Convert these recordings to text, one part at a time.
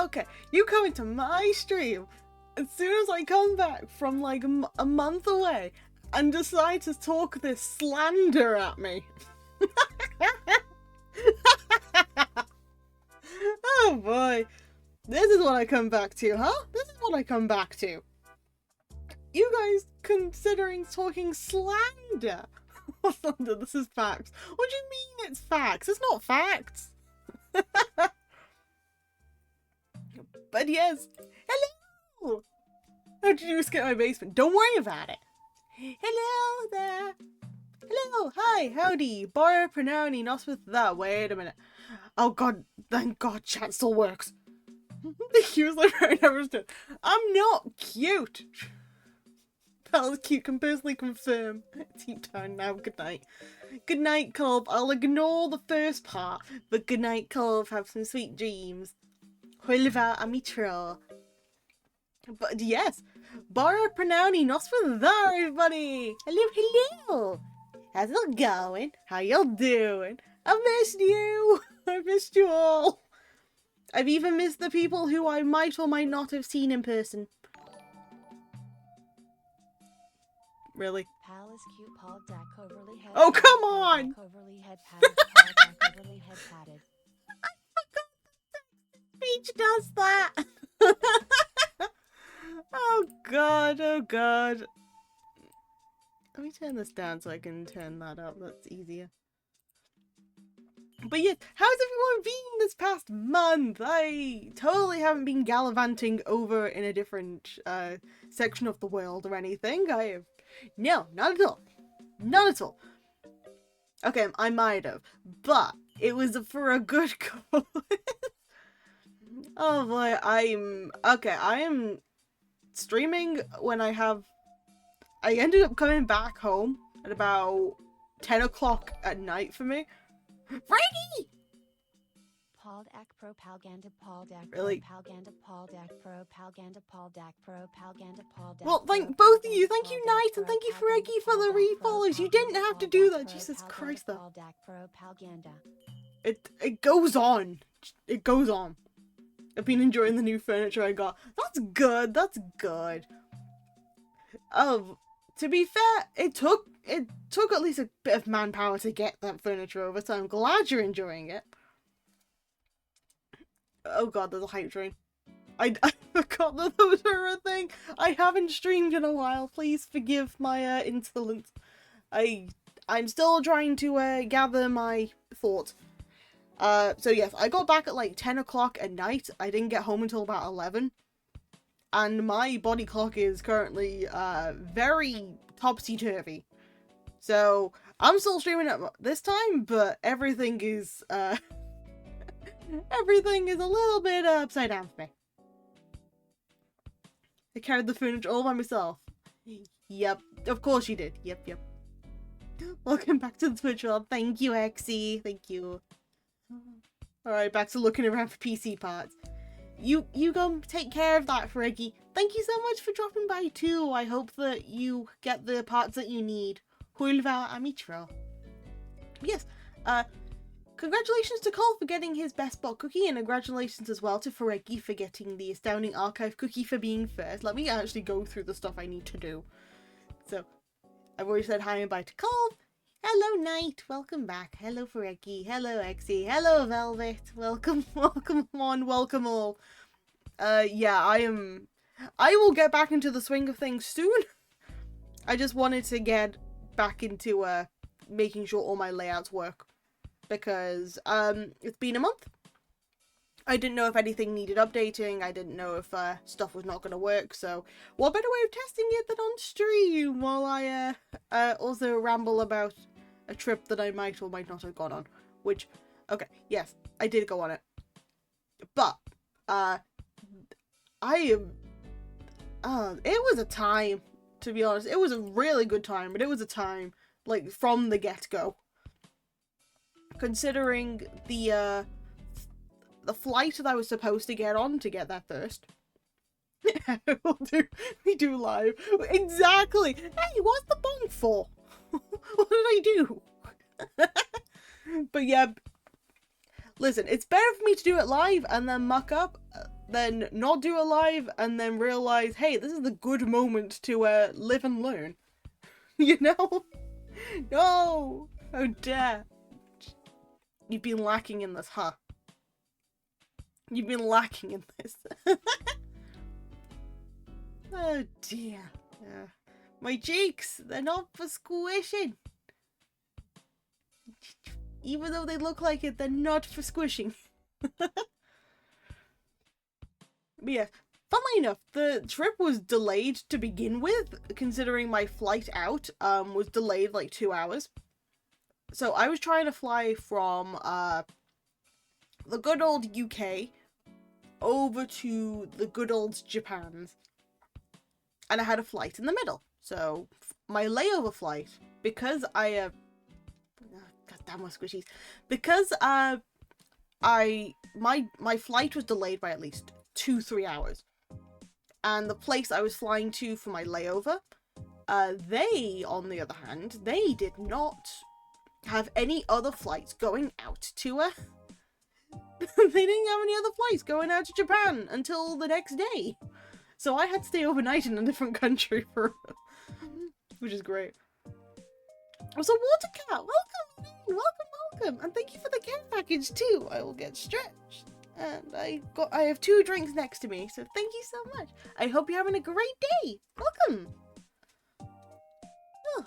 Okay, you come into my stream as soon as I come back from like a month away and decide to talk this slander at me. Oh boy. This is what I come back to, huh? This is what I come back to. You guys considering talking slander. Slander, this is facts. What do you mean it's facts? It's not facts. But yes. Hello! How did you escape my basement? Don't worry about it. Hello there. Hello, hi, howdy. Borrow pronouny, not with that. Wait a minute. Oh god, thank god chat still works. Use like I never stood. I'm not cute. Pal's cute, can personally confirm. Deep down now, good night. Good night, Culp. I'll ignore the first part, but good night, Culp. Have some sweet dreams. Hulva amitro. But yes, borrow pronouny, not for that, everybody. Hello, hello. How's it going? How y'all doing? I missed you. I missed you all. I've even missed the people who I might or might not have seen in person. Really? Pal is cute, Paul Dak overly head. Oh, come on! Overly head patted, Paul Dak overly head patted. I forgot the speech does that. Oh god, oh god. Let me turn this down so I can turn that up. That's easier. But yes, how's everyone been this past month? I totally haven't been gallivanting over in a different section of the world or anything. I have... No, not at all. Not at all. Okay, I might have. But it was for a good cause. Oh boy, I am streaming when I ended up coming back home at about 10 o'clock at night for me. Frankie! Paul Dak Pro Palganda Paul Dak Really? Palganda Paul Dak Pro Palganda Paul Dak Pro Palganda Paul Dak. Well, thank both of you. Thank you, Knight, and thank you, Frankie, for the refollows. You didn't have to do that. Jesus Christ, though. Paul Dak Pro Palganda. It goes on. It goes on. I've been enjoying the new furniture I got. That's good. That's good. Oh, to be fair, it took at least a bit of manpower to get that furniture over, so I'm glad you're enjoying it. Oh god, there's a hype train. I forgot that those were a thing. I haven't streamed in a while. Please forgive my insolence. I'm still trying to gather my thoughts. So yes, I got back at like 10 o'clock at night. I didn't get home until about 11. And my body clock is currently very topsy-turvy. So I'm still streaming at this time, but everything is everything is a little bit upside down for me. I carried the furniture all by myself. Yep, of course you did. Yep. Welcome back to the Twitch world. Thank you, Exy. Thank you. Alright, back to looking around for PC parts. You go take care of that, Friggy. Thank you so much for dropping by too. I hope that you get the parts that you need. Hulva amitro. Yes, congratulations to Cole for getting his best bot cookie, and congratulations as well to Feregi for getting the Astounding Archive cookie for being first. Let me actually go through the stuff I need to do. So, I've already said hi and bye to Cole. Hello, Knight. Welcome back. Hello, Feregi. Hello, Exy. Hello, Velvet. Welcome on. Welcome all. Yeah, I will get back into the swing of things soon. I just wanted to get back into making sure all my layouts work, because it's been a month. I didn't know if anything needed updating. I didn't know if stuff was not going to work, so what better way of testing it than on stream while I also ramble about a trip that I might or might not have gone on, which, okay, yes, I did go on it, but it was a time, to be honest. It was a really good time, but it was a time, like, from the get-go. Considering the flight that I was supposed to get on to get there first. We do live. Exactly! Hey, what's the bomb for? What did I do? But yeah, listen, it's better for me to do it live and then muck up then not do a live, and then realize, hey, this is the good moment to live and learn. You know? No! How dare. You've been lacking in this, huh? You've been lacking in this. Oh dear. Yeah. My cheeks, they're not for squishing. Even though they look like it, they're not for squishing. But yeah, funnily enough, the trip was delayed to begin with, considering my flight out was delayed like 2 hours. So I was trying to fly from the good old UK over to the good old Japan's. And I had a flight in the middle. So my layover flight, because I God damn my squishies. Because my flight was delayed by at least 2-3 hours. And the place I was flying to for my layover, they, on the other hand, they did not have any other flights going out to they didn't have any other flights going out to Japan until the next day. So I had to stay overnight in a different country for which is great. So Water Cat, welcome, and thank you for the care package too. I will get stretched. And I have 2 drinks next to me, so thank you so much. I hope you're having a great day. Welcome. Oh.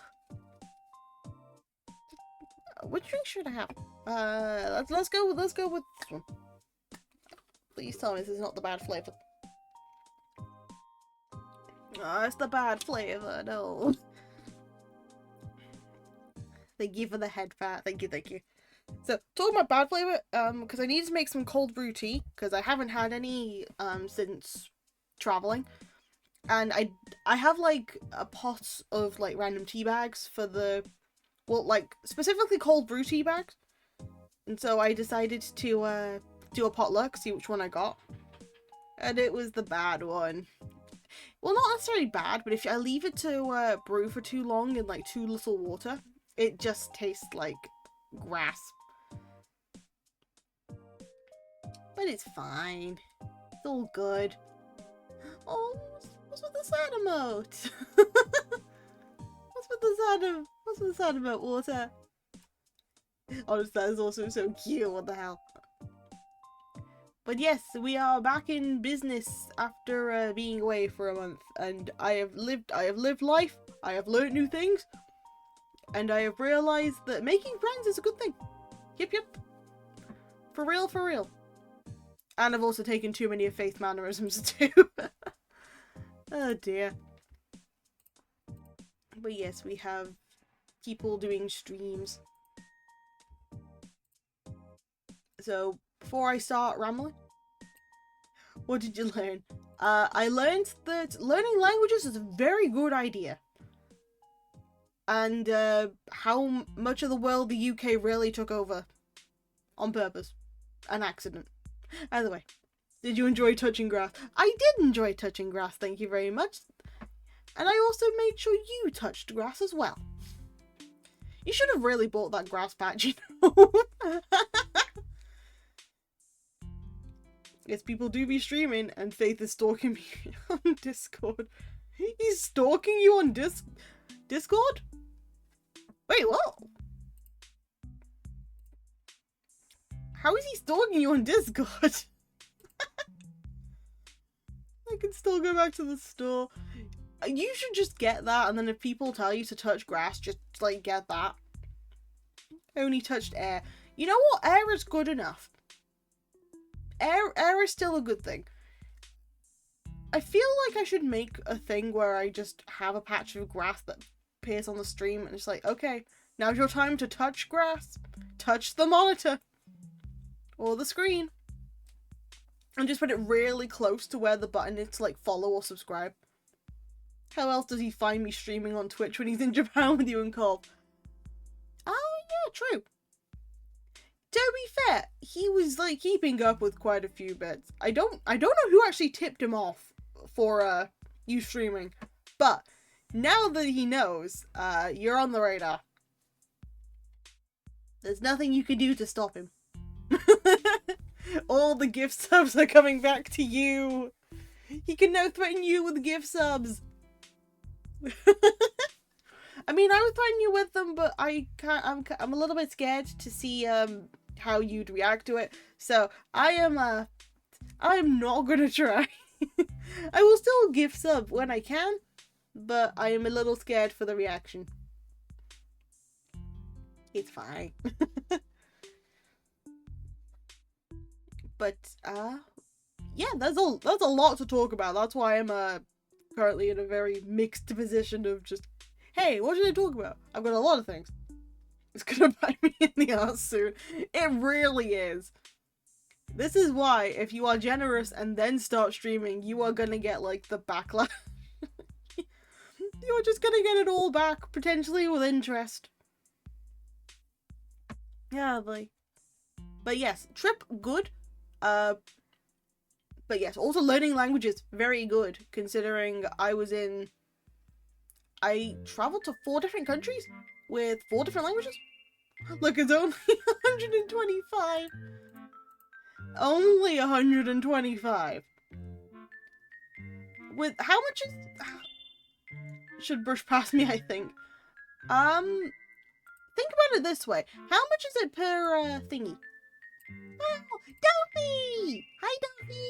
Which drink should I have? Let's go with this one. Please tell me this is not the bad flavor. Oh, it's the bad flavor. No. Thank you for the head pat. Thank you. So, talking about bad flavor, because I need to make some cold brew tea, because I haven't had any, since traveling. And I have, like, a pot of, like, random tea bags for the, well, like, specifically cold brew tea bags. And so I decided to, do a potluck, see which one I got. And it was the bad one. Well, not necessarily bad, but if I leave it to, brew for too long in, like, too little water, it just tastes like grass. But it's fine. It's all good. Oh, what's with the sad emote? What's with the sad emote, Water? Oh, that is also so cute. What the hell? But yes, we are back in business after being away for a month, and I have lived life. I have learned new things. And I have realized that making friends is a good thing. Yep. For real. And I've also taken too many of Faith's mannerisms too. Oh dear. But yes, we have people doing streams. So, before I start rambling, what did you learn? I learned that learning languages is a very good idea. And how much of the world the UK really took over. On purpose. An accident. Either way. Did you enjoy touching grass? I did enjoy touching grass, thank you very much. And I also made sure you touched grass as well. You should have really bought that grass patch, you know? Yes, people do be streaming, and Faith is stalking me on Discord. He's stalking you on Discord? Wait, what? How is he stalking you on Discord? I can still go back to the store. You should just get that, and then if people tell you to touch grass, just, like, get that. Only touched air. You know what? Air is good enough. Air is still a good thing. I feel like I should make a thing where I just have a patch of grass that appears on the stream, and it's like, okay, now's your time to touch grass. Touch the monitor. Or the screen. And just put it really close to where the button is to, like, follow or subscribe. How else does he find me streaming on Twitch when he's in Japan with you and Cobb? Oh, yeah, true. To be fair, he was, like, keeping up with quite a few bits. I don't know who actually tipped him off for, you streaming. But, now that he knows, you're on the radar. There's nothing you can do to stop him. All the gift subs are coming back to you. He can now threaten you with gift subs. I mean, I would threaten you with them, but I can't. I'm a little bit scared to see how you'd react to it. So I am not gonna try. I will still gift sub when I can, but I am a little scared for the reaction. It's fine. But yeah, there's a lot to talk about. That's why I'm currently in a very mixed position of just, hey, what should I talk about? I've got a lot of things. It's gonna bite me in the ass soon. It really is. This is why, if you are generous and then start streaming, you are gonna get, like, the backlash. You're just gonna get it all back, potentially with interest. Yeah, like... But yes, trip, good. But yes, also learning languages, very good, considering I traveled to 4 different countries with 4 different languages. Look, it's only 125. Only 125. With how much is... Should brush past me, I think. Think about it this way. How much is it per thingy? Oh, Duffy! Hi, Duffy!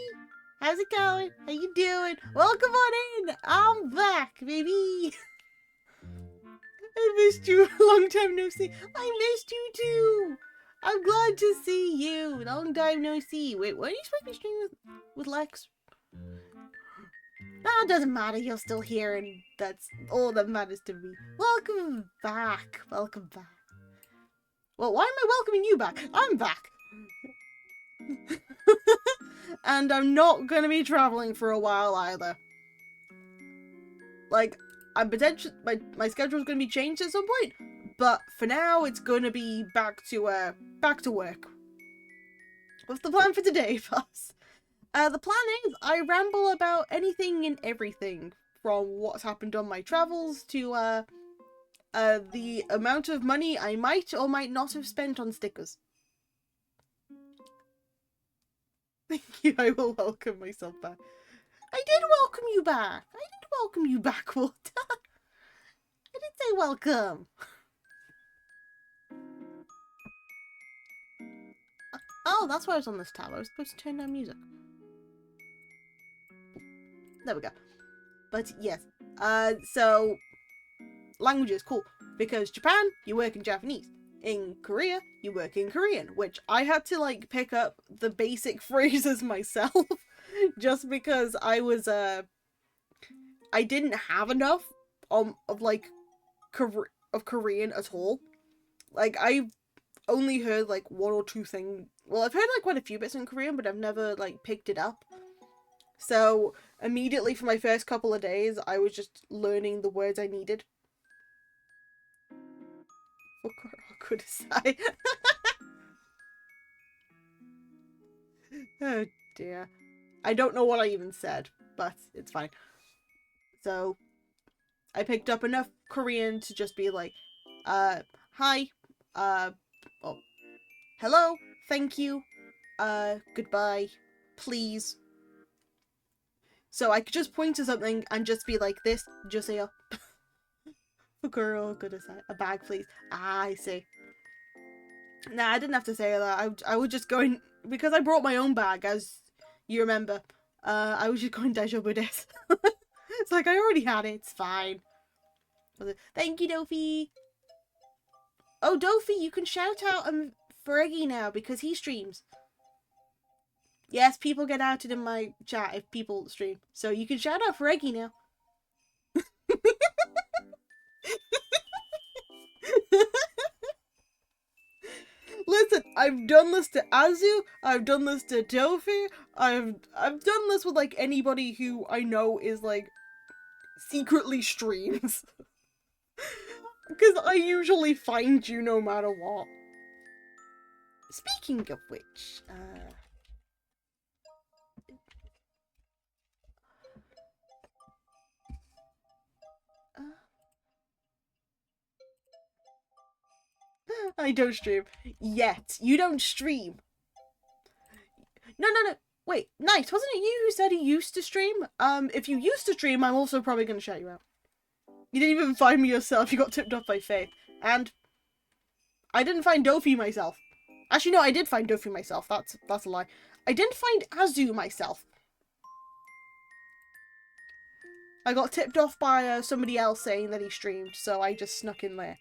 How's it going? How you doing? Welcome on in! I'm back, baby! I missed you. Long time no see. I missed you too! I'm glad to see you. Long time no see. Wait, why are you supposed to be streaming with Lex? Ah, doesn't matter. You're still here, and that's all that matters to me. Welcome back. Welcome back. Well, why am I welcoming you back? I'm back. And I'm not gonna be traveling for a while either. Like, I'm potentially my schedule's gonna be changed at some point, but for now it's gonna be back to work. What's the plan for today, boss? The plan is I ramble about anything and everything, from what's happened on my travels to the amount of money I might or might not have spent on stickers. Thank you, I will welcome myself back. I did welcome you back. I did welcome you back, Walter. I did say welcome. Oh, that's why I was on this tab. I was supposed to turn down music. There we go. But yes, so languages, cool. Because Japan, you work in Japanese. In Korea, you work in Korean, which I had to, like, pick up the basic phrases myself, just because I was, I didn't have enough of like, Korean at all. Like, I've only heard, like, 1 or 2 things. Well, I've heard, like, quite a few bits in Korean, but I've never, like, picked it up. So, immediately for my first couple of days, I was just learning the words I needed. Kudasai. Oh dear. I don't know what I even said, but it's fine. So, I picked up enough Korean to just be like, hi, well, hello, thank you, goodbye, please. So I could just point to something and just be like this, Josiah. Girl, kudasai. A bag, please. Ah, I see. Nah, I didn't have to say that. I was just going, because I brought my own bag, as you remember. I was just going daijoubu desu. It's like, I already had it, it's fine. Thank you, Dofi. Oh, Dofi, you can shout out for Eggy now, because he streams. Yes, people get outed in my chat if people stream. So you can shout out for Eggy now. Listen, I've done this to Azu, I've done this to Dofi, I've done this with, like, anybody who I know is, like, secretly streams. Because I usually find you no matter what. Speaking of which, I don't stream. Yet. You don't stream. No. Wait, Nice, wasn't it you who said he used to stream? If you used to stream, I'm also probably going to shout you out. You didn't even find me yourself. You got tipped off by Faith. And I didn't find Dofi myself. Actually, no, I did find Dofi myself. That's a lie. I didn't find Azu myself. I got tipped off by somebody else saying that he streamed, so I just snuck in there.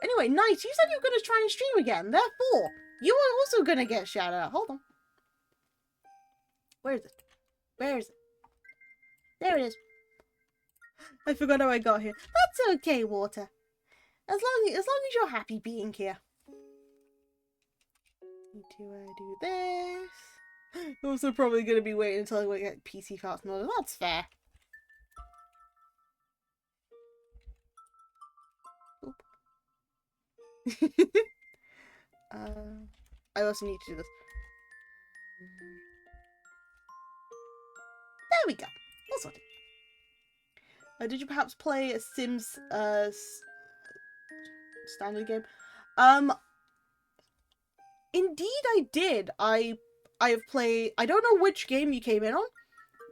Anyway, Nice, you said you were going to try and stream again. Therefore, you are also going to get shouted out. Hold on. Where is it? Where is it? There it is. I forgot how I got here. That's okay, Water. As long as you're happy being here. Need to do this. I'm also probably going to be waiting until I get PC parts in order. That's fair. Oop. I also need to do this. There we go. All sorted. Did you perhaps play a Sims standard game? Indeed I did. I have played, I don't know which game you came in on,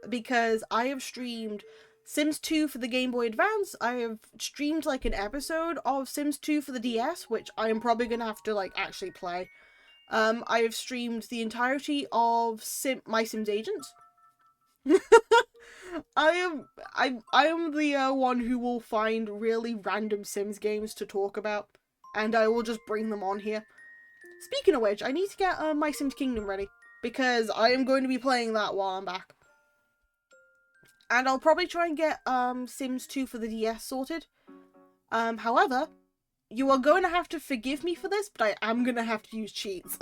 because I have streamed Sims 2 for the Game Boy Advance. I have streamed like an episode of Sims 2 for the DS, which I am probably gonna have to like actually play. I have streamed the entirety of My Sims Agents. I am the one who will find really random Sims games to talk about, and I will just bring them on here. Speaking of which, I need to get My Sims Kingdom ready, because I am going to be playing that while I'm back. And I'll probably try and get Sims 2 for the DS sorted. However, you are going to have to forgive me for this, but I am going to have to use cheats.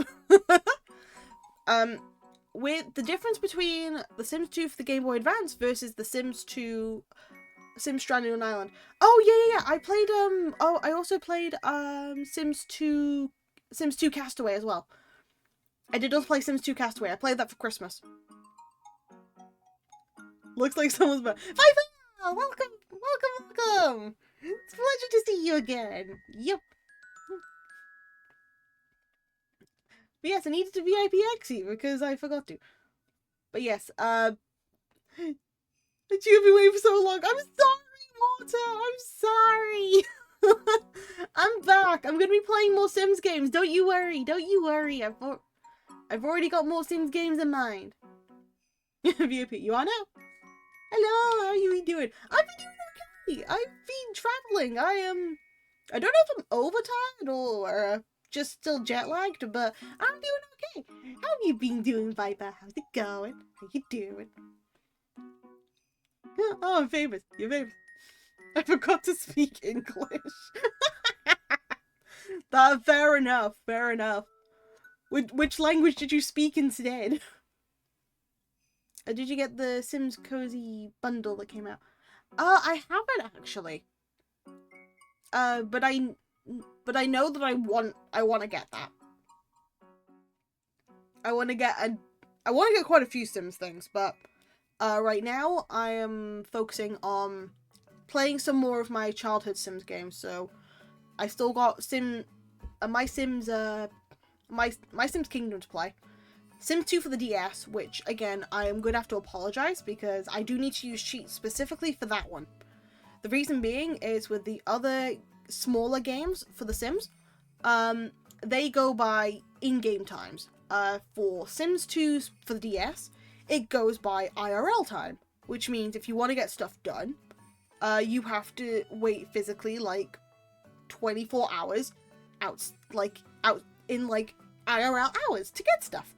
With the difference between the Sims 2 for the Game Boy Advance versus the Sims 2 Sims Stranded on an Island. Oh yeah. I played I also played Sims 2 Castaway as well. I did also play Sims 2 Castaway. I played that for Christmas. Looks like someone's back. Bye. Welcome. It's a pleasure to see you again. Yep. But yes, I needed to VIP Exy because I forgot to. But yes, but you've been waiting for so long. I'm sorry, Water. I'm sorry. I'm back. I'm gonna be playing more Sims games. Don't you worry. I've already got more Sims games in mind. VIP, you are now. Hello, how are you doing? I've been doing okay. I've been traveling. I don't know if I'm overtired or just still jet lagged, but I'm doing okay. How have you been doing, Viper? How's it going? How you doing? Oh, I'm famous. You're famous. I forgot to speak English. Fair enough. Which language did you speak instead? Did you get the Sims Cozy bundle that came out? I haven't actually. But I know that I want to get that. I want to get quite a few Sims things, but right now I am focusing on playing some more of my childhood Sims games. So I still got My Sims Kingdom to play. Sims 2 for the DS, which again I am going to have to apologize because I do need to use cheats specifically for that one. The reason being is with the other smaller games for the Sims, they go by in-game times. For Sims 2 for the DS, it goes by IRL time, which means if you want to get stuff done, you have to wait physically like 24 hours out in like IRL hours to get stuff.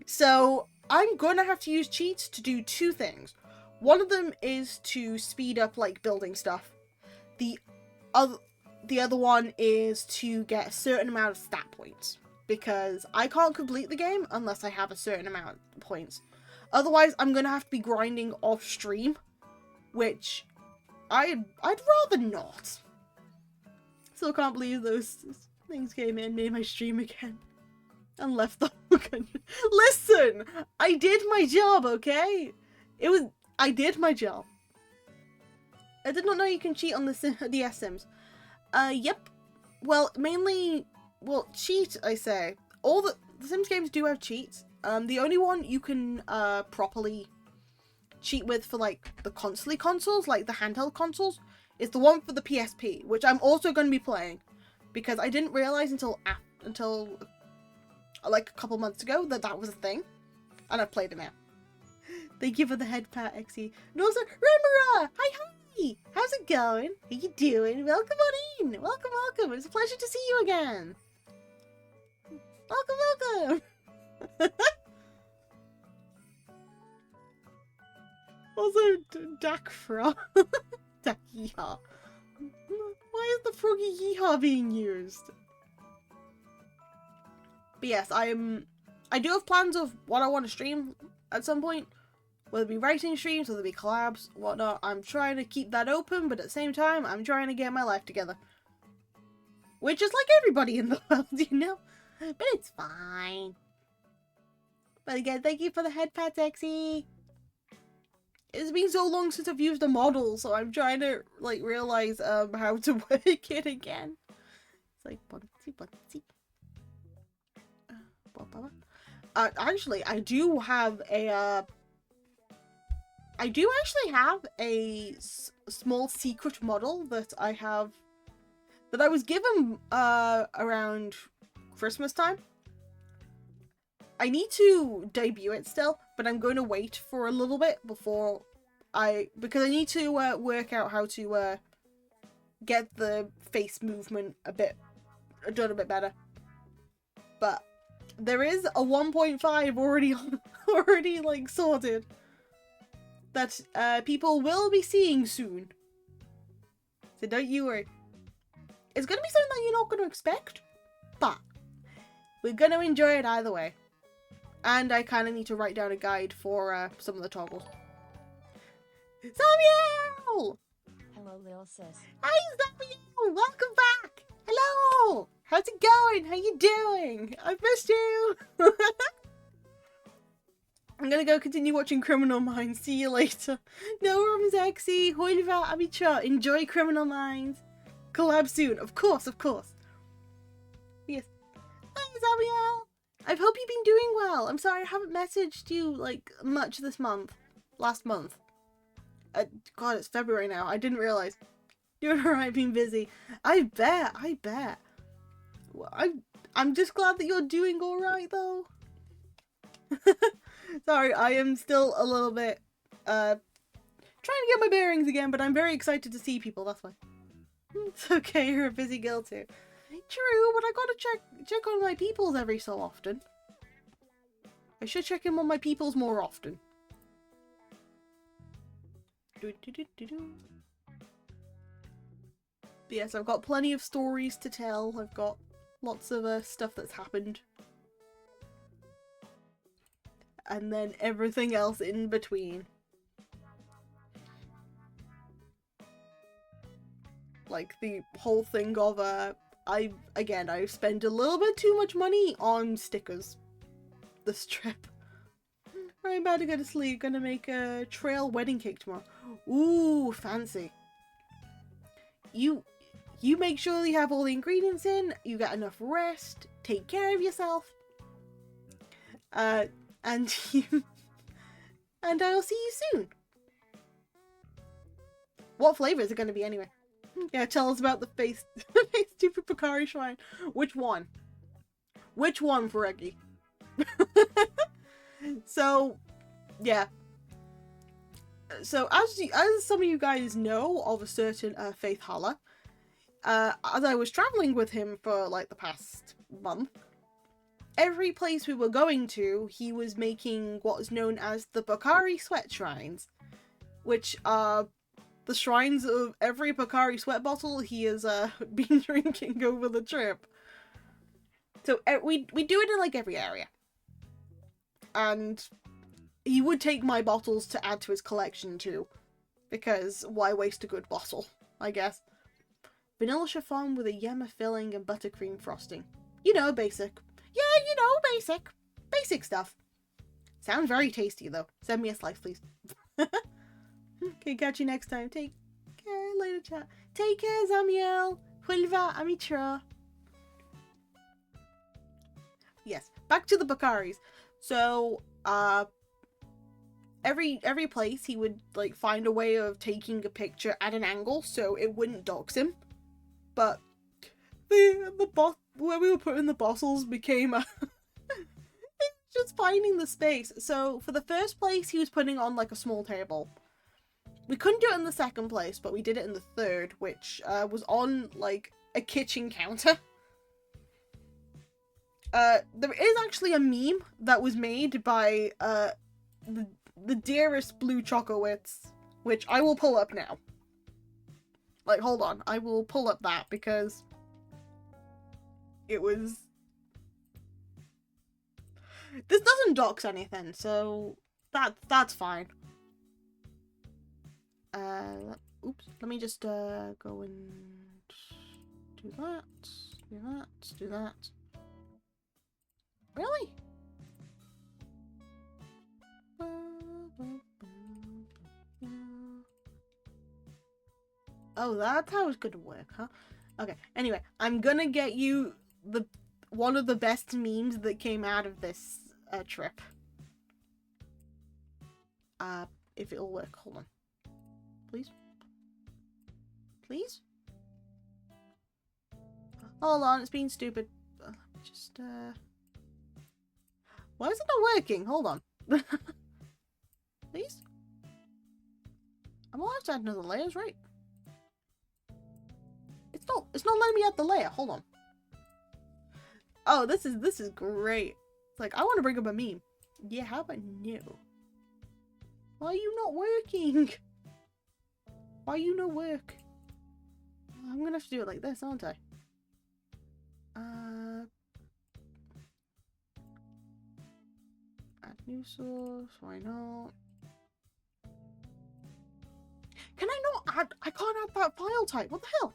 So I'm gonna have to use cheats to do two things. One of them is to speed up like building stuff. The other one is to get a certain amount of stat points, because I can't complete the game unless I have a certain amount of points. Otherwise, I'm gonna have to be grinding off stream, which I'd rather not. Still can't believe those things came in, made my stream again, and left the whole country. Listen, I did my job, okay? I did my job. I did not know you can cheat on the DS Sims. Yep. Well, cheat, I say. the Sims games do have cheats. The only one you can properly cheat with for like the consoles, like the handheld consoles, is the one for the PSP, which I'm also going to be playing because I didn't realize until like a couple months ago that was a thing, and I've played it now. Thank you for the head pat, Exy. And also, Rimura! Hi! How's it going? How you doing? Welcome on in! Welcome! It's a pleasure to see you again! Welcome! Also, Dak Frog. Dak Yeehaw. Why is the Froggy Yeehaw being used? But yes, I do have plans of what I want to stream at some point. Whether it be writing streams, whether it be collabs, whatnot. I'm trying to keep that open, but at the same time, I'm trying to get my life together. Which is like everybody in the world, you know? But it's fine. But again, thank you for the head pat, Exy. It's been so long since I've used a model, so I'm trying to like realize how to work it again. It's like bunsy. Actually, I do actually have a small secret model that I was given around Christmas time. I need to debut it still, but I'm going to wait for a little bit because I need to work out how to get the face movement done a bit better. But there is a 1.5 already like sorted that people will be seeing soon. So don't you worry. It's gonna be something that you're not gonna expect, but we're gonna enjoy it either way. And I kind of need to write down a guide for some of the toggles. Samuel! Hello, little sis. Hi, Samuel! Welcome back! Hello! How's it going? How you doing? I've missed you! I'm gonna go continue watching Criminal Minds. See you later. No worries, Exy. Hoiva, Amicha. Enjoy Criminal Minds. Collab soon. Of course. Yes. Hi, Samuel! I hope you've been doing well. I'm sorry I haven't messaged you, like, much this month. Last month. God, it's February now. I didn't realize. Doing alright, being busy. I bet. Well, I'm just glad that you're doing alright, though. Sorry, I am still a little bit, trying to get my bearings again, but I'm very excited to see people, that's why. It's okay, you're a busy girl too. True, but I gotta check on my peoples every so often. I should check in on my peoples more often. But yes, I've got plenty of stories to tell. I've got lots of stuff that's happened. And then everything else in between. Like the whole thing of I spend a little bit too much money on stickers this trip. I'm about to go to sleep. Gonna make a trail wedding cake tomorrow. Ooh, fancy. You make sure you have all the ingredients in, you get enough rest, take care of yourself. And and I'll see you soon. What flavor is it going to be anyway? Yeah, tell us about the face stupid Picari shrine. Which one? Which one, Fereggi? So, yeah. So, as some of you guys know of a certain Faith Holla, as I was traveling with him for like the past month, every place we were going to, he was making what is known as the Picari sweat shrines, which are the shrines of every Picari sweat bottle he has been drinking over the trip. So we do it in like every area. And he would take my bottles to add to his collection too. Because why waste a good bottle, I guess. Vanilla chiffon with a yema filling and buttercream frosting. You know, basic. Yeah, you know, basic. Basic stuff. Sounds very tasty though. Send me a slice, please. Okay, catch you next time. Take care, later chat. Take care, Zamiel. Hulva, Amitra. Yes, back to the Bakaris. So, every place he would like find a way of taking a picture at an angle so it wouldn't dox him. But the where we were putting the bottles became just finding the space. So for the first place, he was putting on like a small table. We couldn't do it in the second place, but we did it in the third, which was on like a kitchen counter. There is actually a meme that was made by the dearest Blue Chocowitz, which I will pull up now. Like, hold on, I will pull up that because it was. This doesn't dox anything, so that's fine. Oops. Let me just go and do that. Do that. Do that. Really? Oh, that's how it's gonna work, huh? Okay. Anyway, I'm gonna get you one of the best memes that came out of this trip. If it'll work, hold on. Please? Please? Hold on, it's being stupid. Just, why is it not working? Hold on. Please? I'm allowed to add another layers, right? It's not letting me add the layer. Hold on. Oh, this is great. It's like, I want to bring up a meme. Yeah, how about no? Why are you not working? Why you no work? I'm gonna have to do it like this, aren't I? Add new source, why not? Can I not add? I can't add that file type, what the hell?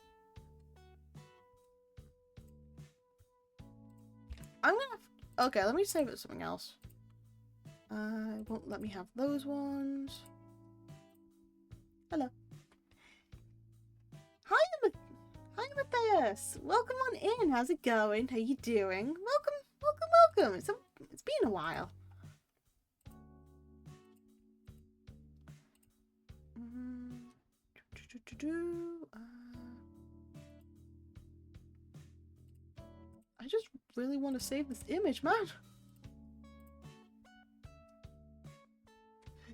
I'm gonna okay, let me save it to something else. It won't let me have those ones. Hello. Hi, Matthias. Welcome on in. How's it going? How you doing? Welcome. It's been a while. I just really want to save this image, man.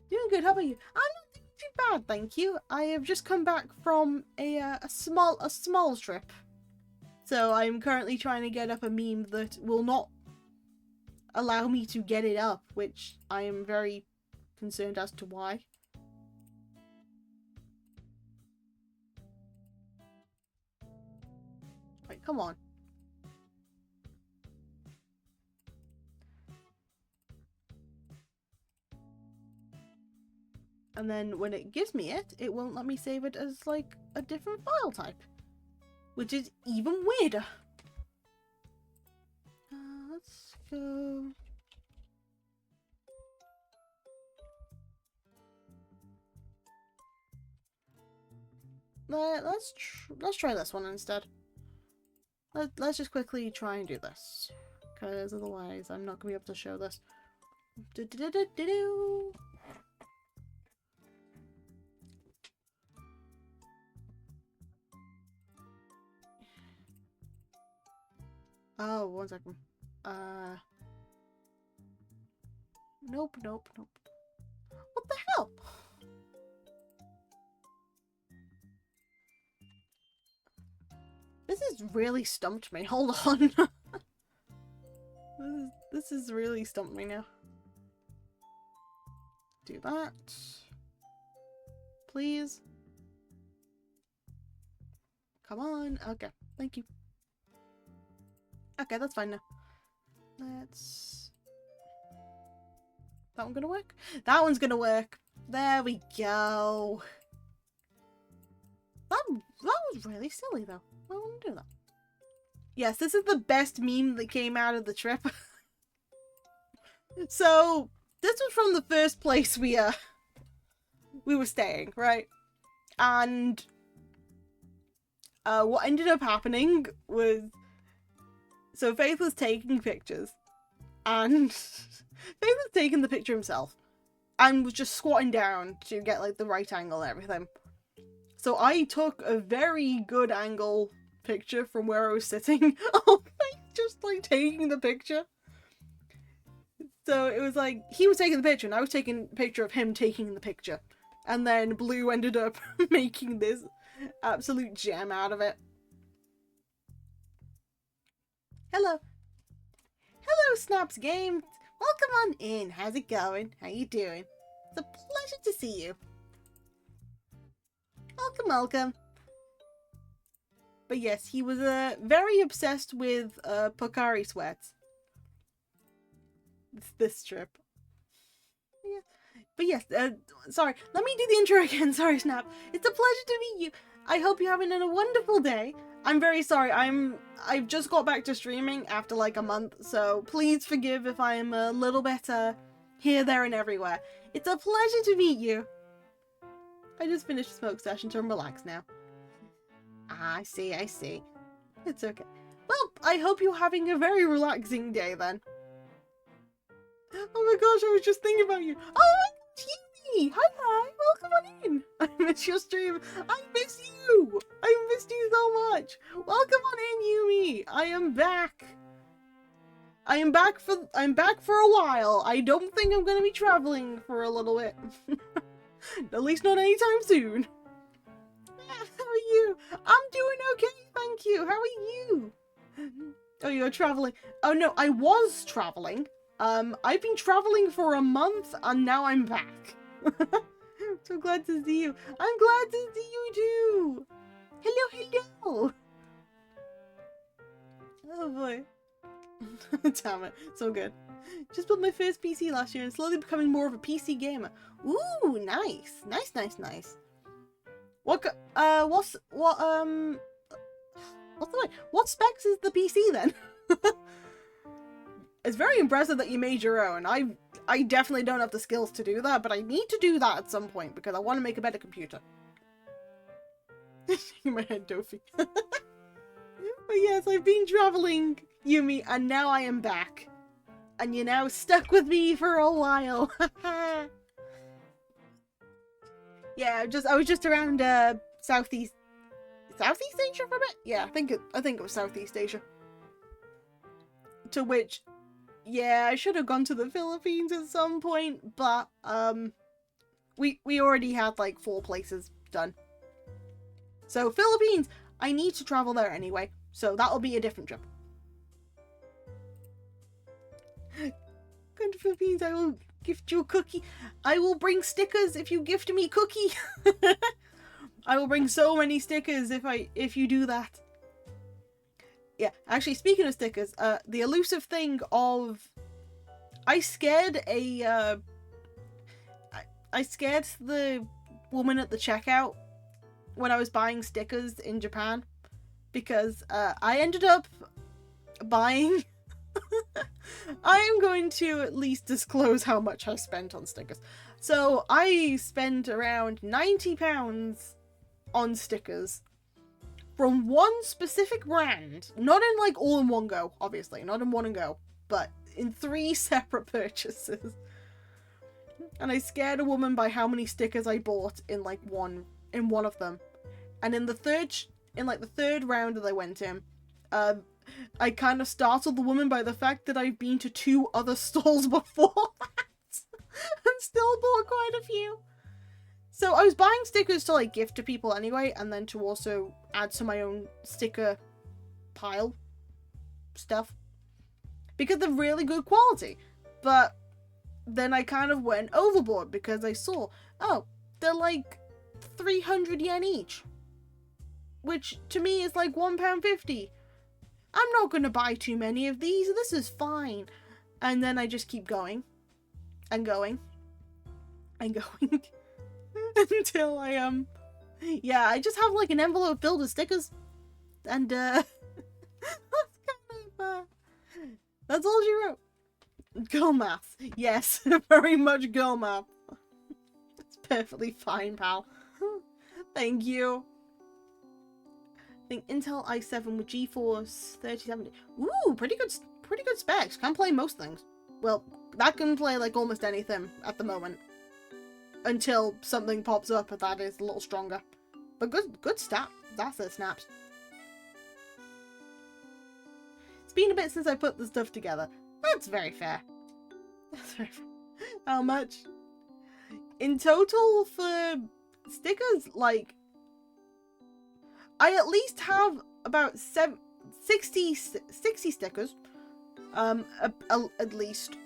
Doing good. How about you? I'm not doing too bad, thank you. I have just come back from a small trip, so I'm currently trying to get up a meme that will not allow me to get it up, which I am very concerned as to why. Wait, come on. And then when it gives me it, it won't let me save it as like a different file type, which is even weirder. Let's go. Let's try this one instead. Let's just quickly try and do this, because otherwise I'm not gonna be able to show this. Oh, 1 second. Nope. What the hell? This has really stumped me. Hold on. This has really stumped me now. Do that. Please. Come on. Okay. Thank you. Okay, that's fine now. Let's... That one gonna work? That one's gonna work. There we go. That was really silly though. I wouldn't do that. Yes, this is the best meme that came out of the trip. So, this was from the first place we were staying, right? And what ended up happening was, so Faith was taking pictures, And Faith was taking the picture himself and was just squatting down to get like the right angle and everything. So I took a very good angle picture from where I was sitting. Oh, just like taking the picture. So it was like he was taking the picture and I was taking a picture of him taking the picture. And then Blue ended up making this absolute gem out of it. Hello. Hello, Snaps Game. Welcome on in. How's it going? How you doing? It's a pleasure to see you. Welcome, welcome. But yes, he was very obsessed with Pocari sweats. This trip. Yeah. But yes, sorry. Let me do the intro again. Sorry, Snap. It's a pleasure to meet you. I hope you're having a wonderful day. I'm very sorry. I've just got back to streaming after like a month, so please forgive if I'm a little bit here, there, and everywhere. It's a pleasure to meet you. I just finished a smoke session, so I'm relaxed now. Ah, I see. It's okay. Well, I hope you're having a very relaxing day then. Oh my gosh, I was just thinking about you. Oh my gosh, Yumi! Hi, welcome on in. I miss your stream. I miss you. I missed you so much. Welcome on in, Yumi. I am back. I'm back for a while. I don't think I'm gonna be traveling for a little bit. At least not anytime soon. How are you? I'm doing okay, thank you. How are you? Oh, you're traveling. Oh no, I was traveling. I've been traveling for a month and now I'm back. So glad to see you. I'm glad to see you too. Hello. Oh boy. Damn it, so good. Just built my first PC last year and slowly becoming more of a PC gamer. Ooh, nice. Nice. What specs is the PC then? It's very impressive that you made your own. I definitely don't have the skills to do that, but I need to do that at some point because I want to make a better computer. In my head, Dofi. But yes, I've been traveling, Yumi, and now I am back. And you're now stuck with me for a while. Yeah, I was just around Southeast Asia for a bit. Yeah, I think it was Southeast Asia. To which, yeah, I should have gone to the Philippines at some point, but we already had like 4 places done. So Philippines, I need to travel there anyway, so that'll be a different trip. Going to Philippines, I will gift you a cookie. I will bring stickers if you gift me cookie. I will bring so many stickers if you do that. Yeah, actually, speaking of stickers, the elusive thing of I scared the woman at the checkout when I was buying stickers in Japan because I ended up buying I am going to at least disclose how much I spent on stickers. So I spent around £90 on stickers from one specific brand. Not in like all in one go, obviously. Not in one and go. But in 3 separate purchases. And I scared a woman by how many stickers I bought in like one of them. And in the third round that I went in, I kind of startled the woman by the fact that I've been to 2 other stalls before that and still bought quite a few. So I was buying stickers to like gift to people anyway, and then to also add to my own sticker pile stuff because they're really good quality. But then I kind of went overboard because I saw, oh, they're like 300 yen each, which to me is like £1.50. I'm not going to buy too many of these. This is fine. And then I just keep going. And going. And going. Until I, yeah, I just have like an envelope filled with stickers. And, that's kind of, that's all she wrote. Girl math. Yes, very much girl math. It's perfectly fine, pal. Thank you. I think Intel i7 with GeForce 3070. Ooh, pretty good specs. Can't play most things. well, that can play like almost anything at the moment. Until something pops up that is a little stronger. But good stat. That's it, snaps. It's been a bit since I put the stuff together. That's very fair. That's very fair. How much? In total for stickers, like, I at least have about 60 stickers. At least.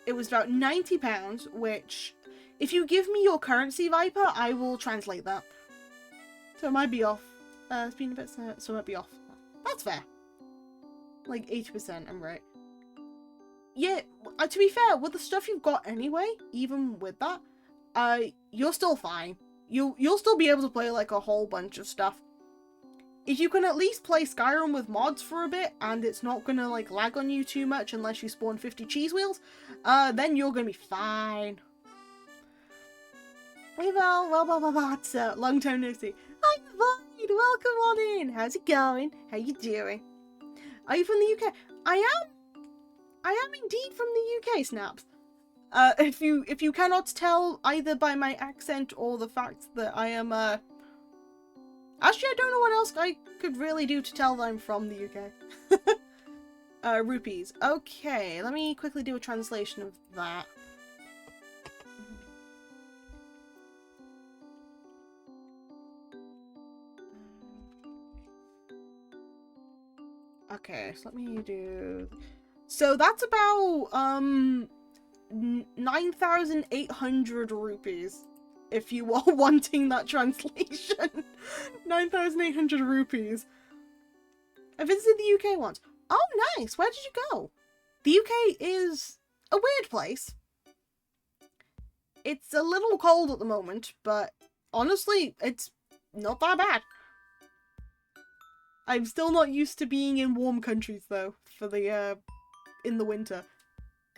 It was about £90, which, if you give me your currency, Viper, I will translate that. So it might be off. It's been a bit sad, so it might be off. That's fair. Like 80%, I'm right. Yeah, to be fair, with the stuff you've got anyway, even with that, you're still fine. You'll still be able to play like a whole bunch of stuff. If you can at least play Skyrim with mods for a bit, and it's not gonna like lag on you too much unless you spawn 50 cheese wheels, then you're gonna be fine. Hey Val, what's up? Long time no see. Hi Void, welcome on in. How's it going? How you doing? Are you from the UK? I am indeed from the UK, Snaps. If you cannot tell either by my accent or the fact that I am actually, I don't know what else I could really do to tell that I'm from the UK. Rupees. Okay, let me quickly do a translation of that. Okay, so let me do... So that's about 9,800 rupees. If you are wanting that translation. 9,800 rupees. I visited the UK once. Oh, nice. Where did you go? The UK is a weird place. It's a little cold at the moment, but honestly, it's not that bad. I'm still not used to being in warm countries, though, for the, in the winter.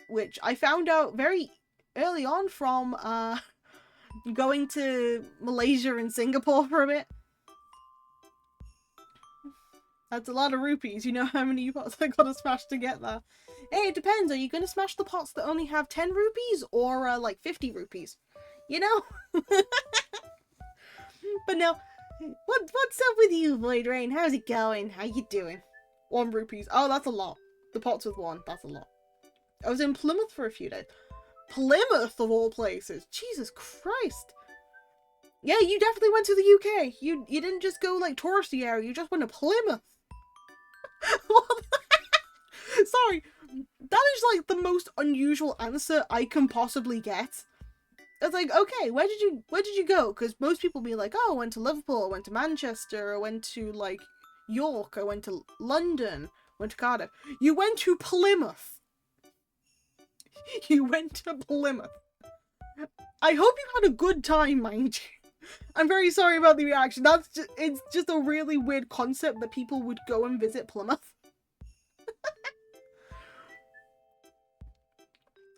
Which I found out very early on from, going to Malaysia and Singapore for a bit. That's a lot of rupees. You know how many pots I gotta smash to get there. Hey, it depends. Are you gonna smash the pots that only have 10 rupees or like 50 rupees? You know? But now, what's up with you, Void Rain? How's it going? How you doing? 1 rupees. Oh, that's a lot. The pots with 1. That's a lot. I was in Plymouth for a few days. Plymouth, of all places. Jesus Christ. Yeah, you definitely went to the UK. You didn't just go, like, touristy area. You just went to Plymouth. Sorry. That is, like, the most unusual answer I can possibly get. It's like, okay, where did you go? Because most people be like, oh, I went to Liverpool, I went to Manchester, I went to, like, York, I went to London, went to Cardiff. You went to Plymouth. You went to Plymouth. I hope you had a good time, mind you. I'm very sorry about the reaction. It's just a really weird concept that people would go and visit Plymouth.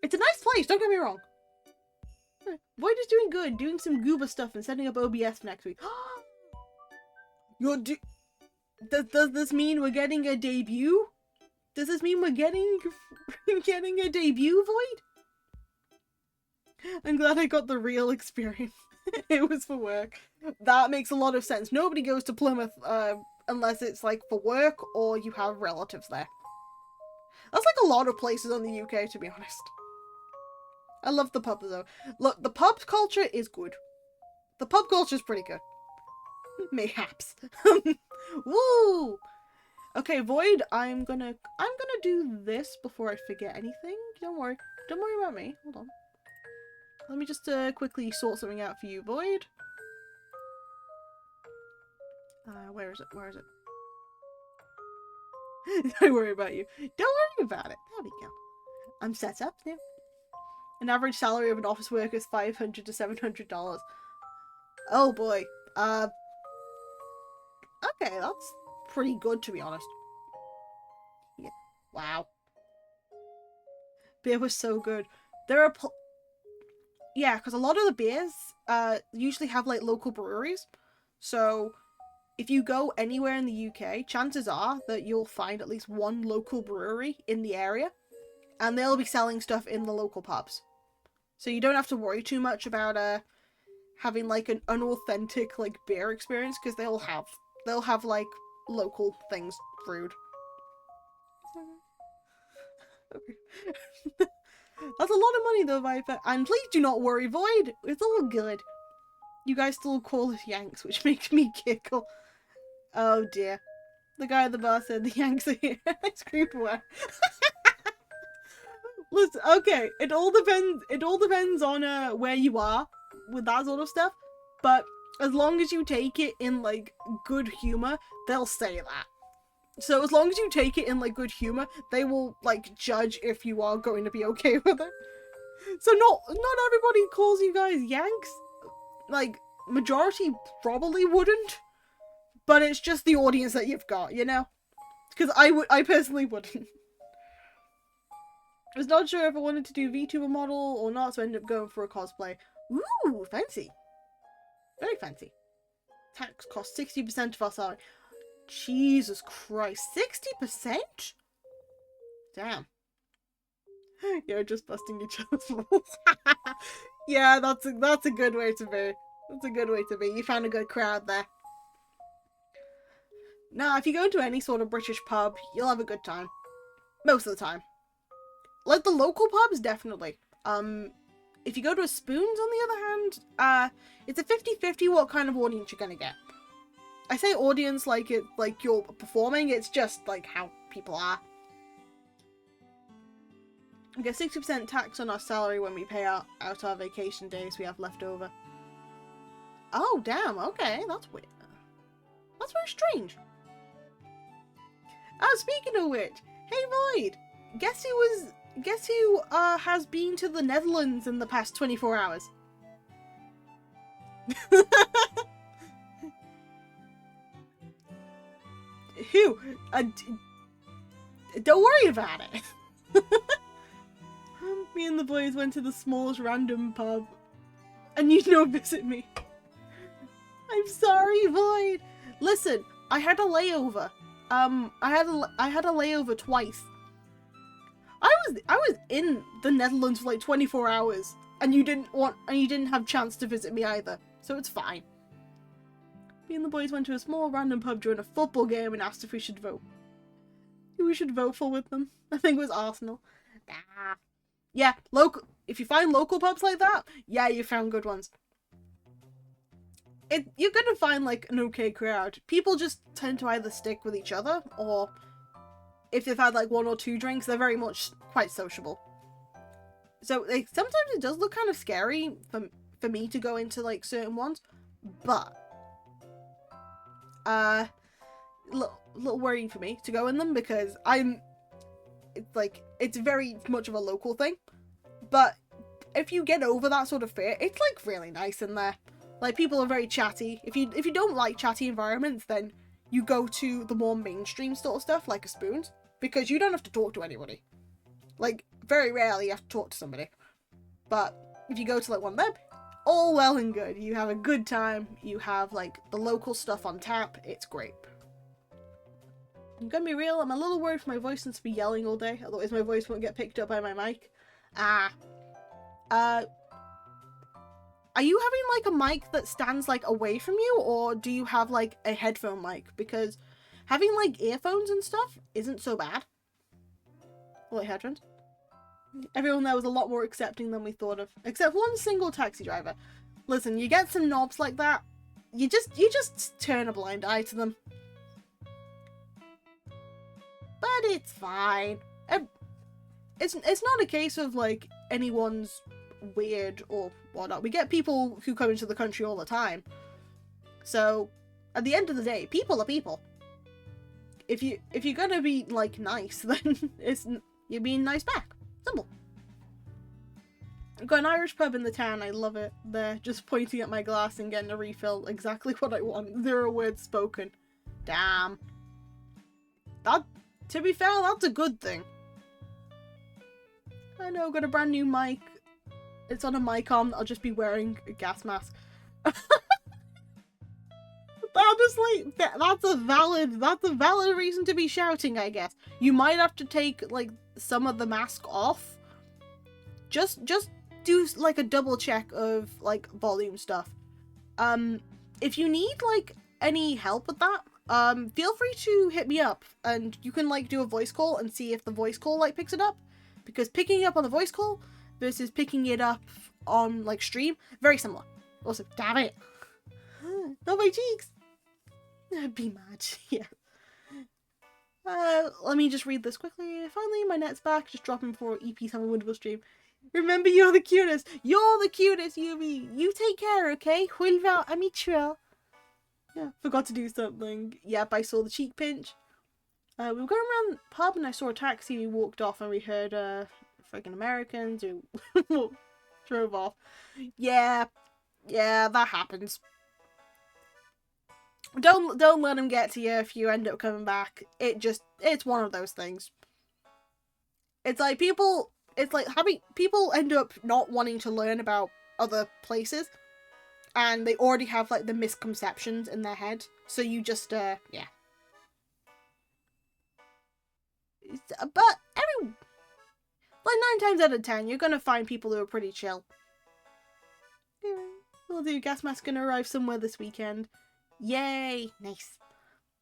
It's a nice place, don't get me wrong. Void is doing good, doing some Gooba stuff and setting up OBS for next week. Does this mean we're getting a debut? Does this mean we're getting a debut, Void? I'm glad I got the real experience. It was for work. That makes a lot of sense. Nobody goes to Plymouth unless it's like for work or you have relatives there. That's like a lot of places in the UK, to be honest. I love the pub though. Look, the pub culture is good. The pub culture is pretty good. Mayhaps. Woo! Okay, Void, I'm gonna do this before I forget anything. Don't worry about me. Hold on. Let me just quickly sort something out for you, Void. Where is it? Don't worry about you. Don't worry about it. There we go. I'm set up now. An average salary of an office worker is $500 to $700. Oh boy. Okay, that's pretty good, to be honest. Yeah. Wow. Beer was so good. There are yeah, because a lot of the beers usually have like local breweries. So if you go anywhere in the UK, chances are that you'll find at least one local brewery in the area. and they'll be selling stuff in the local pubs. So you don't have to worry too much about having like an unauthentic like beer experience, because they'll have like local things brewed. That's a lot of money though, Viper. And please do not worry, Void. It's all good. You guys still call us Yanks, which makes me giggle. Oh dear. The guy at the bar said the Yanks are here. I screamed away. Listen, okay, it all depends on where you are with that sort of stuff. But as long as you take it in like good humor, they'll say that. So as long as you take it in like good humor, they will like judge if you are going to be okay with it. So not everybody calls you guys Yanks. Like, majority probably wouldn't. But it's just the audience that you've got, you know? Because I personally wouldn't. I was not sure if I wanted to do VTuber model or not, so I ended up going for a cosplay. Ooh, fancy. Very fancy. Tax costs 60% of our salary. Jesus Christ, 60%? Damn. You're just busting each other's balls. Yeah, that's a good way to be. That's a good way to be. You found a good crowd there. Nah, if you go to any sort of British pub, you'll have a good time. Most of the time. Like the local pubs, definitely. If you go to a Spoons, on the other hand, it's a 50-50 what kind of audience you're gonna get. I say audience like you're performing, it's just like how people are. We get 60% tax on our salary when we pay out our vacation days we have left over. Oh, damn, okay, that's weird. That's very strange. Oh, speaking of which, hey Void, guess who has been to the Netherlands in the past 24 hours? Who? Don't worry about it. Me and the boys went to the smallest random pub, and you don't visit me. I'm sorry, Void. Listen, I had a layover. I had a layover twice. I was in the Netherlands for like 24 hours, and you didn't have a chance to visit me either, so it's fine. Me and the boys went to a small random pub during a football game and asked if we should vote. Who we should vote for with them. I think it was Arsenal. Ah. Yeah, if you find local pubs like that, yeah, you found good ones. You're gonna find like an okay crowd. People just tend to either stick with each other, or if they've had like 1 or 2 drinks, they're very much quite sociable. So sometimes it does look kind of scary for me to go into like certain ones, but little worrying for me to go in them, because it's very much of a local thing. But if you get over that sort of fear, it's like really nice in there. Like, people are very chatty. If you don't like chatty environments, then you go to the more mainstream sort of stuff, like a Spoons, because you don't have to talk to anybody. Like, very rarely you have to talk to somebody. But if you go to like one of them, all well and good. You have a good time. You have like the local stuff on tap. It's great. I'm gonna be real, I'm a little worried for my voice since I've been yelling all day, otherwise my voice won't get picked up by my mic. Are you having like a mic that stands like away from you, or do you have like a headphone mic? Because having like earphones and stuff isn't so bad. Well, like headphones. Everyone there was a lot more accepting than we thought of, except one single taxi driver. Listen, you get some knobs like that, you just turn a blind eye to them. But it's fine. It's not a case of like anyone's weird or whatnot. We get people who come into the country all the time. So at the end of the day, people are people. If you're gonna be like nice, then you're being nice back. Simple. I've got an Irish pub in the town. I love it. They're just pointing at my glass and getting a refill. Exactly what I want. 0 words spoken. Damn. To be fair, that's a good thing. I know, got a brand new mic. It's on a mic arm. I'll just be wearing a gas mask. Honestly, that's a valid reason to be shouting, I guess. You might have to take, like, some of the mask off. Just do, like, a double check of, like, volume stuff. If you need, like, any help with that, feel free to hit me up, and you can, like, do a voice call and see if the voice call, like, picks it up. Because picking it up on the voice call versus picking it up on, like, stream, very similar. Also, damn it. Not my cheeks. Be mad, yeah. Let me just read this quickly. Finally, my net's back. Just dropping before EP's have a wonderful stream. Remember, you're the cutest. You're the cutest, Yubi. You take care, okay? Hulva amitra. Yeah, forgot to do something. Yep, I saw the cheek pinch. We were going around the pub and I saw a taxi. We walked off and we heard, freaking Americans who drove off. Yeah, that happens. Don't let them get to you if you end up coming back. It's one of those things. It's like people end up not wanting to learn about other places, and they already have, like, the misconceptions in their head. So you just, yeah. But like 9 times out of 10, you're gonna find people who are pretty chill. Yeah, we'll do. Gas mask gonna arrive somewhere this weekend. Yay! Nice.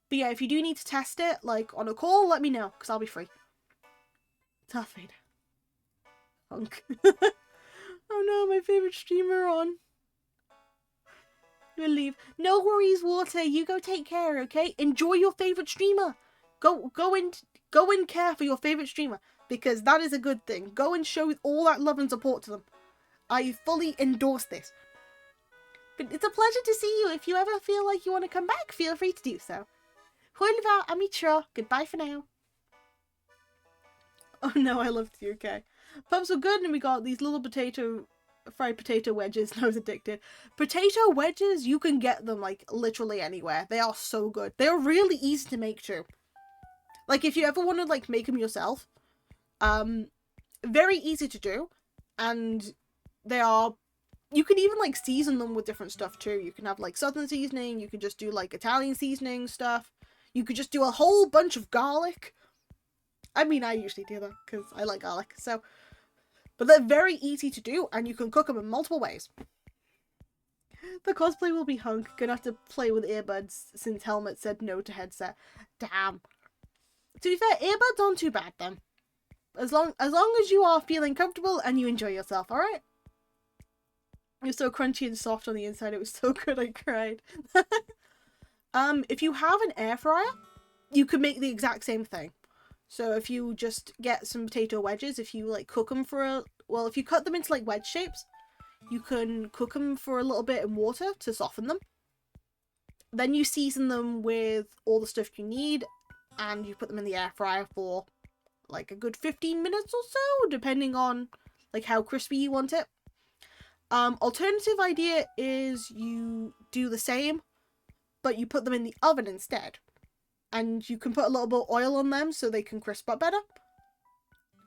But yeah, if you do need to test it, like, on a call, let me know, because I'll be free. Tough Vader. Hunk. Oh no, my favourite streamer on. We'll leave. No worries, Water. You go take care, okay? Enjoy your favourite streamer. Go and care for your favourite streamer, because that is a good thing. Go and show all that love and support to them. I fully endorse this. But it's a pleasure to see you. If you ever feel like you want to come back, feel free to do so. Hulva amitra. Goodbye for now. Oh no, I loved the UK. Pubs were good, and we got these little fried potato wedges, and I was addicted. Potato wedges, you can get them, like, literally anywhere. They are so good. They're really easy to make too. Like, if you ever want to, like, make them yourself, very easy to do, and you can even, like, season them with different stuff too. You can have, like, southern seasoning, you can just do, like, Italian seasoning stuff. You could just do a whole bunch of garlic. I mean, I usually do that because I like garlic, so. But they're very easy to do, and you can cook them in multiple ways. The cosplay will be Hunk. Gonna have to play with earbuds since Helmet said no to headset. Damn. To be fair, earbuds aren't too bad then. As long as you are feeling comfortable and you enjoy yourself, alright? It was so crunchy and soft on the inside. It was so good, I cried. If you have an air fryer, you can make the exact same thing. So if you just get some potato wedges, if you, like, cook them if you cut them into, like, wedge shapes, you can cook them for a little bit in water to soften them. Then you season them with all the stuff you need, and you put them in the air fryer for, like, a good 15 minutes or so, depending on, like, how crispy you want it. Alternative idea is you do the same, but you put them in the oven instead. And you can put a little bit of oil on them so they can crisp up better.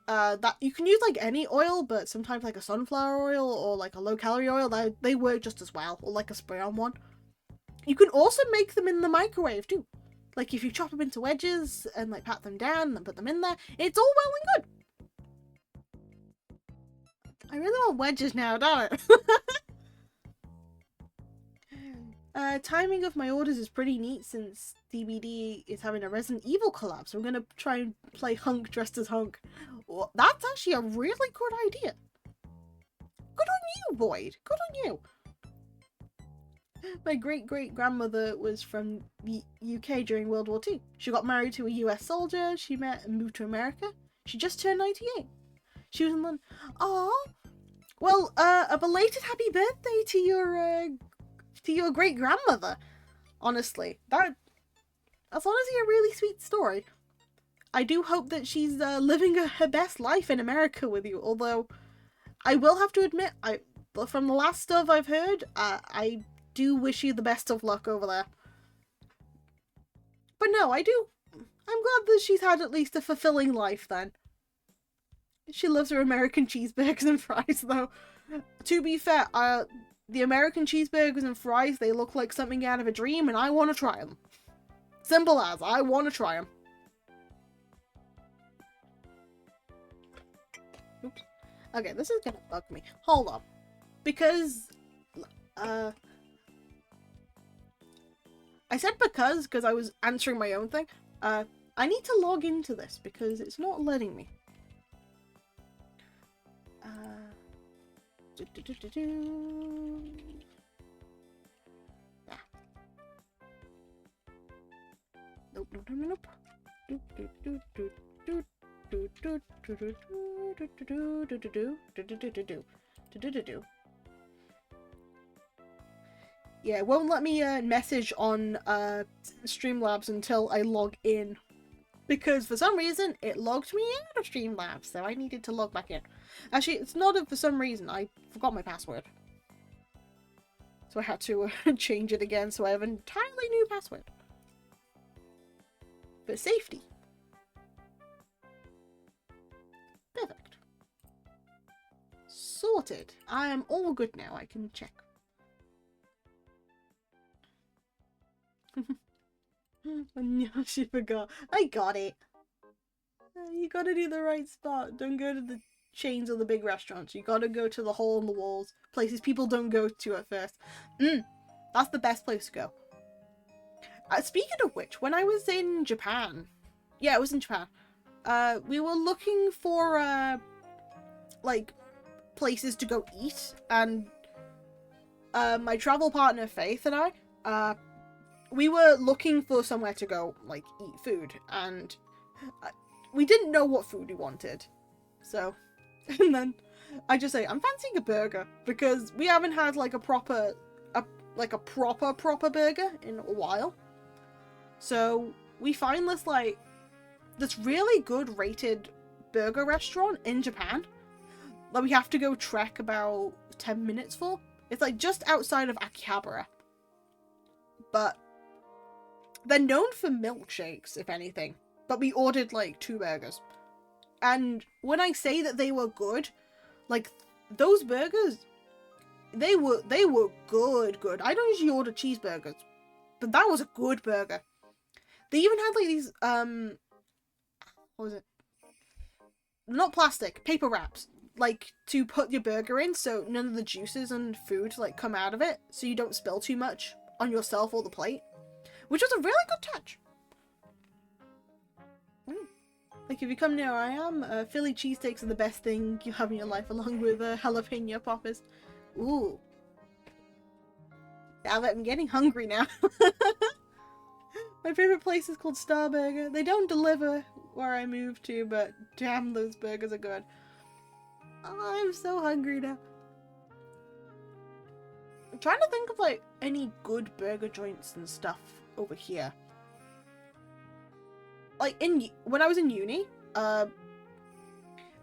That you can use, like, any oil, but sometimes, like, a sunflower oil or, like, a low-calorie oil, they work just as well, or, like, a spray-on one. You can also make them in the microwave too. Like, if you chop them into wedges and, like, pat them down and put them in there, it's all well and good. I really want wedges now, don't I? Timing of my orders is pretty neat since DBD is having a Resident Evil collab, so I'm gonna try and play Hunk dressed as Hunk. Well, that's actually a really good idea. Good on you, Boyd. Good on you. My great-great-grandmother was from the UK during World War II. She got married to a US soldier, she met and moved to America. She just turned 98. She was in London. Aww. Well, a belated happy birthday to your great-grandmother. Honestly, that's honestly a really sweet story. I do hope that she's living her best life in America with you, although I will have to admit, from the last stuff I've heard, I do wish you the best of luck over there. But no, I'm glad that she's had at least a fulfilling life then. She loves her American cheeseburgers and fries, though. To be fair, the American cheeseburgers and fries, they look like something out of a dream, and I want to try them. Simple as, I want to try them. Oops. Okay, this is gonna bug me. Hold on. Because, I said because I was answering my own thing. I need to log into this because it's not letting me. Yeah. Nope, nope, nope, nope. Yeah, it won't let me message on Streamlabs until I log in. Because for some reason, it logged me out of Streamlabs, so I needed to log back in. Actually, it's not for some reason. I forgot my password. So I had to change it again, so I have an entirely new password. For safety. Perfect. Sorted. I am all good now. I can check. Oh no, she forgot. I got it. You gotta do the right spot. Don't go to the chains or the big restaurants. You gotta go to the hole in the walls. Places people don't go to at first. That's the best place to go. Speaking of which, when I was in Japan... Yeah, it was in Japan. We were looking for, like, places to go eat. And my travel partner, Faith, and I, we were looking for somewhere to go, like, eat food, and we didn't know what food we wanted. So, and then I just say, I'm fancying a burger, because we haven't had, like, a proper burger in a while. So, we find this, like, this really good rated burger restaurant in Japan that we have to go trek about 10 minutes for. It's, like, just outside of Akihabara. But they're known for milkshakes, if anything. But we ordered, like, 2 burgers. And when I say that they were good, like, those burgers, they were good. I don't usually order cheeseburgers. But that was a good burger. They even had, like, these, what was it? Not plastic, paper wraps. Like, to put your burger in, so none of the juices and food, like, come out of it. So you don't spill too much on yourself or the plate. Which was a really good touch. Like, if you come near where I am, Philly cheesesteaks are the best thing you have in your life, along with jalapeno poppers. Ooh. Now that I'm getting hungry now. My favorite place is called Star Burger. They don't deliver where I moved to, but damn, those burgers are good. Oh, I'm so hungry now. I'm trying to think of, like, any good burger joints and stuff over here. Like, when I was in uni, I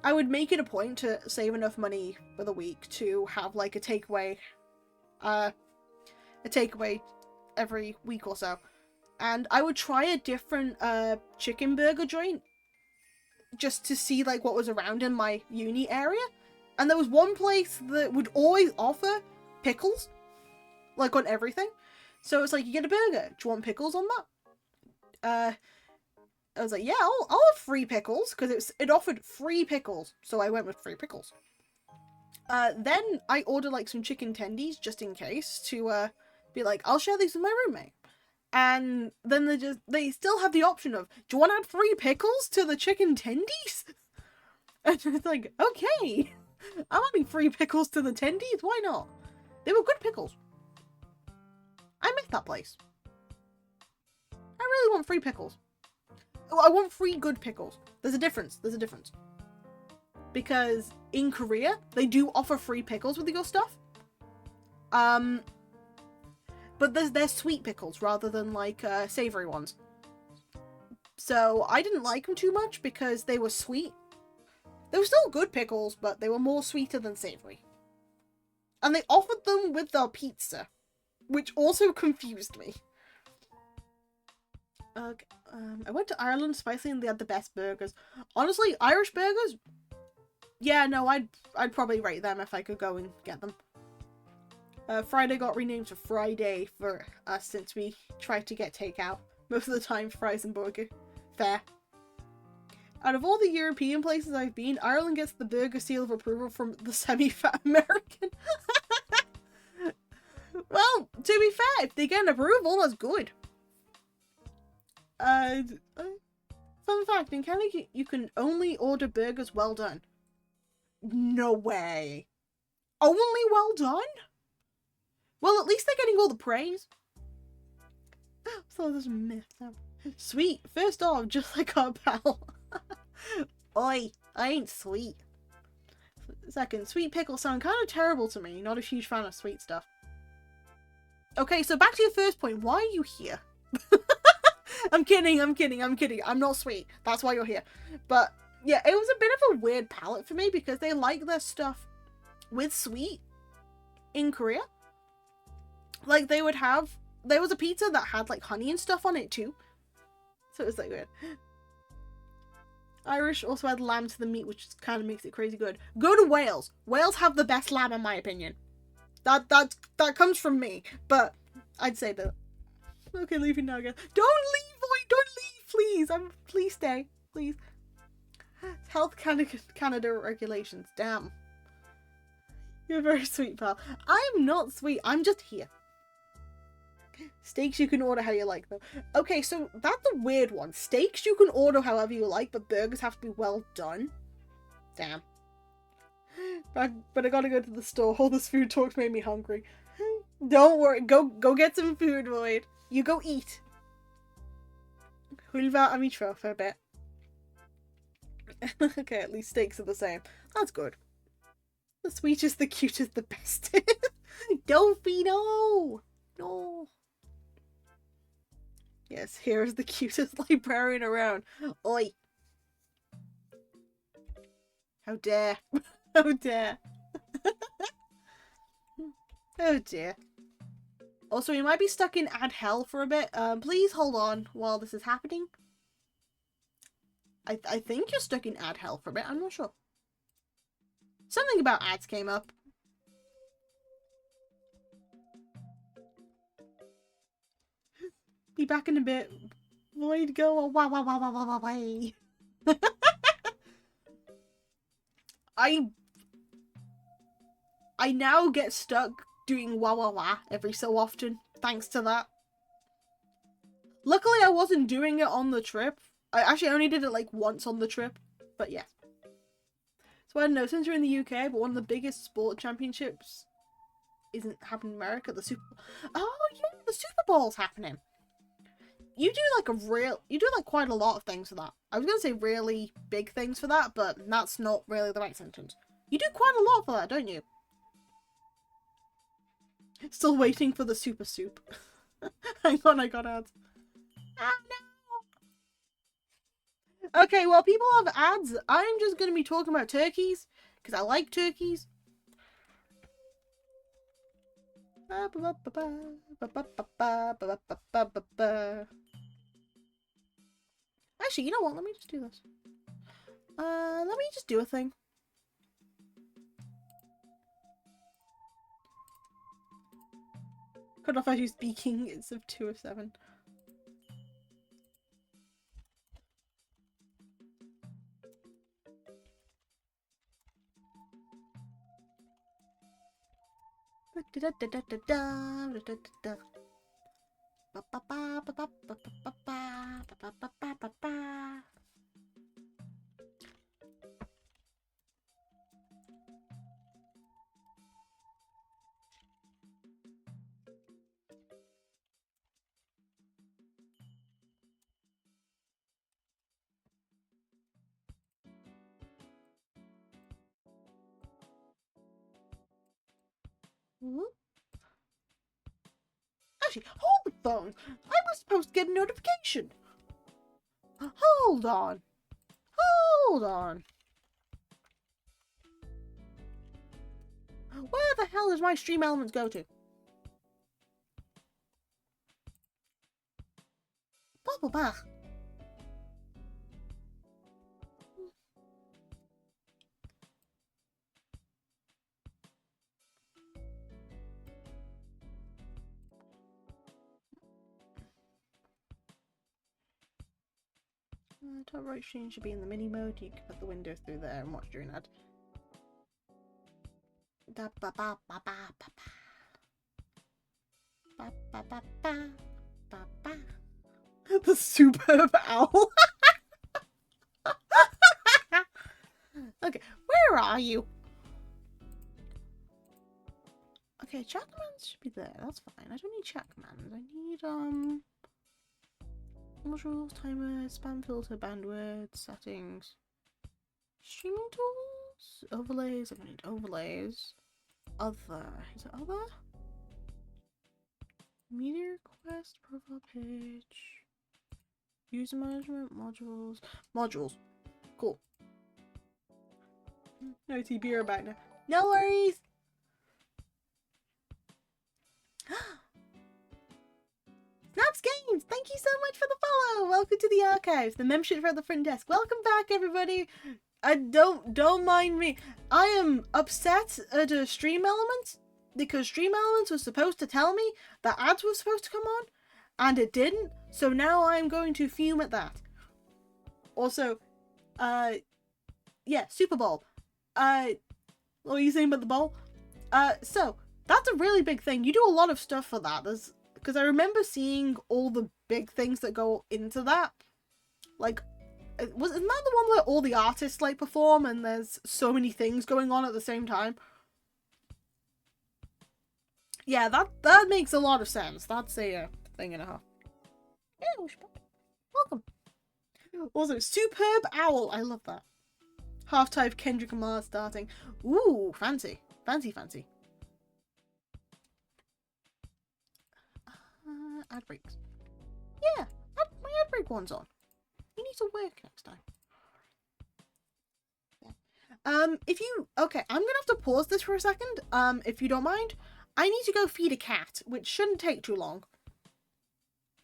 would make it a point to save enough money for the week to have, like, a takeaway every week or so. And I would try a different, chicken burger joint just to see, like, what was around in my uni area. And there was one place that would always offer pickles, like, on everything. So it's like, you get a burger. Do you want pickles on that? I was like, yeah, I'll have free pickles, because it offered free pickles. So I went with free pickles. Then I ordered, like, some chicken tendies, just in case, to, be like, I'll share these with my roommate. And then they still have the option of, do you want to add free pickles to the chicken tendies? And it's like, okay, I'm adding free pickles to the tendies, why not? They were good pickles. I miss that place. I really want free pickles. Oh, I want free good pickles. There's a difference. Because in Korea, they do offer free pickles with your stuff. But they're sweet pickles rather than, like, savory ones. So I didn't like them too much because they were sweet. They were still good pickles, but they were more sweeter than savory. And they offered them with their pizza, which also confused me. Okay, I went to Ireland, spicy, and they had the best burgers. Honestly, Irish burgers? Yeah, no, I'd probably rate them if I could go and get them. Friday got renamed to Friday for us since we tried to get takeout most of the time, fries and burger. Fair. Out of all the European places I've been, Ireland gets the burger seal of approval from the semi-fat American. Well, to be fair, if they get an approval, that's good. Fun fact, in Canada you can only order burgers well done. No way. Only well done? Well, at least they're getting all the praise. So there's a myth. Sweet. First off, just like our pal. Oi, I ain't sweet. Second, sweet pickles sound kind of terrible to me. Not a huge fan of sweet stuff. Okay, so back to your first point. Why are you here? I'm kidding. I'm not sweet. That's why you're here. But yeah, it was a bit of a weird palate for me because they like their stuff with sweet in Korea. Like there was a pizza that had like honey and stuff on it too. So it was like weird. Irish also had lamb to the meat, which kind of makes it crazy good. Go to Wales. Wales have the best lamb in my opinion. That comes from me, but I'd say that. Okay, leaving now again. Don't leave, boy! Don't leave, please! Please stay, please. Health Canada regulations. Damn. You're very sweet, pal. I'm not sweet. I'm just here. Steaks you can order how you like them. Okay, so that's a weird one. Steaks you can order however you like, but burgers have to be well done. Damn. But I gotta go to the store. All this food talks made me hungry. Don't worry. Go get some food, Void. You go eat. Hulva Amitra for a bit. Okay, at least steaks are the same. That's good. The sweetest, the cutest, the best. Dofi, no! No. Yes, here's the cutest librarian around. Oi. How dare. How dare. Oh dear. Also, we might be stuck in ad hell for a bit. Please hold on while this is happening. I think you're stuck in ad hell for a bit. I'm not sure. Something about ads came up. Be back in a bit. Void go away. I now get stuck doing wah wah wah every so often, thanks to that. Luckily I wasn't doing it on the trip. I actually only did it like once on the trip, but yeah. So I don't know, since you're in the UK, but one of the biggest sport championships isn't happening in America, the Super Bowl. Oh yeah, the Super Bowl's happening. You do like quite a lot of things for that. I was gonna say really big things for that, but that's not really the right sentence. You do quite a lot for that, don't you? Still waiting for the super soup. Hang on, I got ads. Ah, no! Okay, well, people have ads. I'm just going to be talking about turkeys, because I like turkeys. Actually, you know what? Let me just do this. Let me just do a thing. Cut off as you speaking, it's of 2 of 7. Actually, hold the phone. I was supposed to get a notification. Hold on. Hold on. Where the hell does my stream elements go to? Bubble bath. Top right screen should be in the mini mode. You can put the window through there and watch during that. Da ba ba ba ba ba ba ba ba ba ba ba. The superb owl. Okay, where are you? Okay, chat commands should be there. That's fine. I don't need chat commands. I need modules, timer, spam filter, bandwidth, settings, streaming tools, overlays. I don't need overlays. Other. Is it other? Media request, profile page, user management, modules. Modules. Cool. No TP are back now. No worries! Snaps Games, thank you so much for the follow. Welcome to the archives, the membership for the front desk. Welcome back, everybody. Don't mind me. I am upset at a stream element because stream elements was supposed to tell me that ads were supposed to come on, and it didn't. So now I'm going to fume at that. Also, yeah, Super Bowl. What were you saying about the bowl? So that's a really big thing. You do a lot of stuff for that. Because I remember seeing all the big things that go into that. Like, isn't that the one where all the artists like perform and there's so many things going on at the same time? Yeah, that makes a lot of sense. That's a thing and a half. Yeah, welcome. Also, superb owl. I love that. Half-type Kendrick Lamar starting. Ooh, fancy. Fancy, fancy. Ad breaks. Yeah, my ad break one's on. You need to work next time. Yeah. Okay, I'm gonna have to pause this for a second. If you don't mind, I need to go feed a cat, which shouldn't take too long.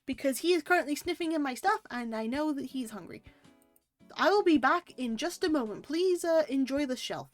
Because he is currently sniffing in my stuff, and I know that he's hungry. I will be back in just a moment. Please enjoy the shelf.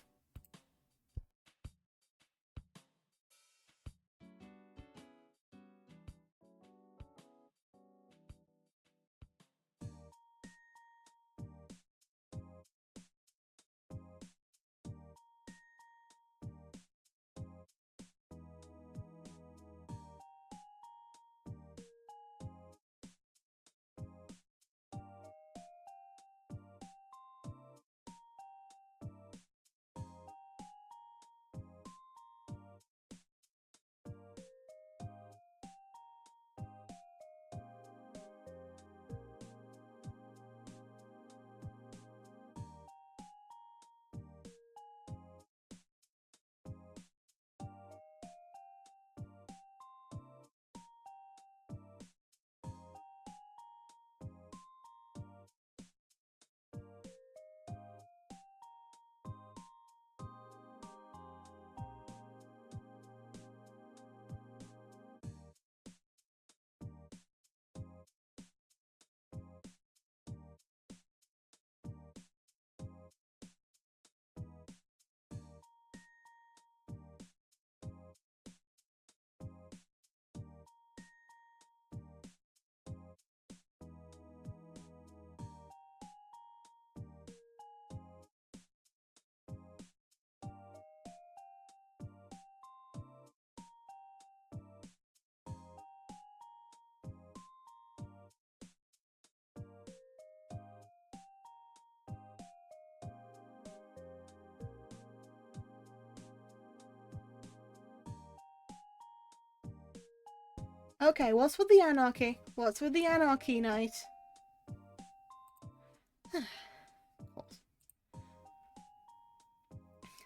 Okay, what's with the anarchy? What's with the anarchy night? There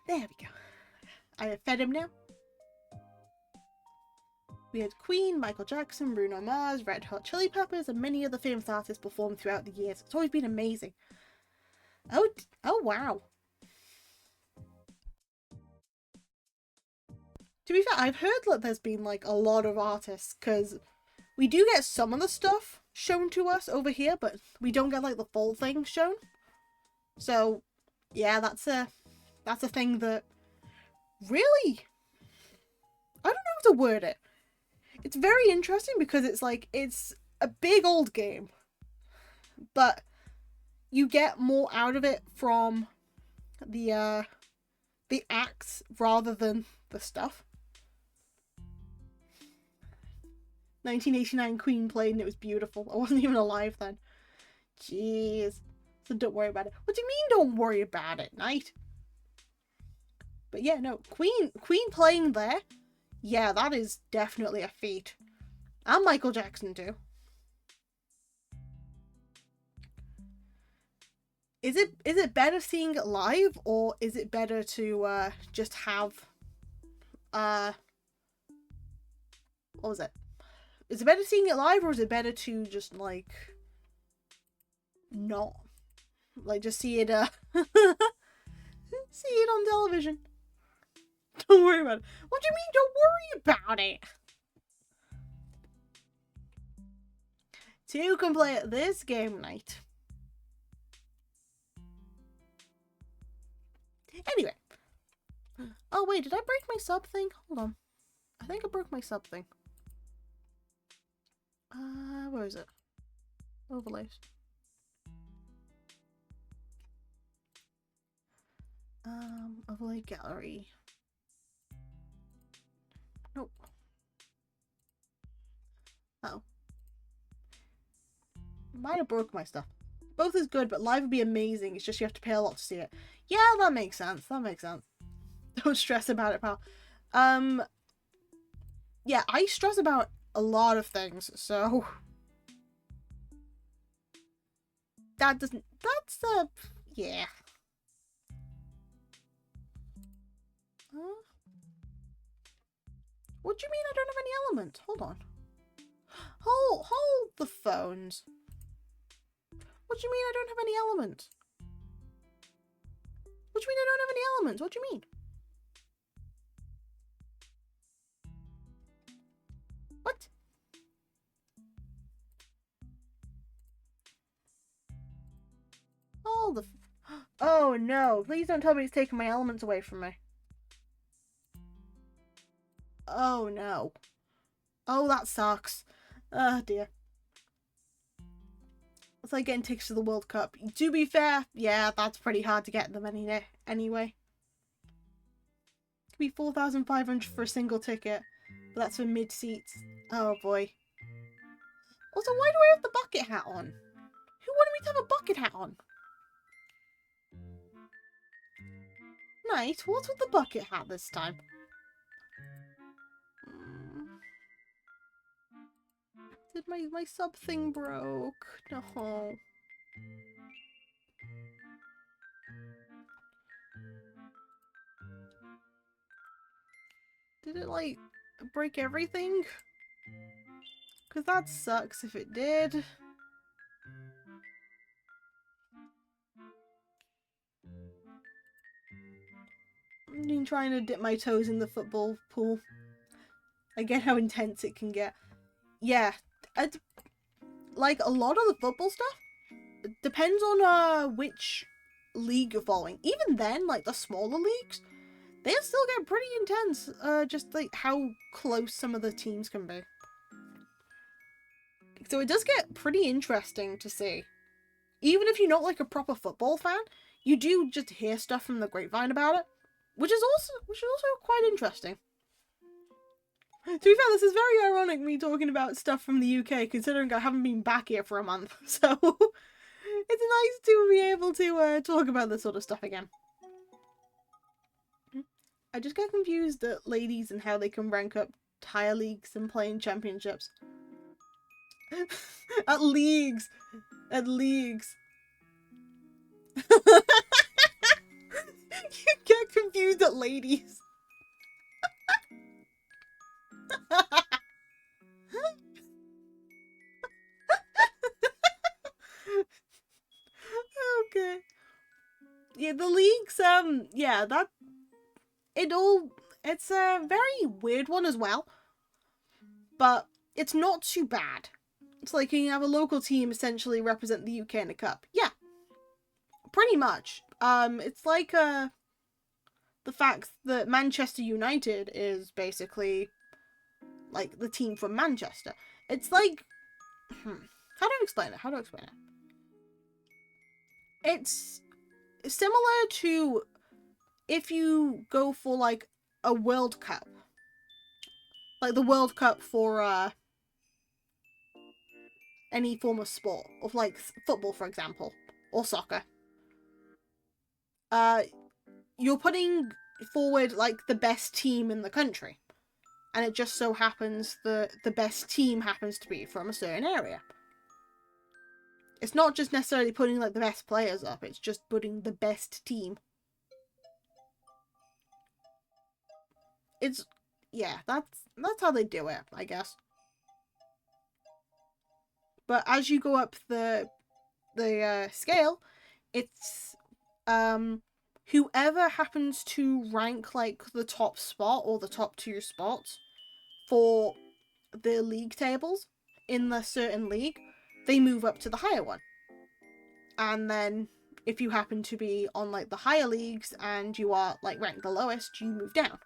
we go. I have fed him now. We had Queen, Michael Jackson, Bruno Mars, Red Hot Chili Peppers, and many other famous artists performed throughout the years. It's always been amazing. Oh wow. To be fair, I've heard that there's been like a lot of artists, because we do get some of the stuff shown to us over here, but we don't get like the full thing shown. So yeah, that's a thing that really, I don't know how to word it. It's very interesting because it's like, it's a big old game, but you get more out of it from the acts rather than the stuff. 1989 Queen played and it was beautiful. I wasn't even alive then. Jeez. So don't worry about it. What do you mean don't worry about it, Knight? But yeah, no. Queen playing there, yeah, that is definitely a feat. And Michael Jackson too. Is it better seeing it live, or is it better to just have what was it? Is it better seeing it live, or is it better to just like not like just see it see it on television? Don't worry about it. What do you mean don't worry about it? Two can play at this game night. Anyway. Oh wait, did I break my sub thing? Hold on. I think I broke my sub thing. Where is it? Overlays. Overlay gallery. Nope. Oh. Might have broke my stuff. Both is good, but live would be amazing. It's just you have to pay a lot to see it. Yeah, that makes sense. That makes sense. Don't stress about it, pal. Yeah, I stress about a lot of things, so that doesn't. That's yeah. Huh? What do you mean I don't have any elements? Hold on. Hold the phones. What do you mean I don't have any elements? What do you mean I don't have any elements? What do you mean? What? All the... Oh no, please don't tell me it's taking my elements away from me. Oh no. Oh, that sucks. Oh dear. It's like getting tickets to the World Cup. To be fair, yeah, that's pretty hard to get them anyway. It could be 4,500 for a single ticket, but that's for mid seats. Oh boy. Also, why do I have the bucket hat on? Who wanted me to have a bucket hat on? Knight, what's with the bucket hat this time? Did my sub thing broke? No. Did it like break everything? Because that sucks if it did. I've been trying to dip my toes in the football pool. I get how intense it can get. Yeah, like a lot of the football stuff depends on which league you're following. Even then, like the smaller leagues, they still get pretty intense. Just like how close some of the teams can be. So it does get pretty interesting to see. Even if you're not like a proper football fan, you do just hear stuff from the grapevine about it, which is also quite interesting. To be fair, this is very ironic me talking about stuff from the UK, considering I haven't been back here for a month, so it's nice to be able to talk about this sort of stuff again. I just get confused at ladies and how they can rank up tire leagues and play in championships. At leagues! At leagues! You get confused at ladies. Okay. Yeah, the leagues, yeah, it's a very weird one as well. But it's not too bad. It's like you have a local team essentially represent the UK in a cup. Yeah. Pretty much. It's like, the fact that Manchester United is basically like the team from Manchester. It's like, how do I explain it? It's similar to if you go for like a World Cup. Like the World Cup for any form of sport, of like football, for example, or soccer. You're putting forward like the best team in the country, and it just so happens the best team happens to be from a certain area. It's not just necessarily putting like the best players up, it's just putting the best team. It's, yeah, that's how they do it, I guess. But as you go up the scale, it's whoever happens to rank like the top spot or the top 2 spots for the league tables in the certain league, they move up to the higher one. And then if you happen to be on like the higher leagues and you are like ranked the lowest, you move down.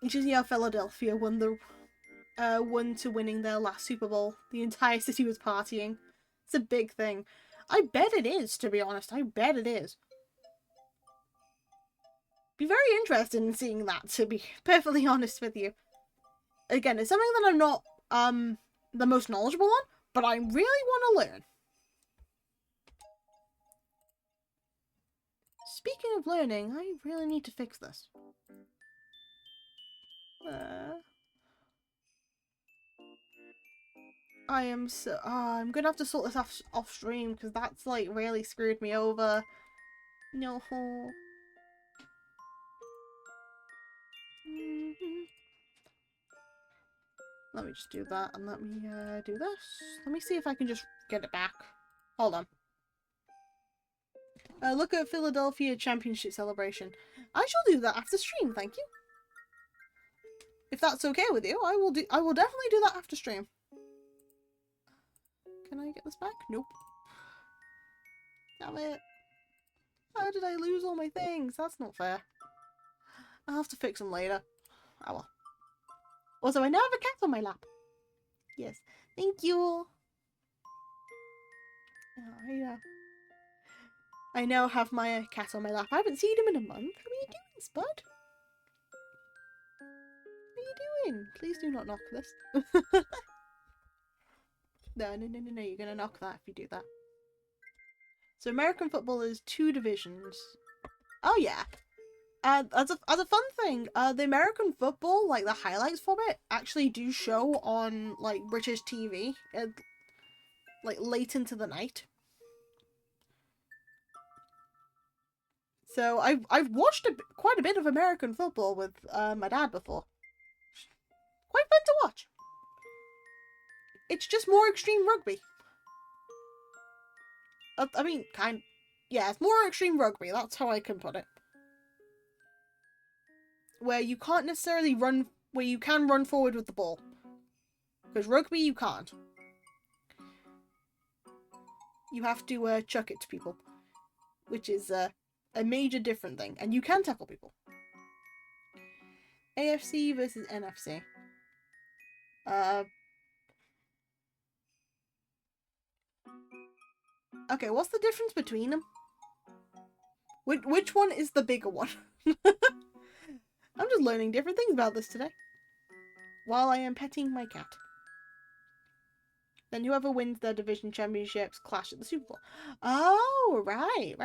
Which is, yeah, Philadelphia won to winning their last Super Bowl. The entire city was partying. It's a big thing. I bet it is, to be honest. I bet it is. Be very interested in seeing that, to be perfectly honest with you. Again, it's something that I'm not the most knowledgeable on, but I really want to learn. Speaking of learning, I really need to fix this. I am so... I'm gonna have to sort this off stream, because that's, like, really screwed me over. No. Let me just do that, and let me, do this. Let me see if I can just get it back. Hold on. Look at Philadelphia Championship celebration. I shall do that after stream, thank you. If that's okay with you, I will definitely do that after stream. Can I get this back? Nope. Damn it. How did I lose all my things? That's not fair. I'll have to fix them later. Oh well. Also, I now have a cat on my lap. Yes. Thank you. Oh, I now have my cat on my lap. I haven't seen him in a month. What are you doing, Spud? What are you doing? Please do not knock this. No. You're going to knock that if you do that. So American football is 2 divisions. Oh, yeah. As a fun thing, the American football, like the highlights from it, actually do show on like British TV, like late into the night. So I've watched quite a bit of American football with my dad before. Quite fun to watch. It's just more extreme rugby. I mean, yeah, it's more extreme rugby. That's how I can put it. Where you can't necessarily run, where you can run forward with the ball. Because rugby, you can't. You have to chuck it to people. Which is a major different thing. And you can tackle people. AFC versus NFC. Okay, what's the difference between them? Which one is the bigger one? I'm just learning different things about this today. While I am petting my cat. Then whoever wins their division championships clash at the Super Bowl. Oh, right.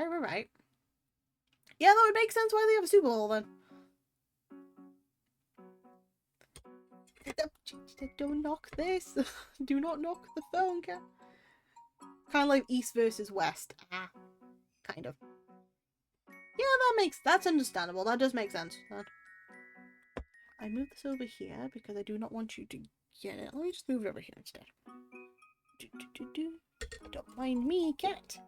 Yeah, that would make sense why they have a Super Bowl then. Don't knock this. Do not knock the phone, cat. Kind of like East versus West. Kind of. Yeah, that's understandable. That does make sense. I move this over here because I do not want you to get it. Let me just move it over here instead. Don't mind me, cat.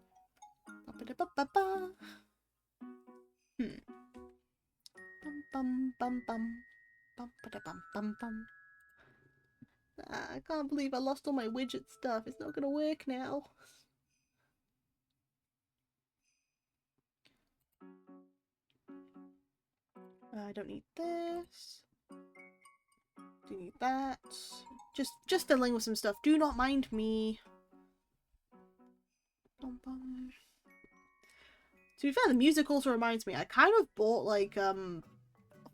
I can't believe I lost all my widget stuff. It's not gonna work now. I don't need this. Do need that. Just fiddling with some stuff. Do not mind me. To be fair, the music also reminds me, I kind of bought like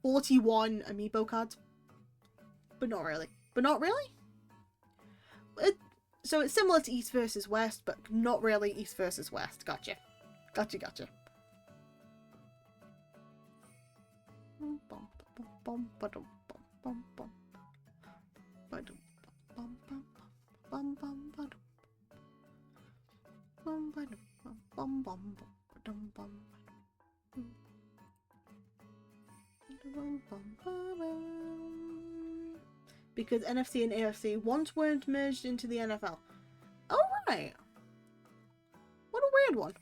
41 amiibo cards. But not really. But not really? So it's similar to East versus West, but not really East versus West. Gotcha. Gotcha. Because NFC and AFC once weren't merged into the NFL. Oh, right. What a weird one.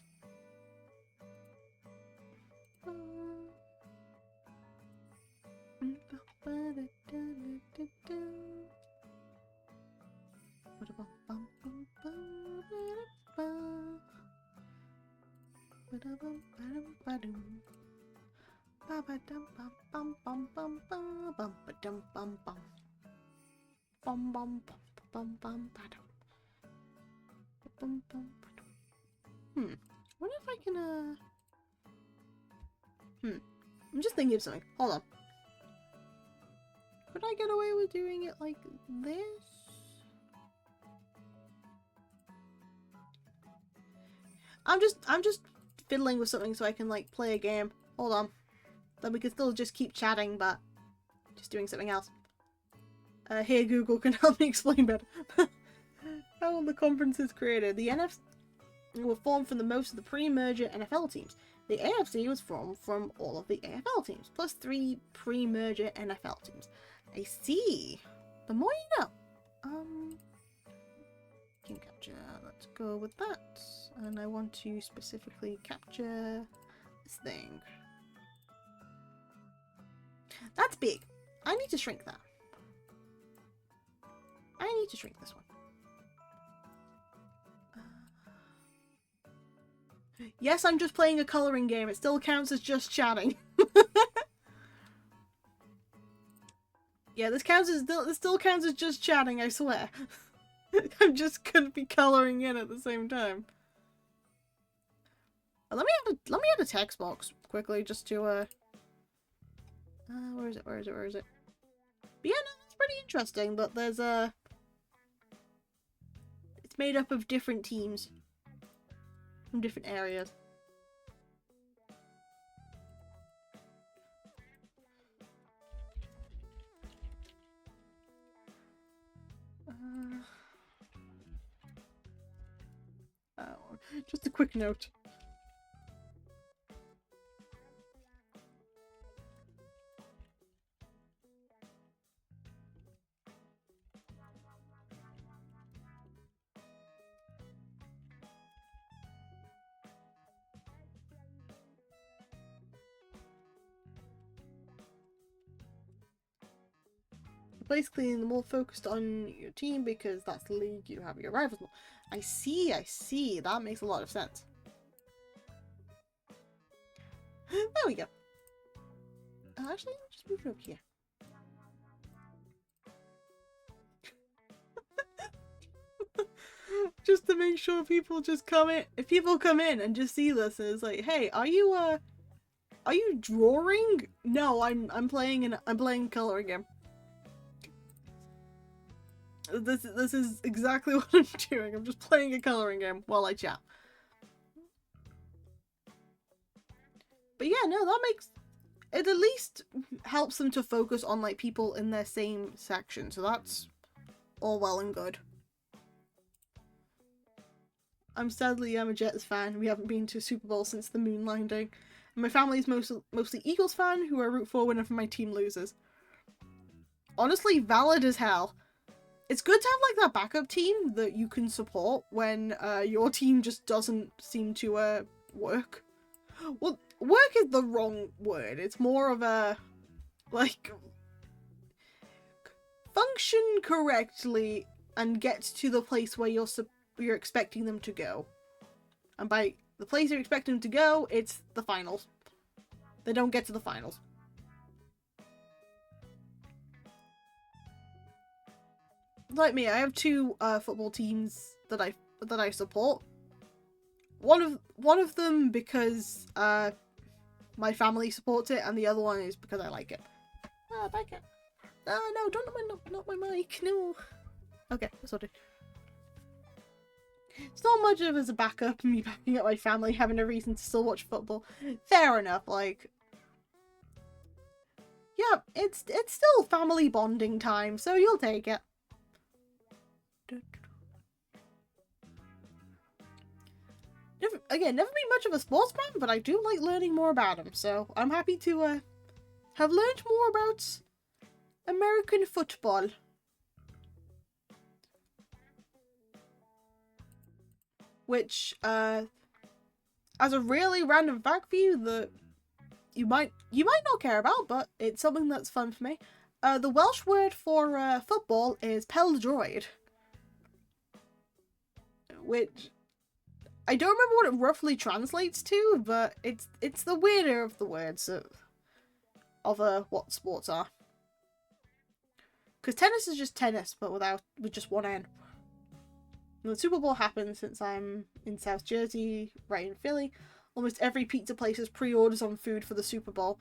Wonder if I can I'm just thinking of something. Hold on. Could I get away with doing it like this? I'm just fiddling with something so I can like play a game. Hold on. Then we can still just keep chatting, but just doing something else. Here Google can help me explain better. How the conference is created. The NFC were formed from the most of the pre-merger NFL teams. The AFC was formed from all of the AFL teams, plus 3 pre-merger NFL teams. I see. The more you know. Game capture. Let's go with that. And I want to specifically capture this thing. That's big. I need to shrink that. I need to shrink this one. Yes, I'm just playing a coloring game. It still counts as just chatting. Yeah, this still counts as just chatting, I swear. I'm just gonna be coloring in at the same time. Let me add a text box quickly just to where is it? But yeah, no, it's pretty interesting, but there's it's made up of different teams from different areas. Oh, just a quick note. Basically, the more focused on your team because that's the league you have your rivals more. I see. That makes a lot of sense. There we go. Actually, let me just move it up here. Just to make sure people just come in. If people come in and just see this and it's like, hey, are you drawing? No, I'm playing a coloring game. This is exactly what I'm doing. I'm just playing a coloring game while I chat. But yeah, no, that makes it at least helps them to focus on like people in their same section. So that's all well and good. I'm a Jets fan. We haven't been to a Super Bowl since the moon landing. And my family's mostly Eagles fan, who I root for whenever my team loses. Honestly, valid as hell. It's good to have like that backup team that you can support when your team just doesn't seem to work. Well, work is the wrong word. It's more of a like function correctly and get to the place where you're expecting them to go. And by the place you're expecting them to go, it's the finals. They don't get to the finals. Like me, I have 2 football teams that I support. one of them because my family supports it, and the other one is because I like it. Ah, back it. No, don't not my mic. No. Okay, sorted. It's not much of as a backup, me backing up my family, having a reason to still watch football. Fair enough, like. Yeah, it's still family bonding time, so you'll take it. Never been much of a sportsman, but I do like learning more about him, so I'm happy to have learned more about American football. Which, as a really random fact for you that you might not care about, but it's something that's fun for me. The Welsh word for football is pêl-droed, which I don't remember what it roughly translates to, but it's the weirder of the words of what sports are. Because tennis is just tennis, but with just one N. And the Super Bowl happens since I'm in South Jersey, right in Philly. Almost every pizza place has pre-orders on food for the Super Bowl.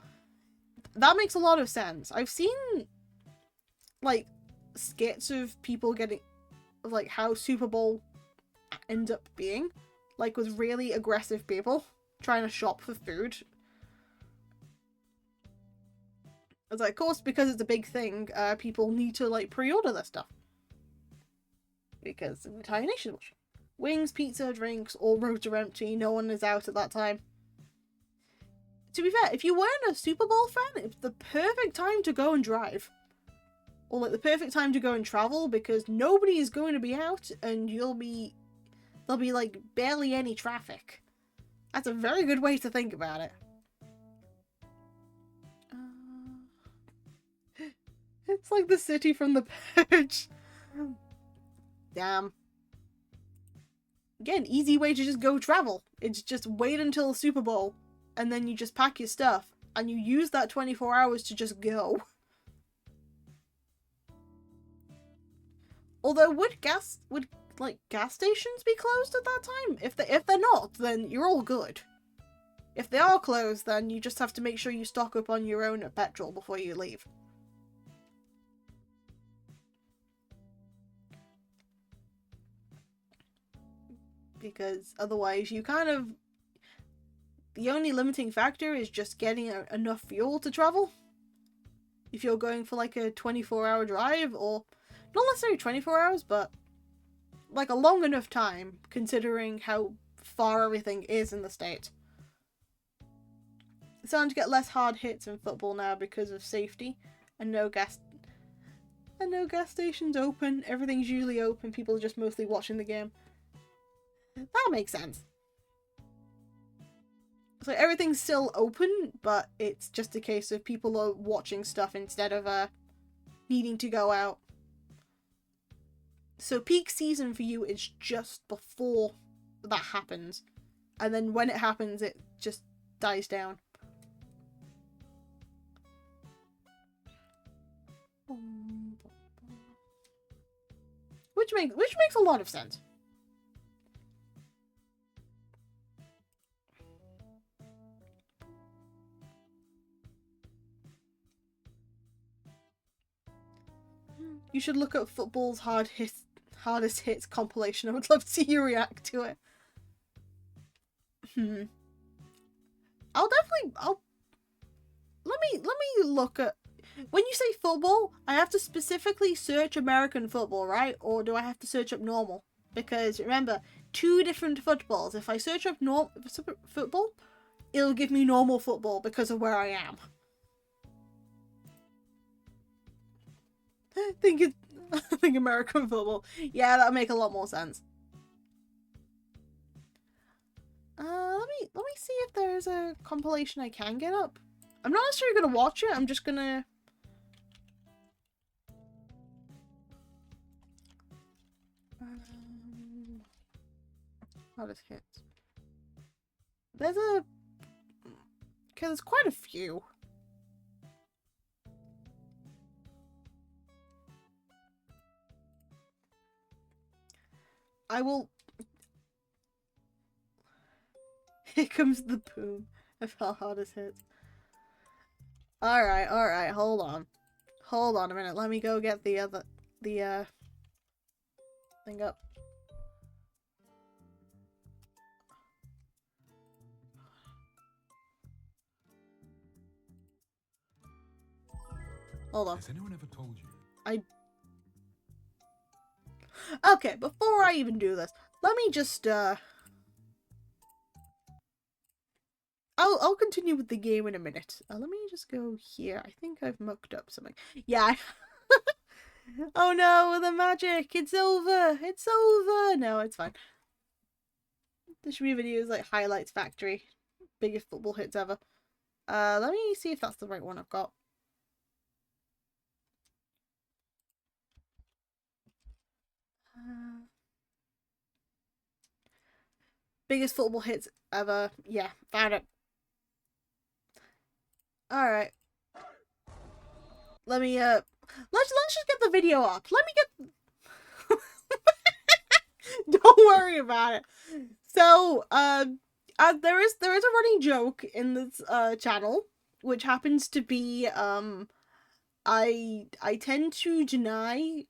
That makes a lot of sense. I've seen, like, skits of people getting, like, how Super Bowl end up being. Like, with really aggressive people trying to shop for food. It's like, of course, because it's a big thing, people need to, like, pre-order this stuff. Because the entire nation watch. Wings, pizza, drinks, all roads are empty, no one is out at that time. To be fair, if you weren't a Super Bowl fan, it's the perfect time to go and drive. Or, like, the perfect time to go and travel, because nobody is going to be out, and there'll be, like, barely any traffic. That's a very good way to think about it. It's like the city from The Purge. Damn. Again, easy way to just go travel. It's just wait until the Super Bowl, and then you just pack your stuff, and you use that 24 hours to just go. Although, would gas stations be closed at that time? If they're not, then you're all good. If they are closed, then you just have to make sure you stock up on your own petrol before you leave. Because otherwise you kind of... The only limiting factor is just getting enough fuel to travel. If you're going for like a 24-hour drive, or not necessarily 24 hours, but like a long enough time considering how far everything is in the state. It's starting to get less hard hits in football now because of safety, and no gas stations open. Everything's usually open. People are just mostly watching the game. That makes sense. So everything's still open, but it's just a case of people are watching stuff instead of needing to go out. So peak season for you is just before that happens. And then when it happens, it just dies down. Which makes a lot of sense. You should look up football's hardest hits compilation. I would love to see you react to it. Let me look at... When you say football, I have to specifically search American football, right? Or do I have to search up normal? Because remember, 2 different footballs. If I search up football, it'll give me normal football because of where I am. I think American football. Yeah, that'll make a lot more sense. Let me see if there's a compilation I can get up. I'm not necessarily gonna watch it. I'm just gonna... hardest hits. There's quite a few. I will... Here comes the boom of how hard it hits. Alright, hold on. Hold on a minute, let me go get the thing up. Hold on. Has anyone ever told you? Okay, before I even do this, let me just I'll continue with the game in a minute. Let me just go here. I think I've mucked up something. Yeah. Oh no, the magic! It's over! It's over! No, it's fine. This should be videos like Highlights Factory. Biggest football hits ever. Let me see if that's the right one I've got. Biggest football hits ever. Yeah, found it. Alright. Let me, let's just get the video up. Let me get... Don't worry about it. So, there is a running joke in this, channel, which happens to be, I tend to deny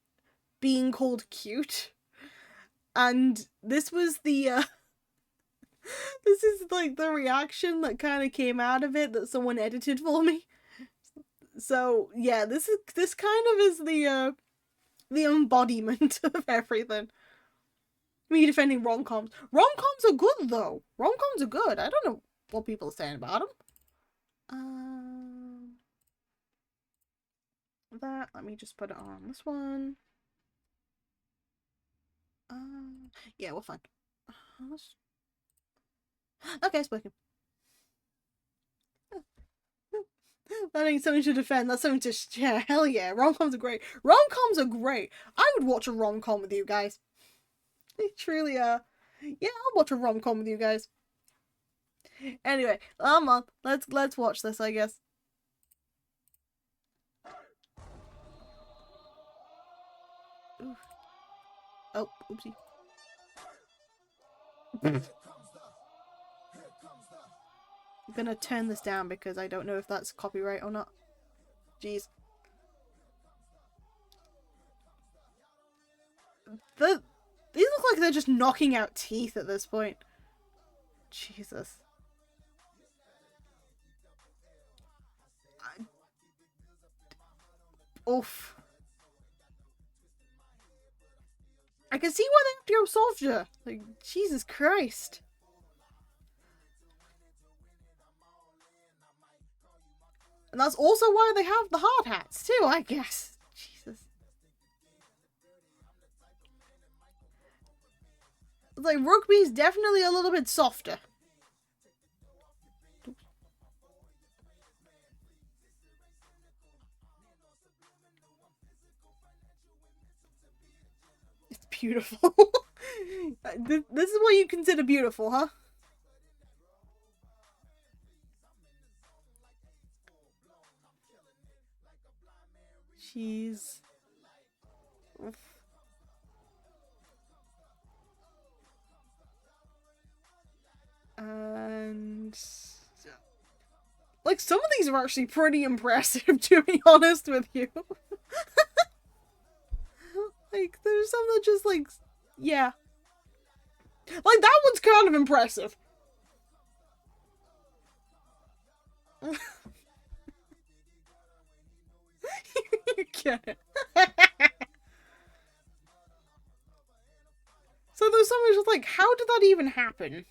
being called cute. And this was the, this is like the reaction that kind of came out of it that someone edited for me. So yeah, this kind of is the embodiment of everything. Me defending rom-coms. Rom-coms are good though. Rom-coms are good. I don't know what people are saying about them. That, let me just put it on this one. Yeah, we're fine. Okay, it's working. That ain't something to defend, that's something to share. Hell yeah, rom-coms are great. Rom-coms are great. I would watch a rom-com with you guys. They truly are. Yeah, I'll watch a rom-com with you guys. Anyway, on. Let's watch this, I guess. Oof. Oh, oopsie. I'm gonna turn this down because I don't know if that's copyright or not. Jeez. These look like they're just knocking out teeth at this point. Jesus. Oof. I can see why they have to go softer. Like, Jesus Christ. And that's also why they have the hard hats too, I guess. Jesus. It's like rugby's definitely a little bit softer. It's beautiful. This is what you consider beautiful, huh? Jeez. Oof. And like some of these are actually pretty impressive, to be honest with you. Like there's some that just like, yeah. Like that one's kind of impressive. You get it. So there's someone just like, how did that even happen?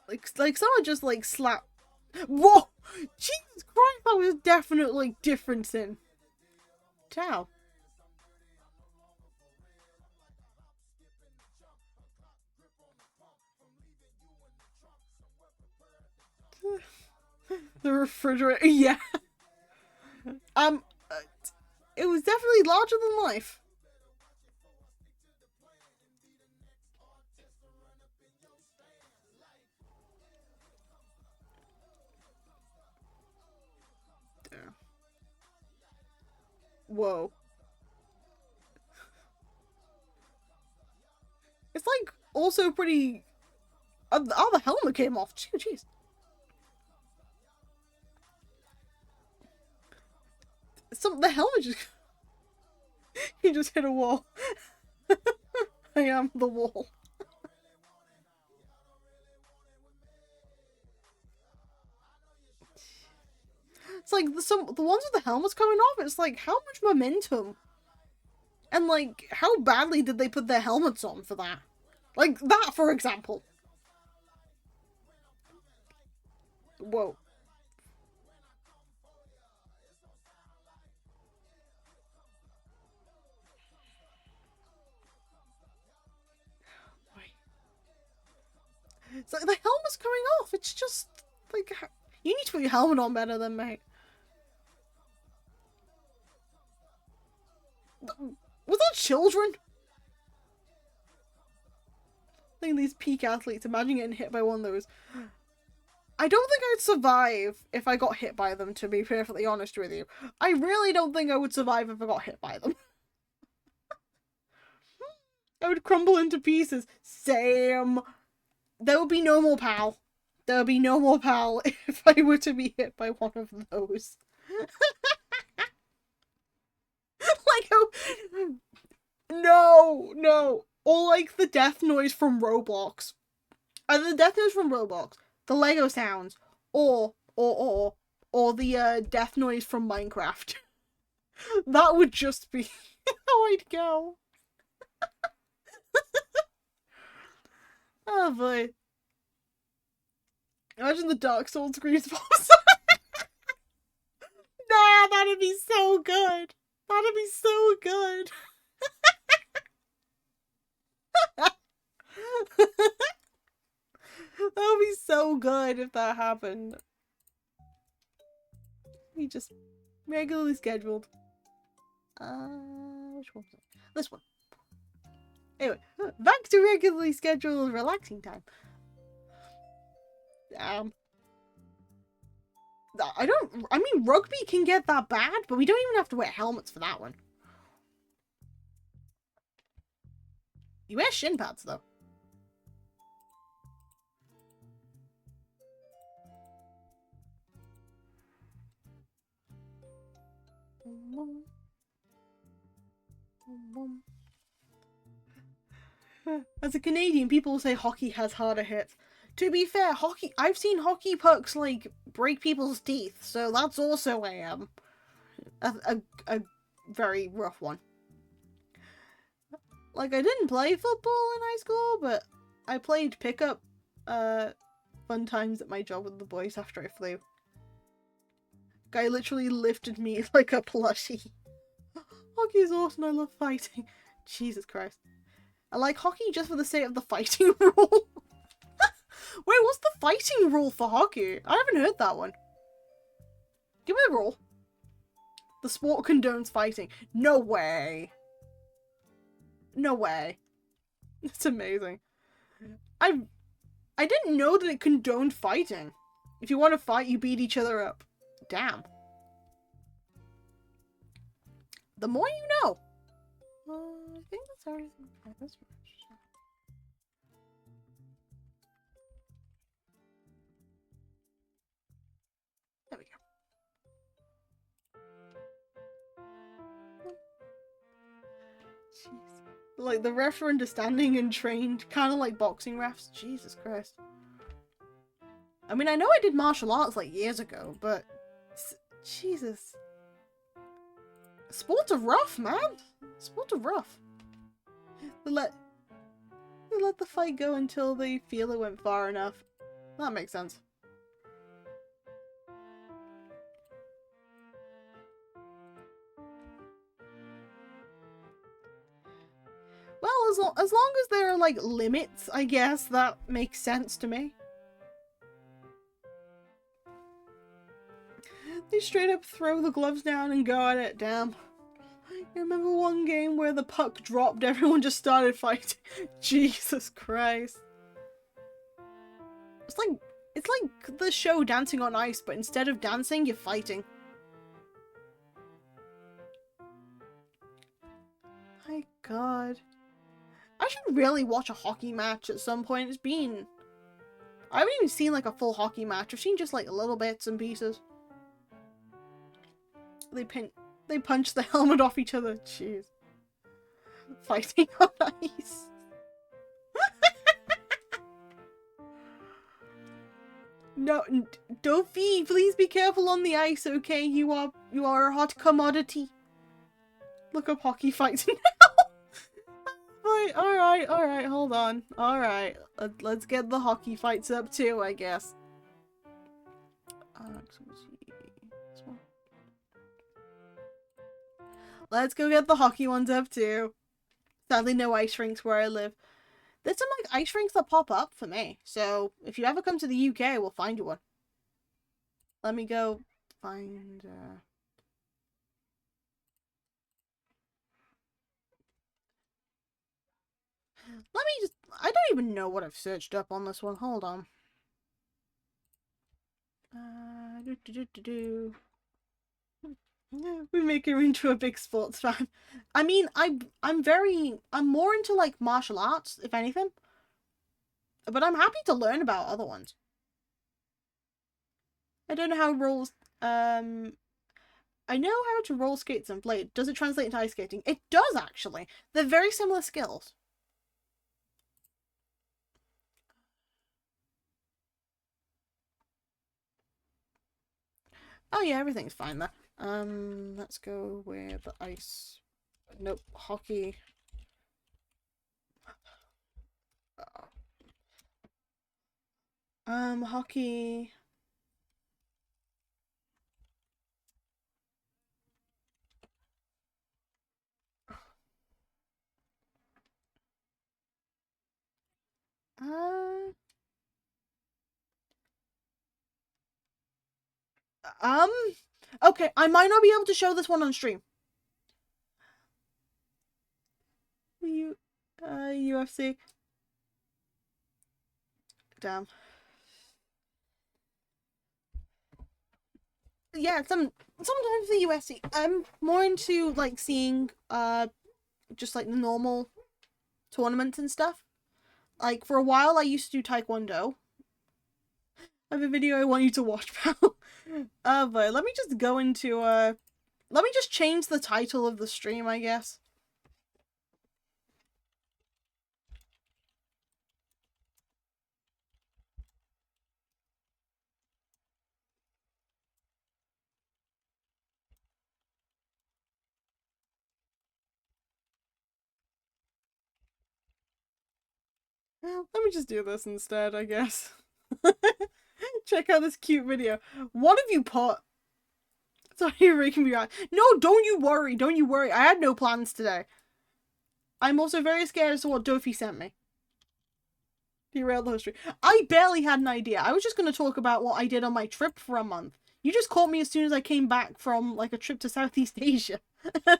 Like someone just like slap. Whoa! Jesus Christ, that was definitely difference in. Ciao. The refrigerator, yeah. It was definitely larger than life. Whoa. It's like also pretty. Oh, the helmet came off. Jeez. The helmet just. He just hit a wall. I am the wall. It's like the ones with the helmets coming off. It's like how much momentum, and like how badly did they put their helmets on for that? Like that, for example. Whoa. It's like the helmet's coming off. It's just like you need to put your helmet on better than mate. Was that children? I think these peak athletes, imagine getting hit by one of those. I don't think I'd survive if I got hit by them, to be perfectly honest with you. I really don't think I would survive if I got hit by them. I would crumble into pieces. Same. There would be no more pal. There would be no more pal if I were to be hit by one of those. Like, oh, no. Or like the death noise from Roblox. Either the death noise from Roblox, the Lego sounds, or the death noise from Minecraft. That would just be how I'd go. Oh boy. Imagine the Dark Souls goosebumps. Nah, that'd be so good. That'd be so good. That would be so good if that happened. We just regularly scheduled. Which one was it? This one. Anyway, back to regularly scheduled relaxing time. I mean, rugby can get that bad, but we don't even have to wear helmets for that one. You wear shin pads, though. As a Canadian, people say hockey has harder hits. To be fair, I've seen hockey pucks, like, break people's teeth, so that's also a very rough one. Like, I didn't play football in high school, but I played pickup, fun times at my job with the boys after I flew. Guy literally lifted me like a plushie. Hockey is awesome, I love fighting. Jesus Christ. I like hockey just for the sake of the fighting rule. Wait, what's the fighting rule for hockey? I haven't heard that one. Give me the rule. The sport condones fighting. No way. No way. It's amazing. I didn't know that it condoned fighting. If you want to fight, you beat each other up. Damn. The more you know. I think that's everything. There we go. Jeez. Like, the refs are understanding and trained, kind of like boxing refs. Jesus Christ. I mean, I know I did martial arts, like, years ago, but... Jesus. Sports are rough, man. Sports are rough. They let the fight go until they feel it went far enough. That makes sense. Well, as long as there are, like, limits, I guess, that makes sense to me. They straight up throw the gloves down and go at it, damn. I remember one game where the puck dropped, everyone just started fighting. Jesus Christ. It's like the show Dancing on Ice, but instead of dancing, you're fighting. my god. I should really watch a hockey match at some point. It's been... I haven't even seen like a full hockey match. I've seen just like little bits and pieces. They punch the helmet off each other. Jeez. Fighting on ice. No, Dofi, please be careful on the ice, okay? You are a hot commodity. Look up hockey fights now. Alright, hold on. Alright, let's get the hockey fights up too, I guess. Let's go get the hockey ones up too. Sadly, no ice rinks where I live. There's some like ice rinks that pop up for me, so if you ever come to the UK, we'll find you one. Let me go find... Let me just... I don't even know what I've searched up on this one. Hold on. We make her into a big sports fan. I mean, I'm more into like martial arts, if anything. But I'm happy to learn about other ones. I don't know how rolls... I know how to roll skates and blade. Does it translate into ice skating? It does, actually. They're very similar skills. Oh yeah, everything's fine there. Let's go with the ice. Nope, hockey. Hockey. Okay, I might not be able to show this one on stream. UFC. Damn. Yeah, sometimes the UFC. I'm more into like seeing just like the normal tournaments and stuff. Like for a while I used to do Taekwondo. I have a video I want you to watch, pal. But let me just go into let me just change the title of the stream, I guess. Let me just do this instead, I guess. Check out this cute video. What have you put? Sorry, you're making me mad. No, don't you worry. Don't you worry. I had no plans today. I'm also very scared as to what Dofi sent me. Derailed the history. I barely had an idea. I was just going to talk about what I did on my trip for a month. You just caught me as soon as I came back from, like, a trip to Southeast Asia. I'm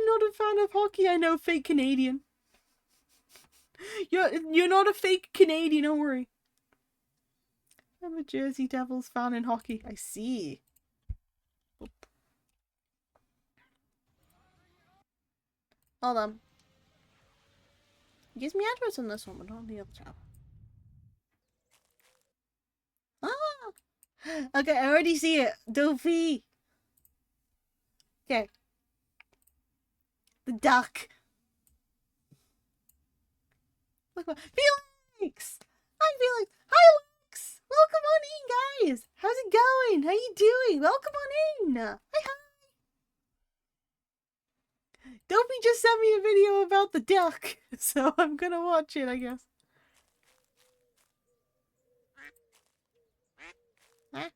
not a fan of hockey. I know, fake Canadian. You're not a fake Canadian, don't worry. I'm a Jersey Devils fan in hockey. I see. Hold on. It gives me address on this one, but not on the other tab. Ah! Okay, I already see it. Dofi. Okay. The duck. Look what Felix! Hi Felix! Hi Alex! Welcome on in, guys! How's it going? How you doing? Welcome on in! Hi hi! Dopey just sent me a video about the duck, so I'm gonna watch it, I guess. Huh?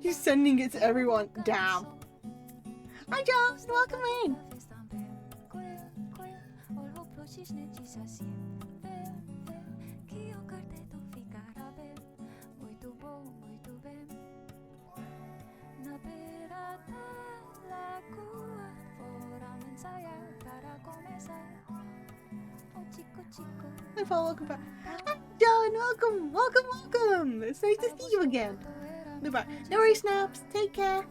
He's sending it to everyone. Damn. Hi Jones, welcome in. Hi Paul, welcome back. Hi John, welcome. It's nice to see you again. Goodbye. No worries, Snaps. Take care.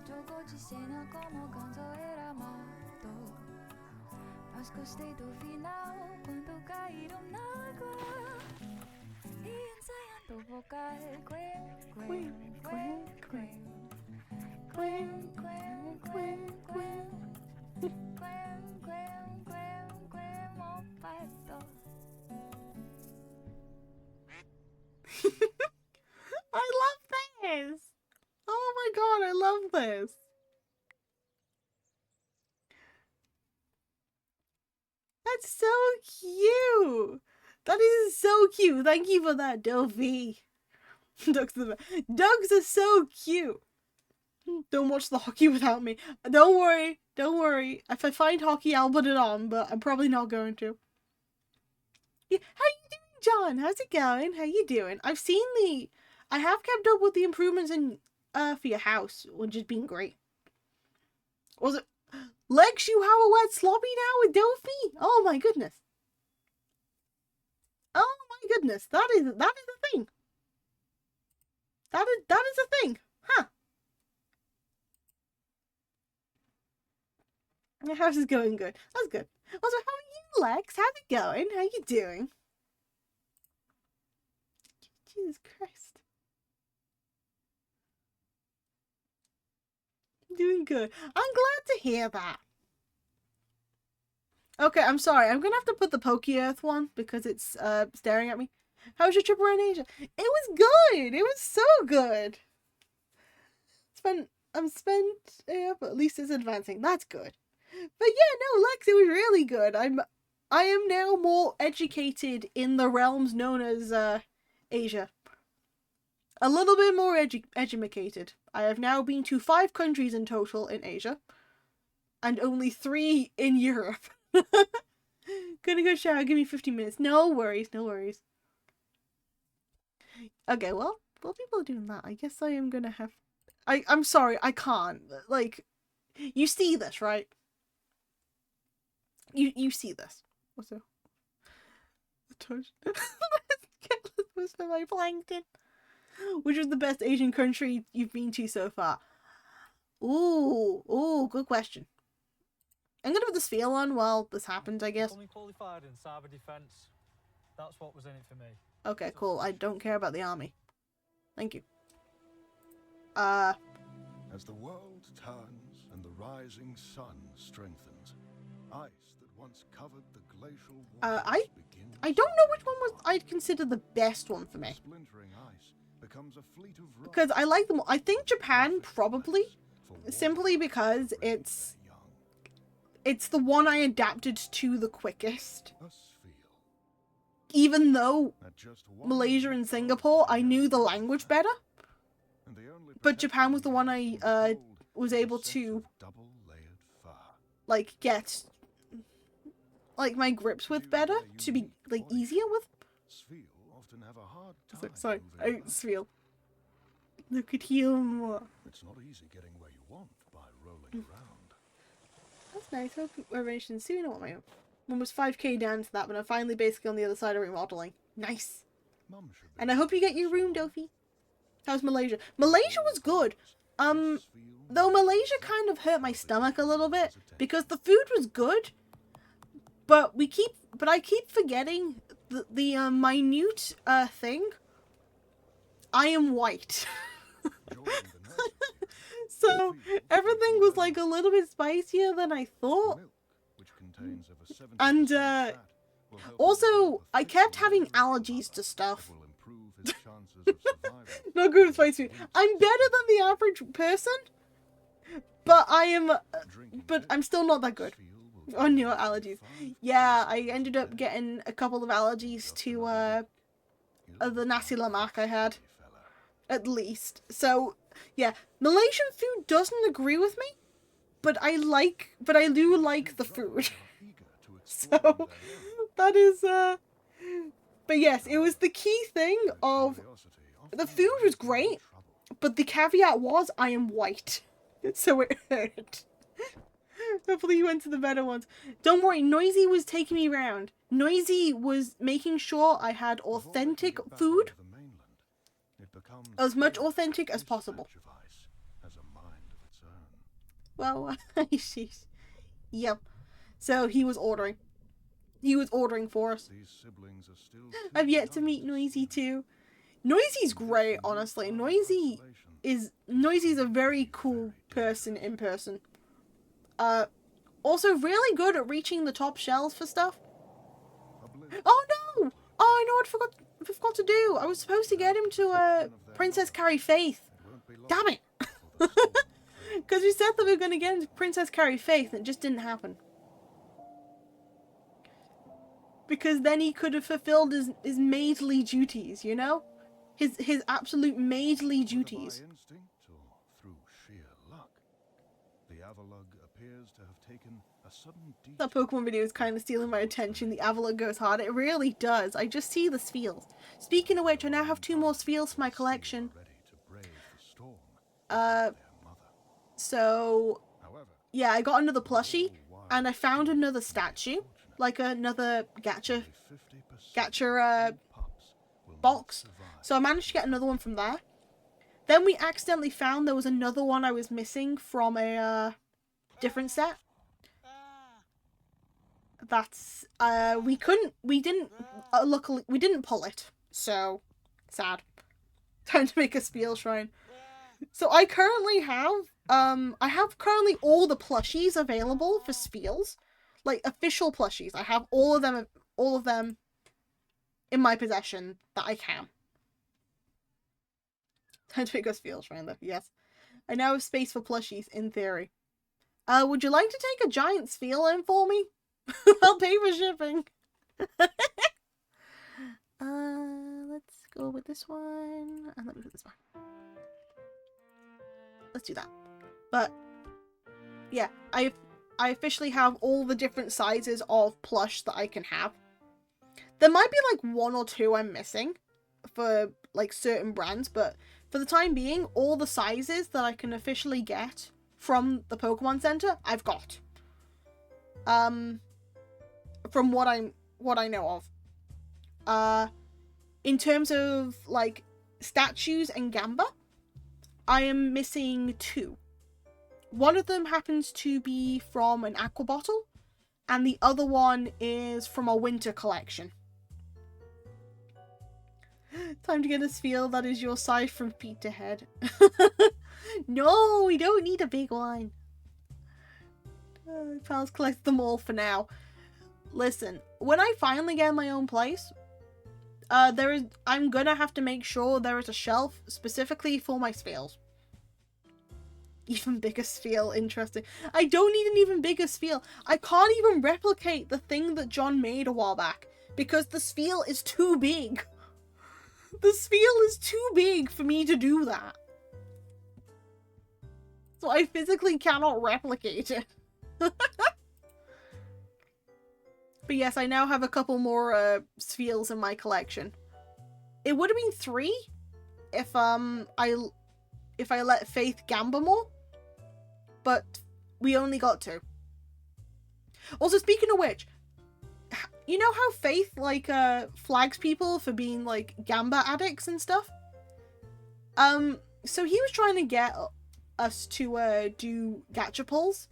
I love this. Oh my god, I love this. That's so cute. That is so cute. Thank you for that, Delphi. Dogs are so cute. Don't watch the hockey without me. Don't worry. If I find hockey, I'll put it on, but I'm probably not going to. Yeah, how you doing, John? How's it going? How you doing? I have kept up with the improvements in for your house, which has been great. Was it Lex? You have a wet sloppy now with Delphi? Oh my goodness. Oh my goodness. That is a thing. That is a thing. Huh. Your house is going good. That's good. Also, how are you, Lex? How's it going? How you doing? Jesus Christ. I'm doing good. I'm glad to hear that. Okay, I'm sorry. I'm gonna have to put the Pokey Earth one because it's staring at me. How was your trip around Asia? It was good. It was so good. I'm spent, but at least it's advancing. That's good. But yeah, no, Lex, it was really good. I am now more educated in the realms known as Asia. A little bit more educated. I have now been to 5 countries in total in Asia, and only 3 in Europe. Gonna go shower. Give me 15 minutes. No worries. Okay, well, while people are doing that, I guess I am gonna have. I'm sorry, I can't. Like, you see this, right? You see this. What's the touch? Most of my plankton. Which is the best Asian country you've been to so far? Ooh, good question. I'm gonna put this feel on while this happens, I guess. Only qualified in cyber defense. That's what was in it for me. Okay, cool. I don't care about the army. Thank you. As the world turns and the rising sun strengthens, ice that once covered the glacial waters begins. I don't know which one was I'd consider the best one for me. Splintering ice becomes a fleet of because I like them. I think Japan probably, simply because it's the one I adapted to the quickest. Even though Malaysia and Singapore, I knew the language better. But Japan was the one I was able to like get like my grips with better, to be like easier with. Sorry, Sfeel. Look at you. It's not easy getting where you want by rolling around. That's nice. I hope we're mentioned soon. I want my one was 5k down to that, but I'm finally basically on the other side of remodeling. Nice. And I hope you get your room, Dofi. How's Malaysia? Malaysia was good. Though Malaysia kind of hurt my stomach a little bit because the food was good, but I keep forgetting the minute thing. I am white. So everything was like a little bit spicier than I thought. And also I kept having allergies to stuff. Not good with spicy food. I'm better than the average person, but I'm still not that good on your allergies. Yeah, I ended up getting a couple of allergies to the nasi lemak I had, at least. So yeah, Malaysian food doesn't agree with me, but I do like the food. So that is but yes, it was the key thing of the food was great, but the caveat was I am white. So it hurt. Hopefully he went to the better ones. Don't worry, Noisy was taking me around. Noisy was making sure I had authentic food. As much authentic as possible. Well, yep. So he was ordering. He was ordering for us. I've yet to meet Noisy too. Noisy's great, honestly. Noisy's a very cool person in person. Also really good at reaching the top shelves for stuff. Oh no! Oh, I know what I forgot to do. I was supposed to get him to Princess Carrie Faith. Damn it! Because we said that we were going to get him to Princess Carrie Faith, and it just didn't happen. Because then he could have fulfilled his maidly duties, you know? His absolute maidly duties. That Pokemon video is kind of stealing my attention. The Avalugg goes hard. It really does. I just see the Spheals. Speaking of which, I now have 2 more Spheals for my collection. So, yeah, I got another plushie, and I found another statue. Like another gacha box. So I managed to get another one from there. Then we accidentally found there was another one I was missing from a different set. That's luckily we didn't pull it. So sad. Time to make a Spiel Shrine. So I currently have currently all the plushies available for Spiels. Like official plushies. I have all of them in my possession that I can. Time to make a Spiel Shrine though, yes. I now have space for plushies, in theory. Would you like to take a giant Spiel in for me? I'll pay for shipping. Let's go with this one. And let me put this one. Let's do that. But yeah, I officially have all the different sizes of plush that I can have. There might be like 1 or 2 I'm missing for like certain brands, but for the time being, all the sizes that I can officially get from the Pokemon Center, I've got. From what I know of. In terms of like statues and Gamba, I am missing 2. One of them happens to be from an aqua bottle, and the other one is from a winter collection. Time to get a Spiel that is your size from feet to head. No, we don't need a big one. Pals collect them all for now. Listen, when I finally get my own place, I'm gonna have to make sure there is a shelf specifically for my Spiels. Even bigger Spiel, interesting. I don't need an even bigger Spiel. I can't even replicate the thing that John made a while back because the Spiel is too big. The Spiel is too big for me to do that. So I physically cannot replicate it. But yes, I now have a couple more Spiels in my collection. It would have been 3 if I let Faith Gamba more, but we only got 2. Also, speaking of which, you know how Faith like flags people for being like Gamba addicts and stuff? So he was trying to get us to do gacha pulls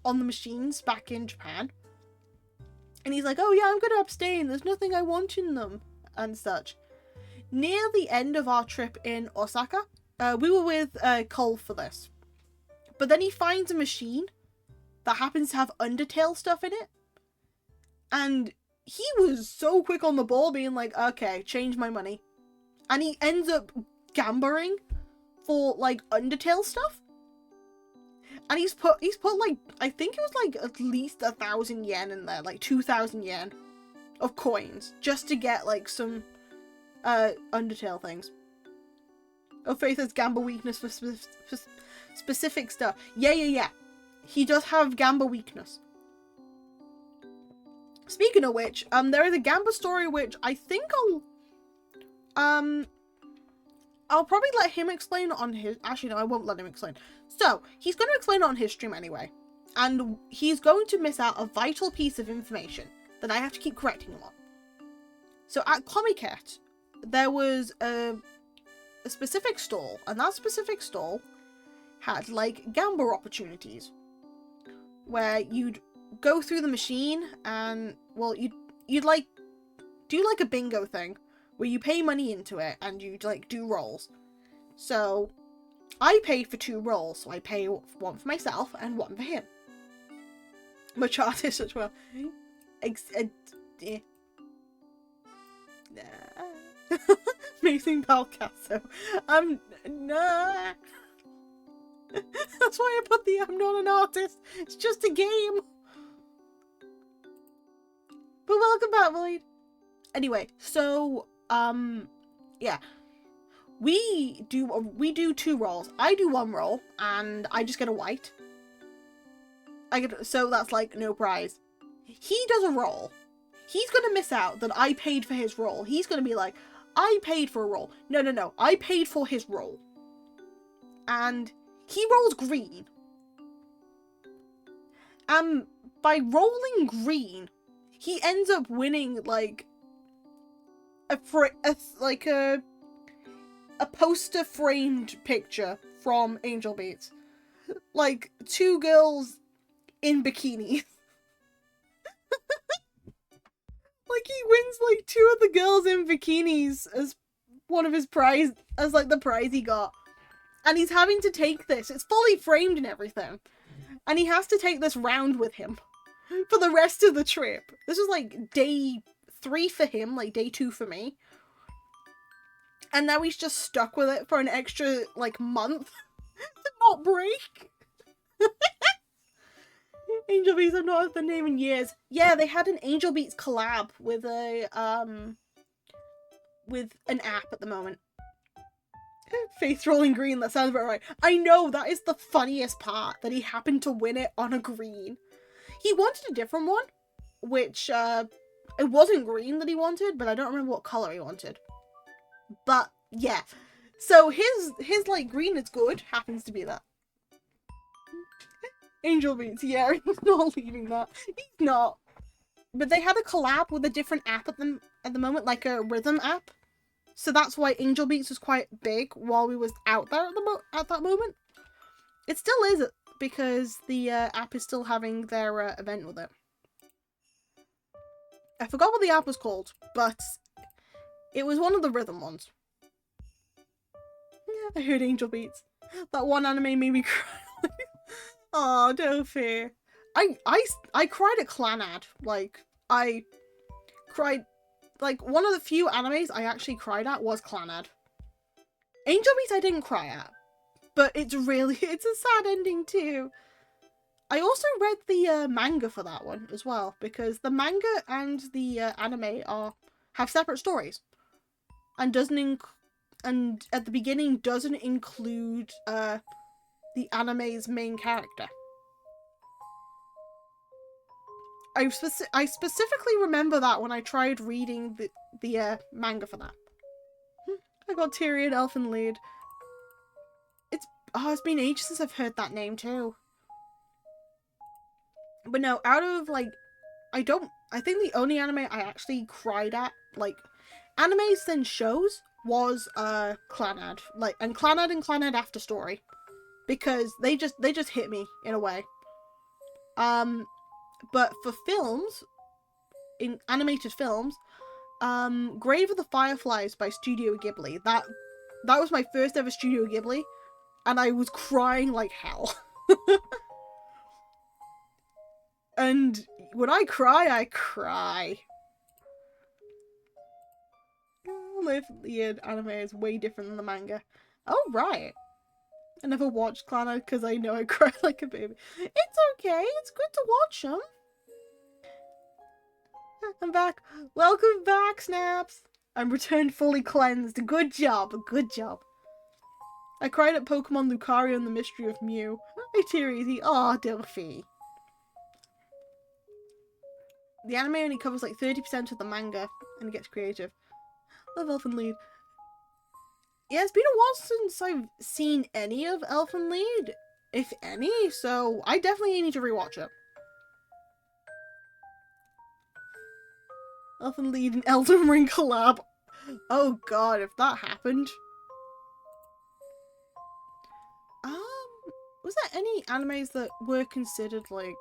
on the machines back in Japan. And he's like, oh yeah, I'm gonna abstain, there's nothing I want in them, and such. Near the end of our trip in Osaka, we were with Cole for this. But then he finds a machine that happens to have Undertale stuff in it. And he was so quick on the ball being like, okay, change my money. And he ends up gambling for like Undertale stuff. And he's put like, I think it was like at least 1,000 yen in there, like 2,000 yen of coins, just to get like some Undertale things. Oh, Faith has Gamba weakness for specific stuff. Yeah. He does have Gamba weakness. Speaking of which, there is a Gamba story which I think I'll probably let him explain on his... Actually, no, I won't let him explain. So, he's going to explain it on his stream anyway. And he's going to miss out a vital piece of information that I have to keep correcting him on. So at Comiket, there was a specific stall, and that specific stall had like gamble opportunities where you'd go through the machine and, well, you'd like do like a bingo thing where you pay money into it and you'd like do rolls. So I paid for 2 rolls, so I pay one for myself and one for him. Much artist as well. Amazing Balcasso. Nah. That's why I put the I'm not an artist. It's just a game. But welcome back, Lloyd. Anyway, so yeah. We do 2 rolls. I do 1 roll and I just get a white. So that's like no prize. He does a roll. He's gonna miss out that I paid for his roll. He's gonna be like, I paid for a roll. No. I paid for his roll. And he rolls green. By rolling green, he ends up winning like a poster framed picture from Angel Beats. Like 2 girls in bikinis. Like he wins like 2 of the girls in bikinis as one of his prize, as like the prize he got. And he's having to take this. It's fully framed and everything. And he has to take this round with him for the rest of the trip. This is like day 3 for him, like day 2 for me. And now he's just stuck with it for an extra like month to not break. Angel Beats, I've not heard the name in years. Yeah, they had an Angel Beats collab with with an app at the moment. Face rolling green, that sounds about right. I know, that is the funniest part, that he happened to win it on a green. He wanted a different one, which, it wasn't green that he wanted, but I don't remember what colour he wanted. But, yeah. So his like, green is good, happens to be that. Angel Beats, yeah, he's not leaving that. He's not. But they had a collab with a different app at the moment, like a rhythm app. So that's why Angel Beats was quite big while we was out there at that moment. It still is, because the app is still having their event with it. I forgot what the app was called, but it was one of the rhythm ones. Yeah, I heard Angel Beats. That one anime made me cry. Oh, don't fear. I cried at Clanad. Like, I cried. Like, one of the few animes I actually cried at was Clanad. Angel Beats I didn't cry at. But it's a sad ending too. I also read the manga for that one as well, because the manga and the anime have separate stories. And and at the beginning doesn't include the anime's main character. I specifically remember that when I tried reading the manga for that. I got Tyrion Elfin Lead. It's been ages since I've heard that name too. But no, out of like, I think the only anime I actually cried at, like, animes then shows, was Clanad. Like, and Clanad After Story. Because they just hit me in a way. But for films, in animated films, Grave of the Fireflies by Studio Ghibli. That was my first ever Studio Ghibli, and I was crying like hell. And when I cry. The anime is way different than the manga. Oh, right. I never watched Clanad because I know I cry like a baby. It's okay. It's good to watch them. I'm back. Welcome back, Snaps. I'm returned fully cleansed. Good job. Good job. I cried at Pokemon Lucario and the Mystery of Mew. Hey, Therese. Aw, Delphi. The anime only covers like 30% of the manga and it gets creative. Love Elfen Lied. Yeah, it's been a while since I've seen any of Elfen Lied. if any, so I definitely need to rewatch it. Often lead an Elden Ring collab. Oh god, if that happened. Was there any animes that were considered, like,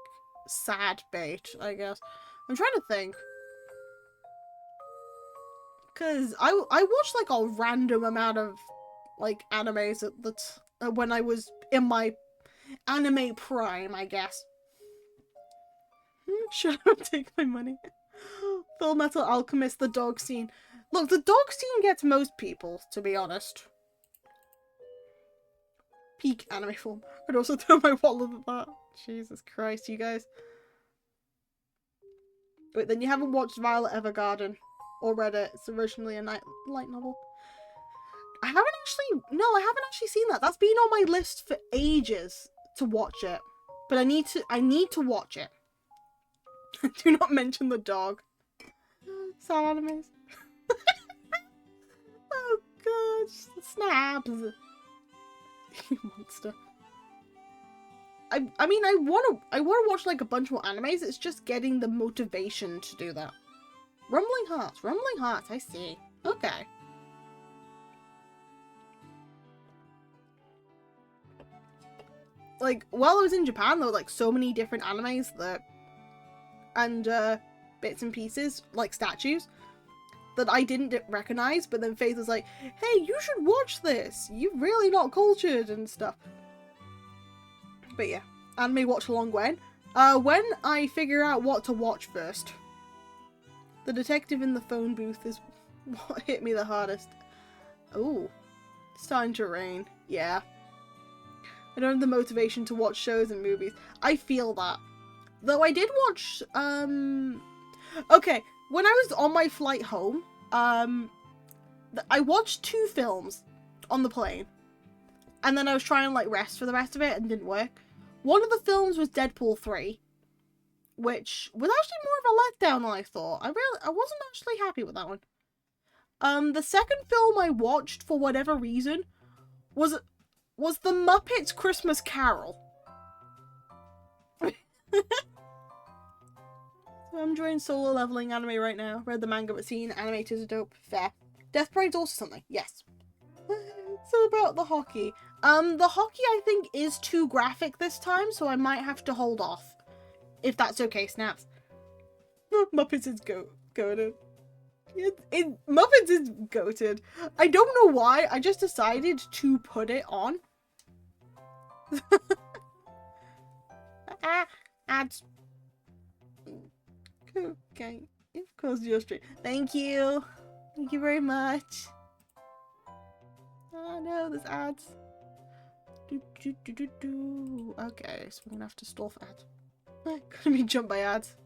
sad bait, I guess? I'm trying to think. Because I watched, like, a random amount of, like, animes when I was in my anime prime, I guess. Should I take my money? Full Metal Alchemist, the dog scene. Look, the dog scene gets most people, to be honest. Peak anime form. I'd also throw my wallet at that. Jesus Christ, you guys. Wait, then you haven't watched Violet Evergarden or read it. It's originally a light novel. I haven't actually seen that. That's been on my list for ages to watch it. But I need to watch it. Do not mention the dog. Sad animes. Oh gosh, snaps. You monster. I mean, I wanna watch like a bunch more animes. It's just getting the motivation to do that. Rumbling Hearts. I see. Okay. Like while I was in Japan, there were like so many different animes and bits and pieces, like statues, that I didn't recognize, but then Faith was like, hey, you should watch this, you're really not cultured and stuff. But yeah, anime watch along when I figure out what to watch first. The detective in the phone booth is what hit me the hardest. Oh, it's starting to rain. Yeah. I don't have the motivation to watch shows and movies. I feel that. Though I did watch, okay, when I was on my flight home, I watched 2 films on the plane. And then I was trying to, like, rest for the rest of it and didn't work. One of the films was Deadpool 3, which was actually more of a letdown than I thought. I wasn't actually happy with that one. The second film I watched, for whatever reason, was The Muppets Christmas Carol. I'm enjoying solo leveling anime right now. Read the manga but seen animated is dope. Fair. Death Parade's also something. Yes. So about the hockey. The hockey I think is too graphic this time, so I might have to hold off. If that's okay, Snaps. Muppets is goated. Muppets is goated. I don't know why, I just decided to put it on. Ads. Okay, of course you're straight. Thank you. Thank you very much. Oh no, there's ads. Okay, so we're gonna have to stall for ads. Gonna be jumped by ads.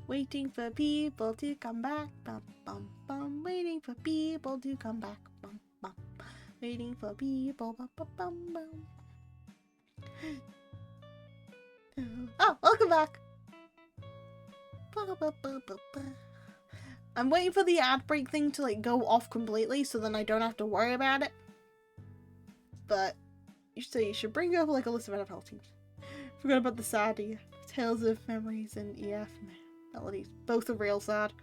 Waiting for people to come back, bum bum bum. Waiting for people to come back, bum bum. Waiting for people, bum bum bum bum. Oh, welcome back. I'm waiting for the ad break thing to like go off completely, so then I don't have to worry about it. But you should bring over like a list of NFL teams. Forgot about the sad Tales of Memories and EF Melodies. Both are real sad.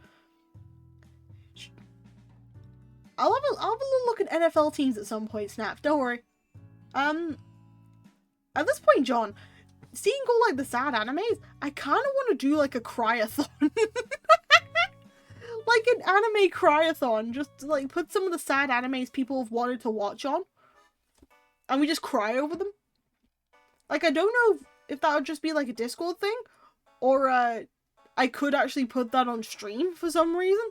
I'll have a little look at NFL teams at some point, Snap. Don't worry. At this point, John, seeing all like the sad animes, I kind of want to do like a cry-a-thon. Like an anime cry-a-thon, just to like put some of the sad animes people have wanted to watch on. and we just cry over them. Like, I don't know if that would just be like a Discord thing, or I could actually put that on stream for some reason.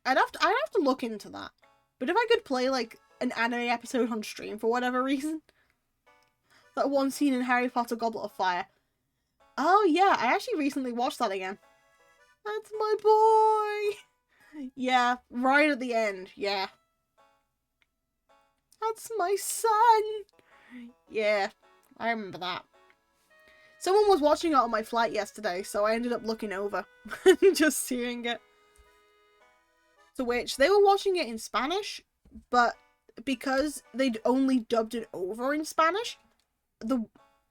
I'd have to look into that. But if I could play like an anime episode on stream for whatever reason, that one scene in Harry Potter Goblet of Fire. Oh yeah, I actually recently watched that again. That's my boy. Yeah, right at the end. Yeah. That's my son. Yeah, I remember that. Someone was watching it on my flight yesterday, so I ended up looking over and just seeing it. To which they were watching it in Spanish, but because they'd only dubbed it over in Spanish,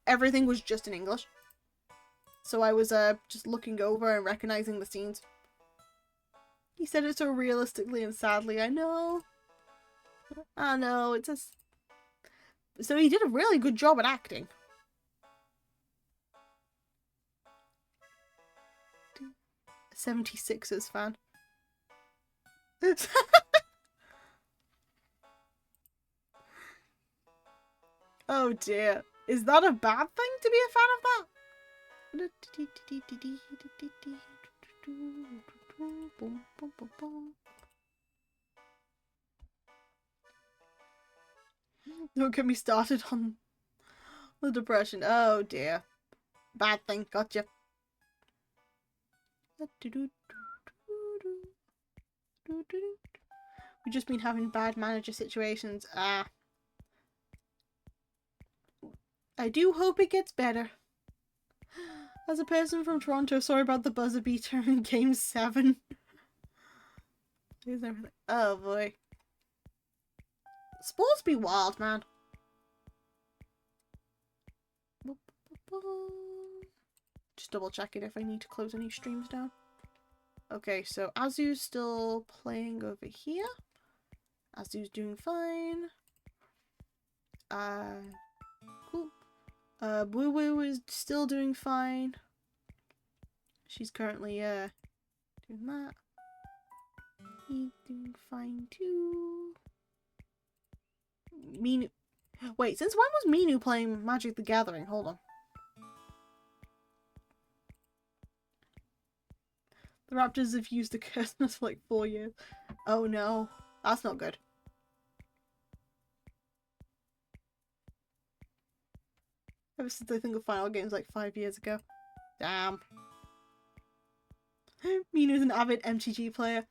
everything was just in English. So I was just looking over and recognizing the scenes. He said it so realistically and sadly. I know. It's just... So he did a really good job at acting. A 76ers fan. Oh dear. Is that a bad thing to be a fan of that? Don't get me started on the depression. Oh dear. Bad thing. Gotcha. We've just been having bad manager situations. I do hope it gets better. As a person from Toronto, sorry about the buzzer beater in Game 7. Oh boy. Sports be wild, man. Just double checking if I need to close any streams down. Okay, so Azu's still playing over here. Azu's doing fine. Cool. Woo Woo is still doing fine. She's currently doing that. He's doing fine too. Minu. Wait, since when was Minu playing Magic the Gathering? Hold on. The Raptors have used the curse for like 4 years. Oh no, that's not good. Ever since I think of final games like 5 years ago. Damn. Minu's an avid MTG player.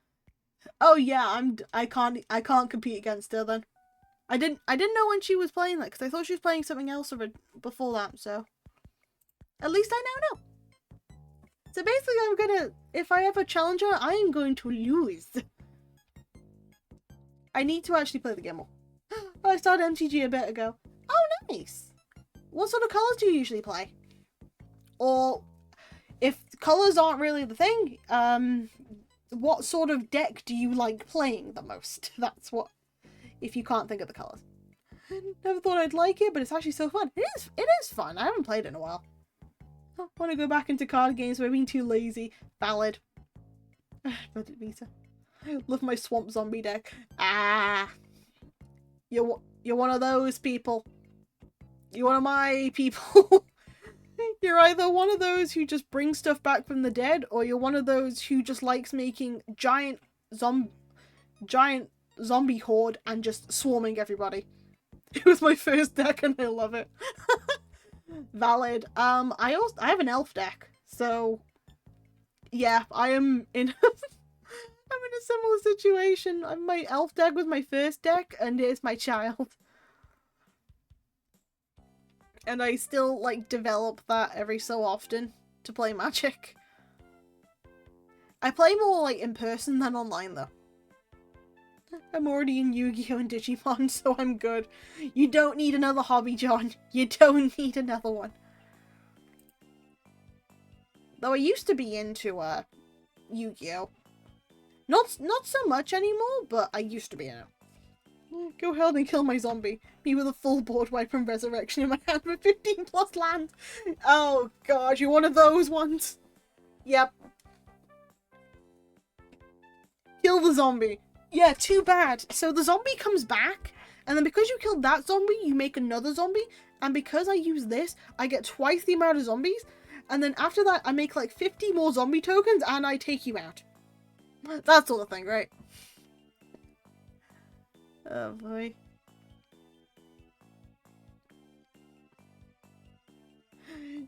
Oh yeah, I can't compete against her then. I didn't know when she was playing that because I thought she was playing something else before that. So at least I now know. So basically, I'm gonna, if I ever challenge her, I am going to lose. I need to actually play the game more. I started MTG a bit ago. Oh, nice. What sort of colours do you usually play? Or, if colours aren't really the thing, what sort of deck do you like playing the most? That's what, if you can't think of the colours. Never thought I'd like it, but it's actually so fun. It is fun. I haven't played it in a while. I want to go back into card games, but I've been too lazy. Valid. Reddit Vita. Love my swamp zombie deck. You're one of those people. You're one of my people. You're either one of those who just bring stuff back from the dead, or you're one of those who just likes making giant zombie horde and just swarming everybody. It was my first deck and I love it. Valid. I have an elf deck, so yeah, I'm in a similar situation. My elf deck was my first deck, and it's my child. And I still like develop that every so often to play Magic. I play more like in person than online though. I'm already in Yu-Gi-Oh! And Digimon, so I'm good. You don't need another hobby, John. You don't need another one. Though I used to be into Yu-Gi-Oh! Not so much anymore, but I used to be in it. Go ahead and kill my zombie. Me with a full board wipe and resurrection in my hand with 15 plus land. Oh god, you're one of those ones. Yep. Kill the zombie. Yeah, too bad. So the zombie comes back, and then because you killed that zombie, you make another zombie, and because I use this, I get twice the amount of zombies, and then after that, I make like 50 more zombie tokens, and I take you out. That sort of thing, right? Oh boy.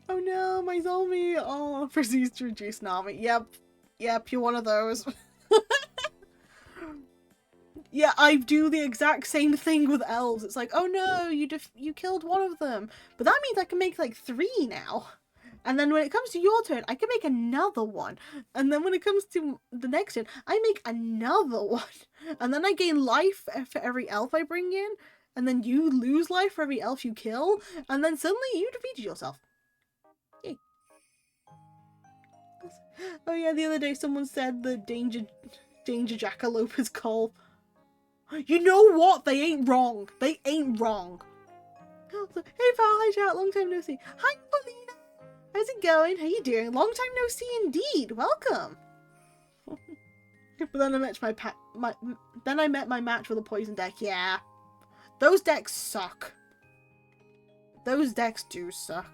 Oh no, my zombie! Oh, proceeds to reduce an army. Yep. Yep, you're one of those. Yeah, I do the exact same thing with elves. It's like, oh no, you killed one of them. But that means I can make like 3 now. And then when it comes to your turn, I can make another one. And then when it comes to the next turn, I make another one. And then I gain life for every elf I bring in. And then you lose life for every elf you kill. And then suddenly you defeated yourself. Yay. Oh yeah, the other day someone said the danger jackalope is called. You know what? They ain't wrong. They ain't wrong. Hey pal, hi chat, long time no see. Hi Paulina. How's it going? How you doing? Long time no see indeed. Welcome. But then I met my match with a poison deck. Yeah. Those decks suck. Those decks do suck.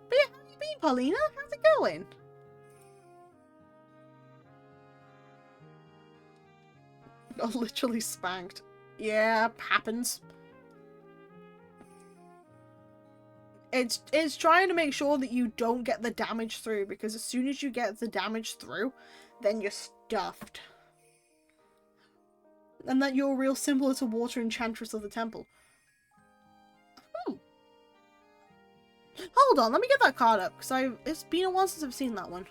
But yeah, how you been, Paulina? How's it going? Got literally spanked. Yeah, happens. It's trying to make sure that you don't get the damage through, because as soon as you get the damage through, then you're stuffed. And that you're real similar to Water Enchantress of the Temple. Hold on, let me get that card up, because it's been a while since I've seen that one.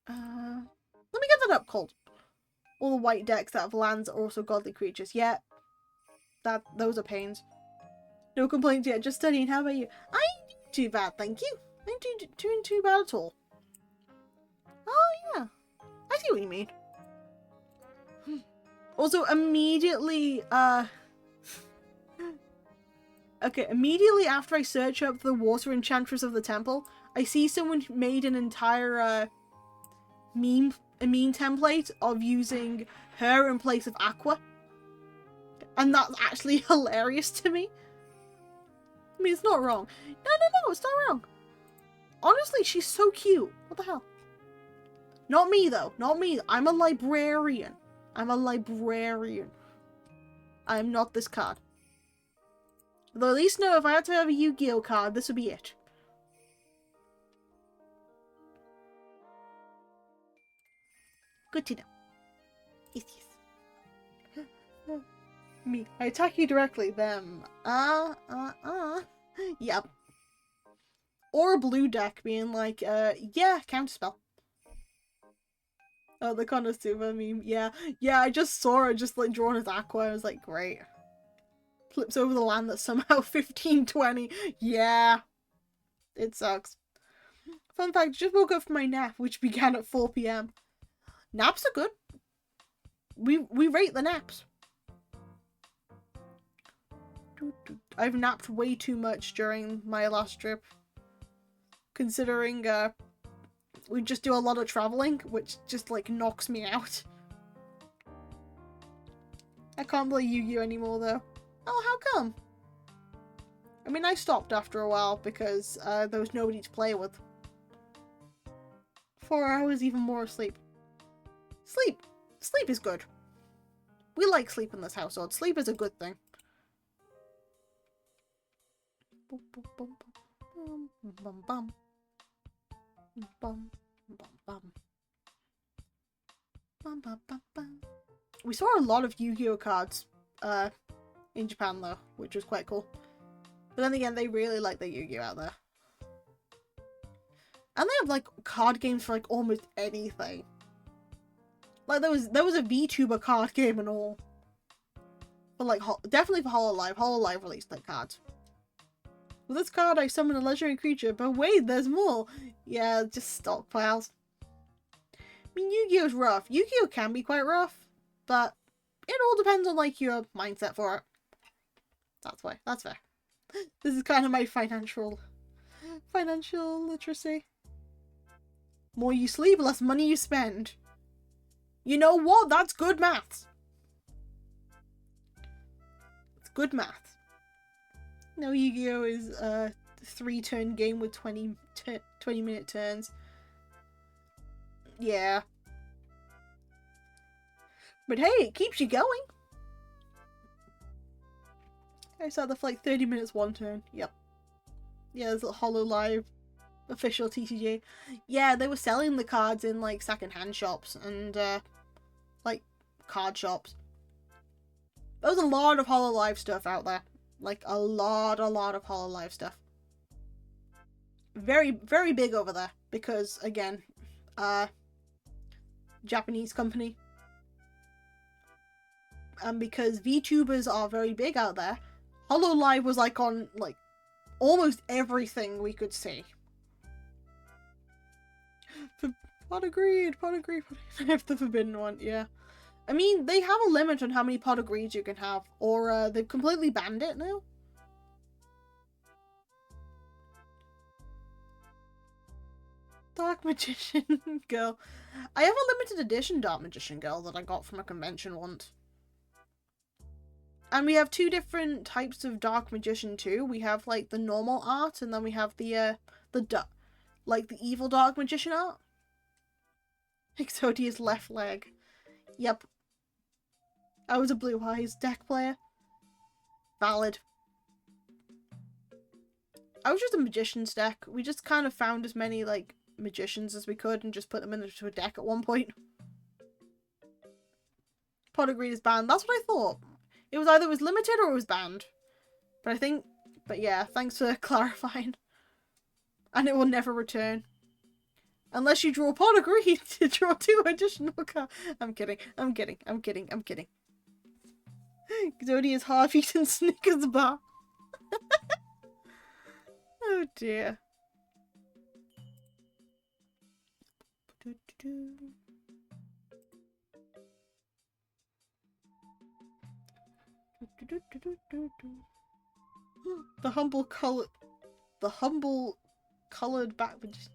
Let me get that up, Cold. All the white decks that have lands are also godly creatures. Yeah, those are pains. No complaints yet, just studying. How about you? I ain't doing too bad, thank you. I ain't doing too bad at all. Oh yeah, I see what you mean. Also, immediately, okay, immediately after I search up the Water Enchantress of the Temple, I see someone made an entire, meme template of using her in place of Aqua. And that's actually hilarious to me. I mean, it's not wrong. No, it's not wrong. Honestly, she's so cute. What the hell? Not me, though. Not me. I'm a librarian. I'm a librarian. I'm not this card. Though at least know if I had to have a Yu-Gi-Oh card, this would be it. Good to know. Yes. Me. I attack you directly. Them. Yep. Or a blue deck being like, yeah, counterspell. Oh, the Konosuba meme. Yeah, I just saw her just like drawn as Aqua. I was like, great. Flips over the land that's somehow 1520. Yeah. It sucks. Fun fact, just woke up from my nap, which began at 4 PM. Naps are good. We rate the naps. I've napped way too much during my last trip. Considering, we just do a lot of traveling, which just, like, knocks me out. I can't play Yu-Gi-Oh anymore, though. Oh, how come? I mean, I stopped after a while because, there was nobody to play with. 4 hours, even more asleep. Sleep! Sleep is good. We like sleep in this household. Sleep is a good thing. We saw a lot of Yu-Gi-Oh cards in Japan though, which was quite cool. But then again, they really like their Yu-Gi-Oh out there. And they have like card games for like almost anything. Like there was a VTuber card game and all. But like definitely for Hololive. Hololive released that card. With this card, I summon a legendary creature, but wait, there's more! Yeah, just stockpiles. I mean, Yu-Gi-Oh's rough. Yu-Gi-Oh can be quite rough, but it all depends on, like, your mindset for it. That's why. That's fair. This is kind of my financial literacy. More you sleep, less money you spend. You know what? That's good maths. It's good maths. No, Yu-Gi-Oh! Is a 3-turn game with 20-minute turns. Yeah. But hey, it keeps you going. I saw the for like 30 minutes one turn. Yep. Yeah, there's a Holo Live official TCG. Yeah, they were selling the cards in like second-hand shops and like card shops. There's a lot of Holo Live stuff out there. Like a lot of Holo Live stuff. Very, very big over there because again, Japanese company. And because VTubers are very big out there, Holo Live was like on like almost everything we could see. Pot agreed. I have the forbidden one, yeah. I mean, they have a limit on how many pot agreeds you can have, or they've completely banned it now. Dark Magician Girl. I have a limited edition Dark Magician Girl that I got from a convention once. And we have two different types of Dark Magician too. We have like the normal art, and then we have the evil Dark Magician art. Exodia's left leg. Yep. I was a Blue Eyes deck player. Valid. I was just a magician's deck. We just kind of found as many like magicians as we could and just put them into a deck at one point. Pot agreed is banned. That's what I thought. It was either limited or it was banned. But yeah, thanks for clarifying. And it will never return. Unless you draw pot agreed to draw 2 additional cards. I'm kidding. Exodia's half-eaten Snickers bar. Oh dear. The humble colored back magician.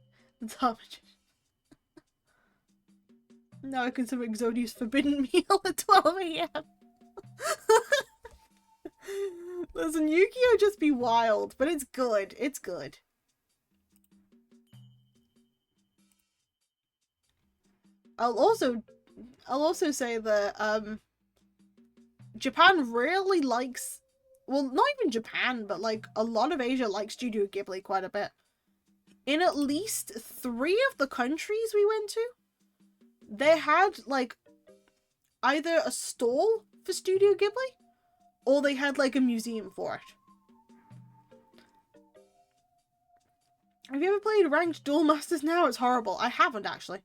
Now I consume Exodia's forbidden meal at 12 AM. Listen, Yu-Gi-Oh! Just be wild, but it's good. It's good. I'll also say that Japan rarely likes, well, not even Japan, but like a lot of Asia likes Studio Ghibli quite a bit. In at least 3 of the countries we went to, they had like either a stall for Studio Ghibli or they had like a museum for it. Have you ever played Ranked Duel Masters now? It's horrible. I haven't actually.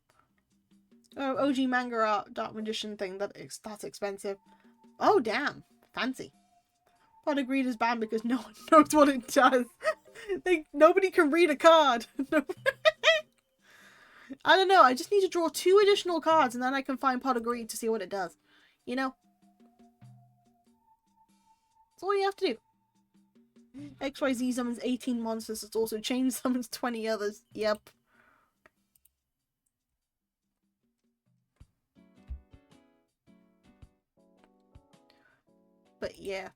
Oh, OG manga art Dark Magician thing, that's expensive. Oh damn, fancy. Pot agreed is banned because no one knows what it does. Nobody can read a card. I don't know, I just need to draw 2 additional cards and then I can find pot agreed to see what it does. You know? That's all you have to do. XYZ summons 18 monsters, it's also Chain summons 20 others. Yep. But yeah.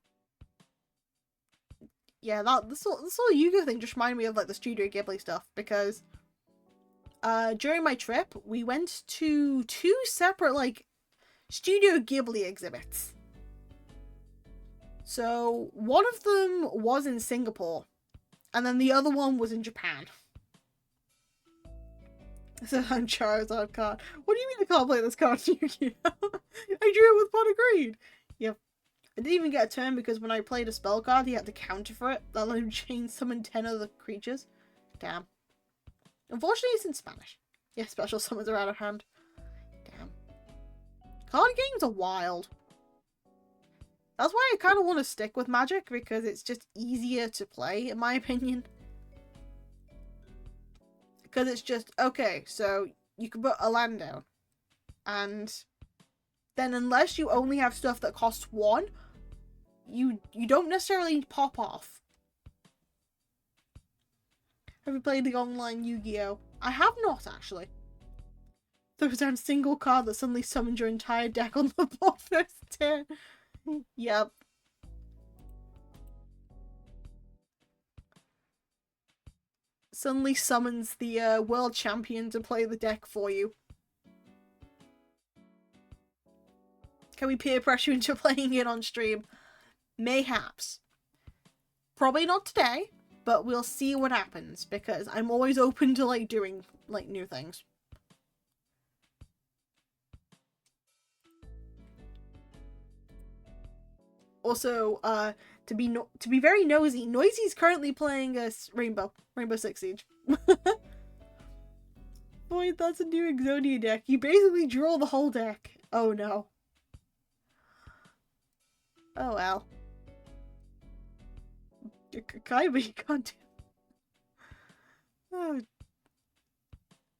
Yeah, this whole Yu-Gi-Oh! Thing just reminded me of like the Studio Ghibli stuff because during my trip we went to 2 separate like Studio Ghibli exhibits. So one of them was in Singapore and then the other one was in Japan. So I'm Charizard card. What do you mean I can't play this card, Yu-Gi-Oh? I drew it with pot agreed. Yep. I didn't even get a turn because when I played a spell card, he had to counter for it. That let him chain summon 10 other creatures. Damn. Unfortunately, it's in Spanish. Yeah, special summons are out of hand. Damn. Card games are wild. That's why I kind of want to stick with Magic, because it's just easier to play, in my opinion. Because it's just, okay, so you can put a land down. And then unless you only have stuff that costs 1, you don't necessarily pop off. Have you played the online Yu-Gi-Oh? I have not, actually. throws down single card that suddenly summons your entire deck on the board first turn. Yep. Suddenly summons the world champion to play the deck for you. Can we peer pressure into playing it on stream? Mayhaps. Probably not today, but we'll see what happens, because I'm always open to, like, doing, like, new things. Also, to be very nosy, Noisy's currently playing Rainbow Six Siege. Boy, that's a new Exodia deck. You basically draw the whole deck. Oh no. Oh well. Kaiba, you can't do... Oh.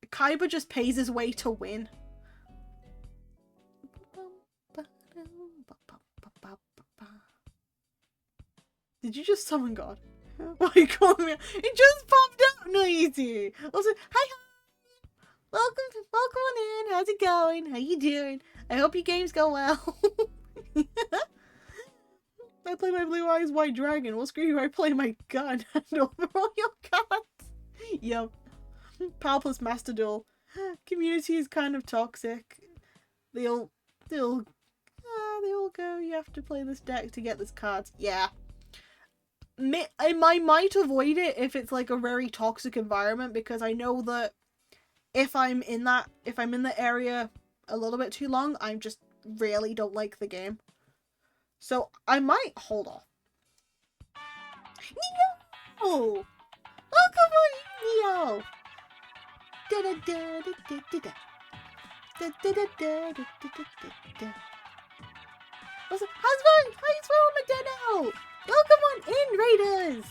Kaiba just pays his way to win. Did you just summon God? Why are you calling me? It just popped out, Noisy. Also, hi. Welcome on in. How's it going? How you doing? I hope your games go well. I play my Blue Eyes White Dragon. What screen do I play my gun and over all your cards? Yep. Power plus Master Duel. Community is kind of toxic. They all go, you have to play this deck to get this cards. Yeah. I might avoid it if it's like a very toxic environment, because I know that if I'm in the area a little bit too long, I just really don't like the game. So I might hold off. Neo! Welcome on, Neo! How's it going, Medeno? Welcome on in, Raiders!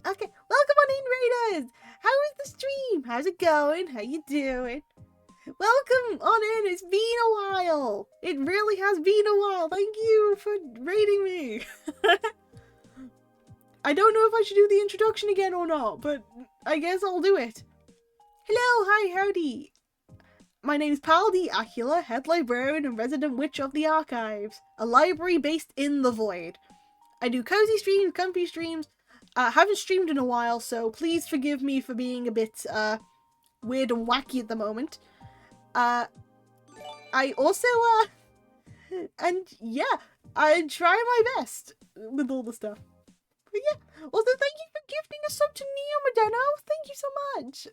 Okay, welcome on in, Raiders! How is the stream? How's it going? How you doing? Welcome on in, it's been a while! It really has been a while, thank you for raiding me! I don't know if I should do the introduction again or not, but I guess I'll do it. Hello, hi, howdy! My name's Paldi Acula, head librarian and resident witch of the archives, a library based in the void. I do cozy streams, comfy streams. Haven't streamed in a while, so please forgive me for being a bit weird and wacky at the moment. I also and yeah, I try my best with all the stuff. But yeah, also thank you for gifting a sub to Neo Medeno. Thank you so much.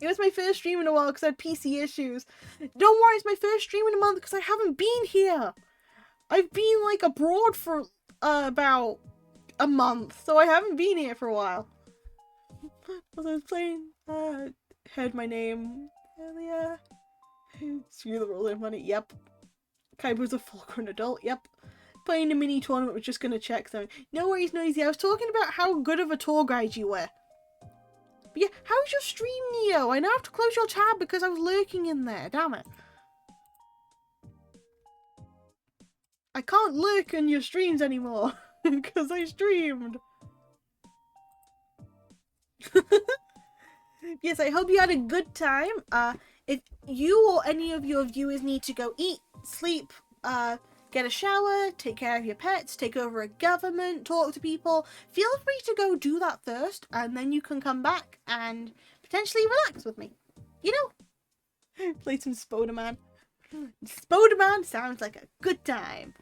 It was my first stream in a while because I had PC issues. Don't worry, it's my first stream in a month because I haven't been here. I've been, like, abroad for about a month, so I haven't been here for a while. As I was playing, heard my name earlier. Screw the rules of money, yep. Kaiba's a full-grown adult, yep. Playing a mini tournament, was just gonna check something. No worries, Noisy, I was talking about how good of a tour guide you were. But yeah, how's your stream, Neo? I now have to close your tab because I was lurking in there. Damn it. I can't lurk in your streams anymore because I streamed. Yes, I hope you had a good time. If you or any of your viewers need to go eat, sleep, get a shower, take care of your pets, take over a government, talk to people, feel free to go do that first, and then you can come back and potentially relax with me. You know? Play some Spoderman. Spoderman sounds like a good time.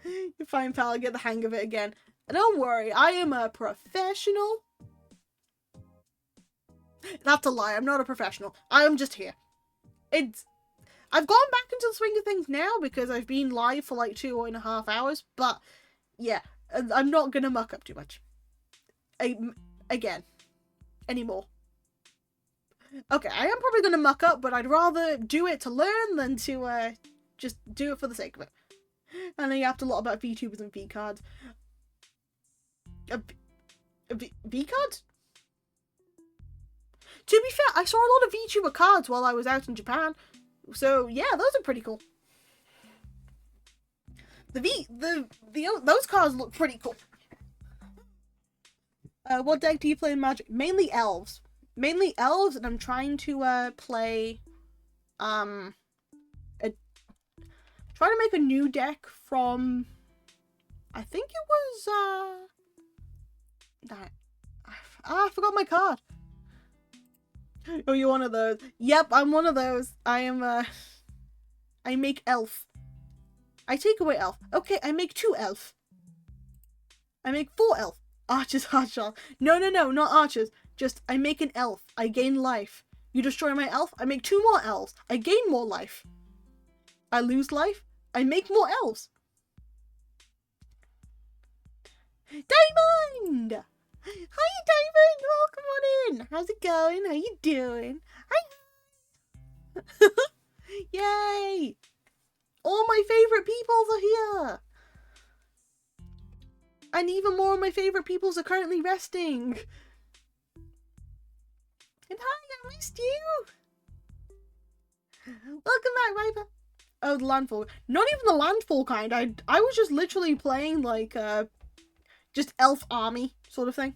You're fine, pal, I'll get the hang of it again. And don't worry, I am a professional. That's a lie, I'm not a professional. I am just here. I've gone back into the swing of things now because I've been live for like 2.5 hours, but yeah, I'm not gonna muck up too much. Again. Anymore. Okay, I am probably gonna muck up, but I'd rather do it to learn than to just do it for the sake of it. I know you have to lot about VTubers and V cards. V cards? To be fair, I saw a lot of VTuber cards while I was out in Japan. So yeah, those are pretty cool. Those cards look pretty cool. What deck do you play in Magic? Mainly elves. Mainly elves, and I'm trying to play trying to make a new deck from, I think it was that I forgot my card. Oh, you're one of those. Yep, I'm one of those. I am I make elf. I take away elf. Okay, I make 2 elf. I make 4 elf. Archers, archer. No, not archers. Just, I make an elf. I gain life. You destroy my elf, I make 2 more elves. I gain more life. I lose life, I make more elves. Diamond! Hi, Diamond! Welcome on in. How's it going? How you doing? Hi! Yay! All my favourite peoples are here! And even more of my favourite peoples are currently resting. And hi, I missed you! Welcome back, Viper! Oh, the landfall. Not even the landfall kind. I was just literally playing like just elf army sort of thing.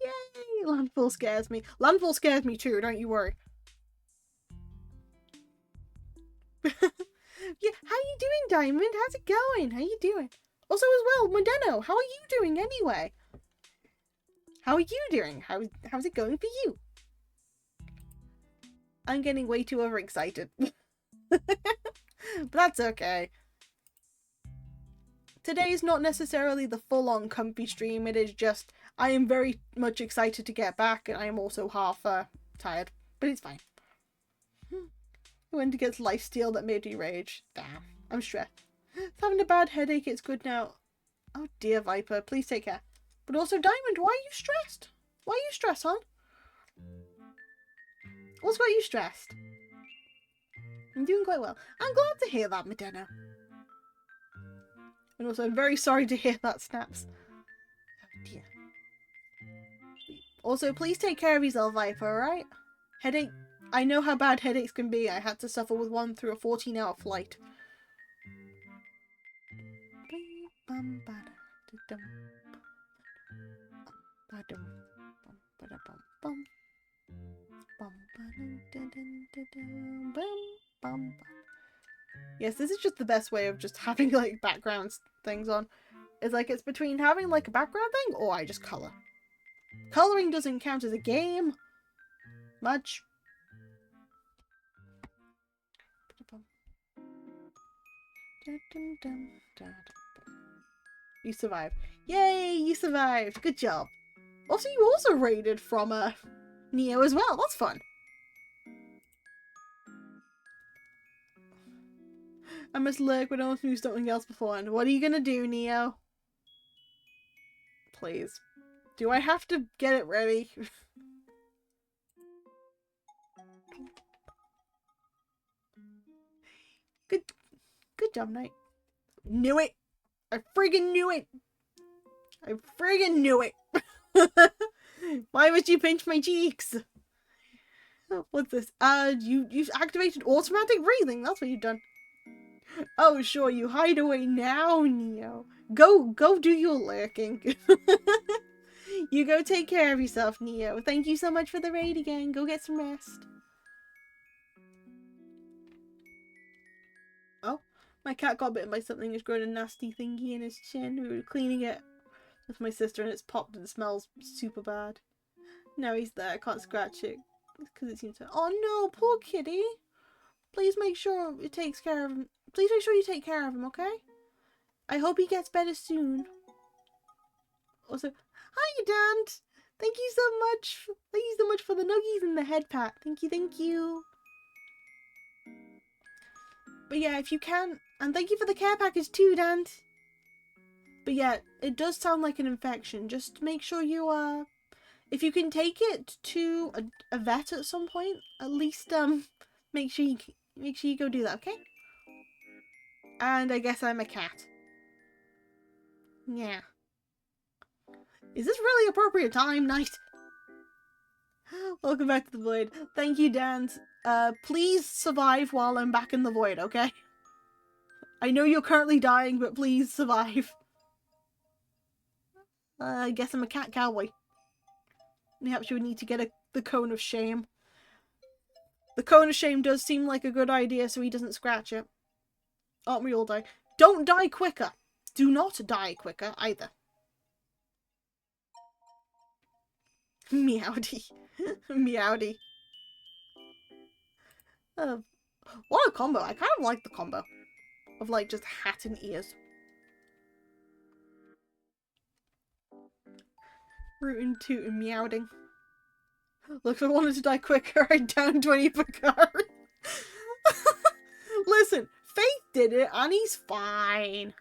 Yay! Landfall scares me. Landfall scares me too, don't you worry. Yeah, how you doing, Diamond? How's it going? How you doing? Also as well, Modeno, how are you doing anyway? How are you doing? How's it going for you? I'm getting way too overexcited. But that's okay. Today is not necessarily the full-on comfy stream, it is just, I am very much excited to get back, and I am also half tired, but it's fine. I went against lifesteal that made me rage. Damn, I'm stressed. Having a bad headache, it's good now. Oh dear, Viper, please take care. But also, Diamond, why are you stressed? Why are you stressed, hon? What's got you stressed? I'm doing quite well. I'm glad to hear that, Modena. And also, I'm very sorry to hear that, Snaps. Oh dear. Also, please take care of yourself, Viper, alright? Headache. I know how bad headaches can be. I had to suffer with one through a 14-hour flight. Yes, this is just the best way of just having like background things on. It's like it's between having like a background thing or I just colour. Colouring doesn't count as a game. Much. You survived. Yay, you survived. Good job. Also, you also raided from Neo as well. That's fun. I must lurk when I want to do something else beforehand. What are you gonna do, Neo? Please. Do I have to get it ready? Good job, Knight. Knew it! I friggin' knew it! I friggin' knew it! Why would you pinch my cheeks? What's this? You've activated automatic breathing. That's what you've done. Oh, sure, you hide away now, Neo. Go do your lurking. You go take care of yourself, Neo. Thank you so much for the raid again. Go get some rest. Oh, my cat got bitten by something. It's grown a nasty thingy in his chin. We were cleaning it with my sister and it's popped and it smells super bad. Now he's there. I can't scratch it because it seems to... Oh no, poor kitty. Please make sure it takes care of him. Please make sure you take care of him, okay? I hope he gets better soon. Also, hi, Dant. Thank you so much. Thank you so much for the nuggies and the head pat. Thank you. But yeah, if you can, and thank you for the care package too, Dant. But yeah, it does sound like an infection. Just make sure you if you can take it to a vet at some point, at least make sure you go do that, okay? And I guess I'm a cat. Yeah. Is this really appropriate time, Knight? Welcome back to the Void. Thank you, Dan. Please survive while I'm back in the Void, okay? I know you're currently dying, but please survive. I guess I'm a cat cowboy. Perhaps you would need to get the cone of shame. The cone of shame does seem like a good idea so he doesn't scratch it. Aren't we all die? Don't die quicker. Do not die quicker either. Meowdy. Meowdy. What a combo. I kind of like the combo of like just hat and ears. Rootin' tootin' meowding. Look, if I wanted to die quicker, I'd down 20 per card. Listen, Faith did it and he's fine.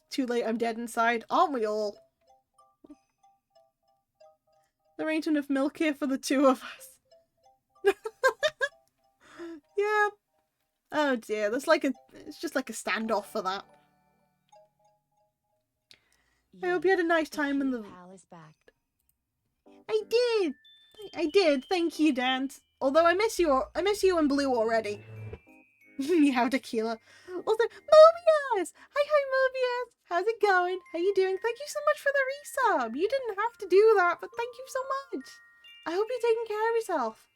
Too late, I'm dead inside. Aren't we all? There ain't enough milk here for the two of us. Yeah. Oh dear, it's just like a standoff for that. I hope you had a nice time in the... Pal is back. I did. Thank you, Dance. Although I miss you in blue already. Meow tequila. Also, Mobius! Hi, Mobius! How's it going? How you doing? Thank you so much for the resub. You didn't have to do that, but thank you so much. I hope you're taking care of yourself.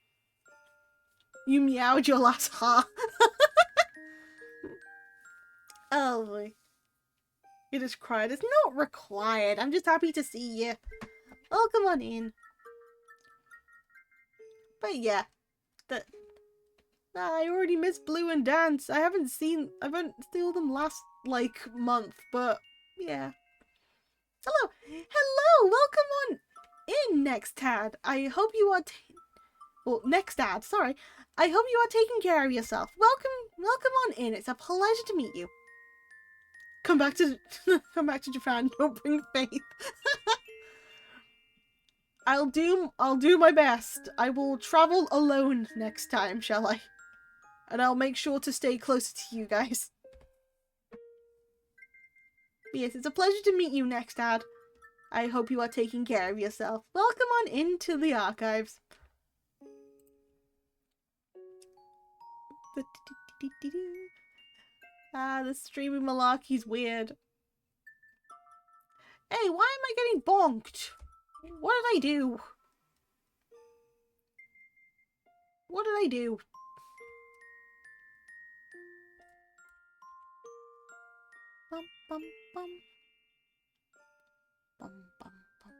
You meowed your last heart. Oh boy. You just cried. It's not required. I'm just happy to see you. Oh, come on in. But yeah. I already missed Blue and Dance. I haven't seen them last, like, month, but yeah. Hello! Hello! Welcome on in, Nextad. I hope you are Nextad, sorry. I hope you are taking care of yourself. Welcome on in. It's a pleasure to meet you. Come back to Japan. Don't bring Faith. I'll do my best. I will travel alone next time, shall I? And I'll make sure to stay closer to you guys. Yes, it's a pleasure to meet you, Nextad. I hope you are taking care of yourself. Welcome on into the archives. The streaming malarkey's weird. Hey, why am I getting bonked? What did I do? What did I do? Bum, bum, bum. Bum, bum, bum.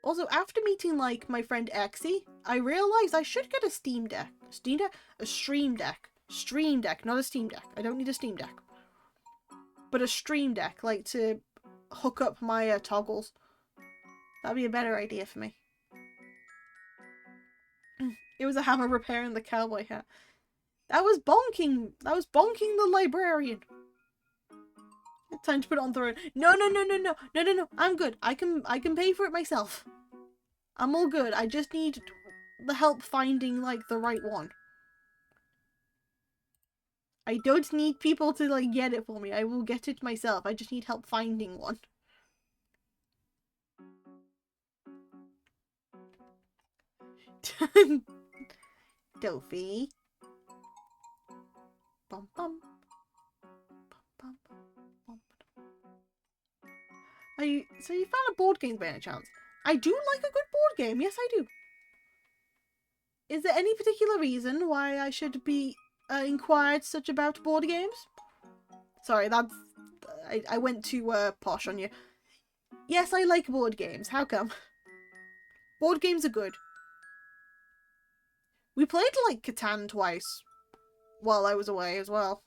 Also, after meeting, like, my friend Exy, I realized I should get a Steam Deck. A Steam Deck? A Stream Deck. Stream Deck, not a Steam Deck. I don't need a Steam Deck. But a Stream Deck, like, to hook up my toggles. That'd be a better idea for me. It was a hammer repairing the cowboy hat. That was bonking. That was bonking the librarian. Time to put it on throne. No. I'm good. I can pay for it myself. I'm all good. I just need the help finding, like, the right one. I don't need people to, like, get it for me. I will get it myself. I just need help finding one. Dofi. Bum bum. Bum, bum, bum. So you found a board game by any chance? I do like a good board game. Yes, I do. Is there any particular reason why I should be inquired such about board games? Sorry, that's... I went too posh on you. Yes, I like board games. How come? Board games are good. We played, like, Catan twice while I was away as well.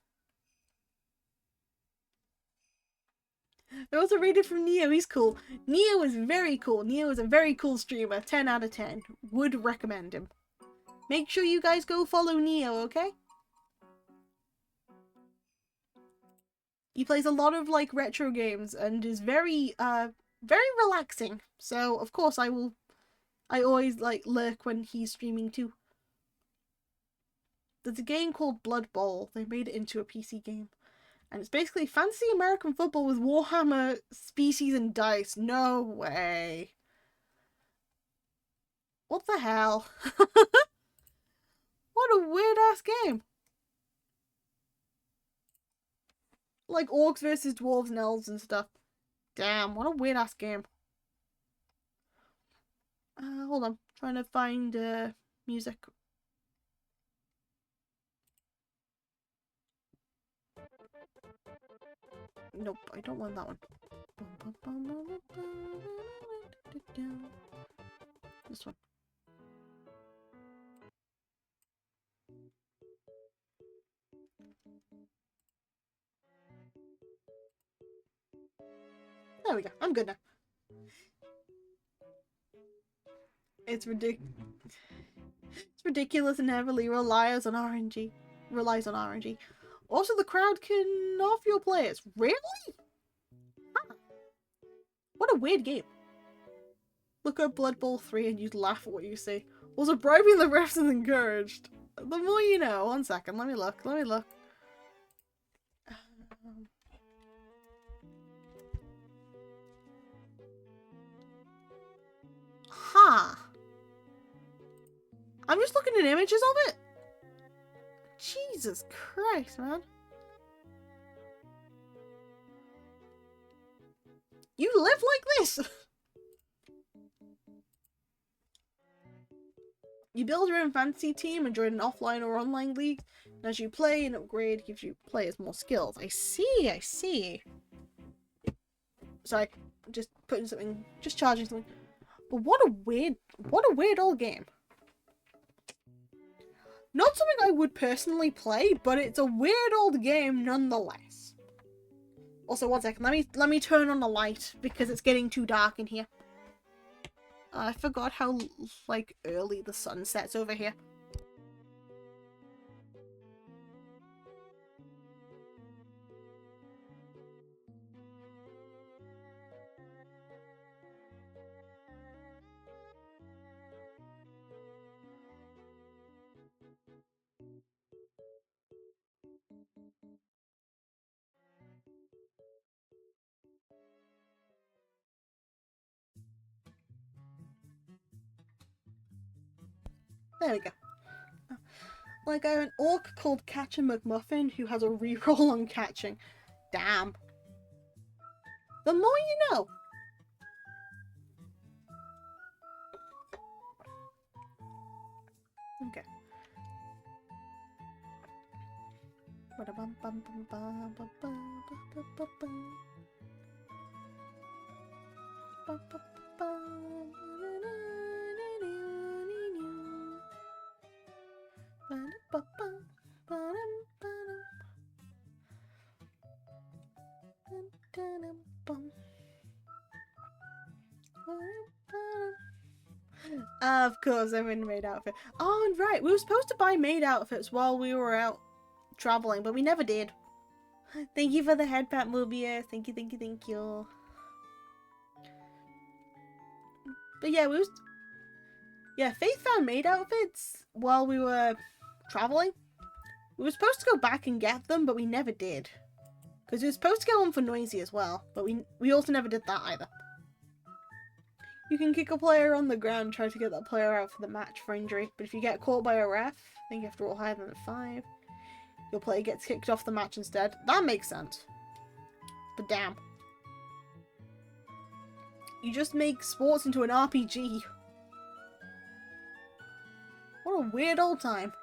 I also rated from Neo. He's cool. Neo is very cool. Neo is a very cool streamer. 10 out of 10. Would recommend him. Make sure you guys go follow Neo, okay? He plays a lot of, like, retro games and is very relaxing. So, of course, I always, like, lurk when he's streaming too. There's a game called Blood Bowl. They made it into a PC game. And it's basically fancy American football with Warhammer species and dice. No way. What the hell? What a weird ass game. like orcs versus dwarves and elves and stuff. Damn, what a weird ass game. Hold on, trying to find music. Nope, I don't want that one. This one. There we go. I'm good now. It's ridiculous. It's ridiculous and heavily relies on RNG. Also, the crowd can off your players. Really? Huh. What a weird game. Look up Blood Bowl 3 and you'd laugh at what you see. Also, bribing the refs is encouraged. The more you know. 1 second. Let me look. Huh. I'm just looking at images of it. Jesus Christ, man. You live like this? You build your own fantasy team and join an offline or online league. And as you play and upgrade, gives you players more skills. I see. Sorry, just putting something, just charging something. But what a weird old game. Not something I would personally play, but it's a weird old game nonetheless. Also, 1 second, let me turn on the light because it's getting too dark in here. I forgot how like early the sun sets over here. There we go. Like, I have an orc called Catcher McMuffin who has a reroll on catching. Damn. The more you know. Okay. Of course, I'm in a maid outfit. Oh, and right, we were supposed to buy maid outfits while we were out traveling, but we never did. Thank you for the head pat, Mobius. Thank you. But yeah, Faith found maid outfits while we were traveling. We were supposed to go back and get them, but we never did. Because we were supposed to get one for Noisy as well, but we also never did that either. You can kick a player on the ground and try to get that player out for the match for injury, but if you get caught by a ref, I think you have to roll higher than a 5. Your player gets kicked off the match instead. That makes sense. But damn. You just make sports into an RPG. What a weird old time.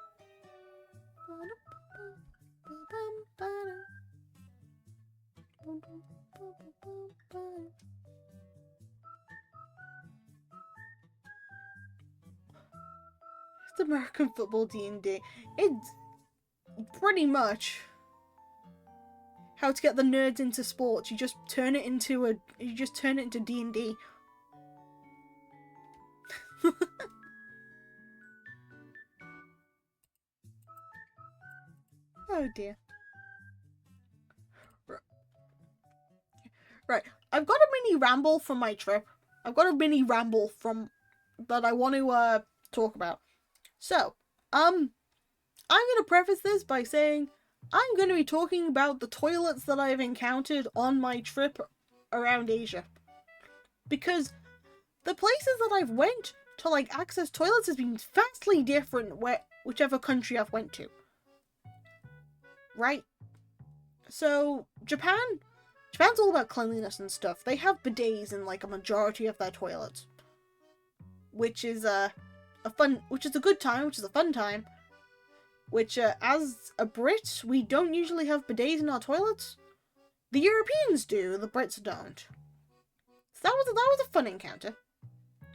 It's American football D&D. It's pretty much how to get the nerds into sports. You just turn it into D&D. Oh dear. Right, I've got a mini ramble from my trip. I've got a mini ramble from that I want to talk about. So, I'm gonna preface this by saying I'm gonna be talking about the toilets that I've encountered on my trip around Asia. Because the places that I've went to like access toilets has been vastly different whichever country I've went to. Right? So Japan's all about cleanliness and stuff. They have bidets in like a majority of their toilets, which is a good time, which is a fun time. Which, as a Brit, we don't usually have bidets in our toilets. The Europeans do, the Brits don't. So that was a fun encounter.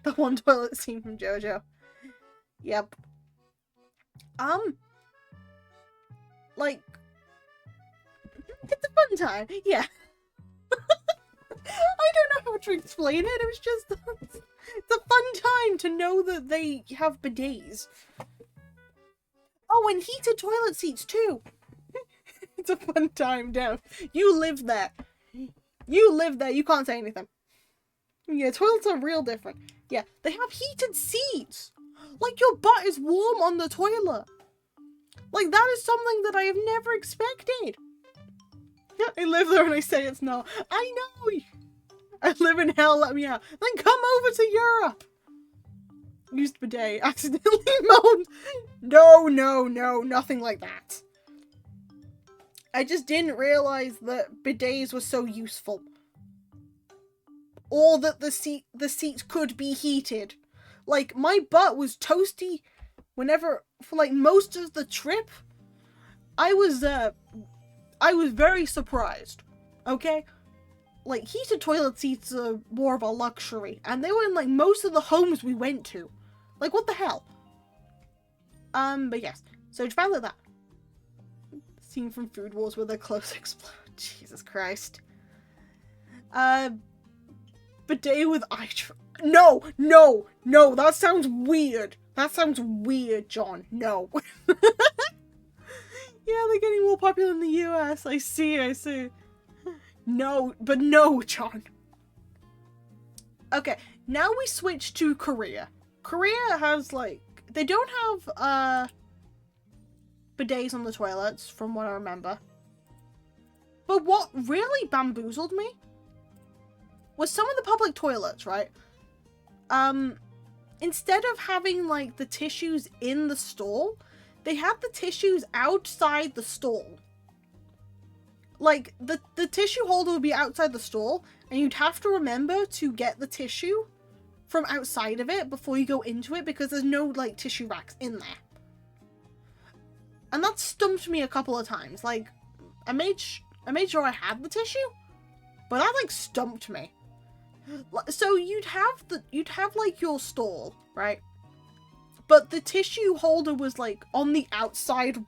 The one toilet scene from JoJo. Yep. Like, it's a fun time. Yeah. I don't know how to explain it. It was just, it's a fun time to know that they have bidets. Oh, and heated toilet seats too. It's a fun time, Dev. You live there. You live there. You can't say anything. Yeah, toilets are real different. Yeah, they have heated seats. Like your butt is warm on the toilet. Like that is something that I have never expected. Yeah, I live there and I say it's not. I know. I live in hell. Let me out. Then come over to Europe. Used bidet. Accidentally moaned. No, nothing like that. I just didn't realize that bidets were so useful. Or that the seats could be heated. Like, my butt was toasty whenever, for like most of the trip. I was very surprised. Okay? Like, heated toilet seats are more of a luxury. And they were in like most of the homes we went to. Like, what the hell? But yes. So Japan like that. Scene from Food Wars where their clothes explode. Jesus Christ. Bidet with eye. No, that sounds weird. That sounds weird, John. No. Yeah, they're getting more popular in the US. I see. No, but no, John. Okay, now we switch to Korea. Korea has, like, they don't have, bidets on the toilets, from what I remember. But what really bamboozled me was some of the public toilets, right? Instead of having, like, the tissues in the stall, they had the tissues outside the stall. Like, the tissue holder would be outside the stall, and you'd have to remember to get the tissue from outside of it before you go into it, because there's no, like, tissue racks in there. And that stumped me a couple of times. Like, I made sure I had the tissue, but that, like, stumped me. So you'd have like your stall, right? But the tissue holder was like on the outside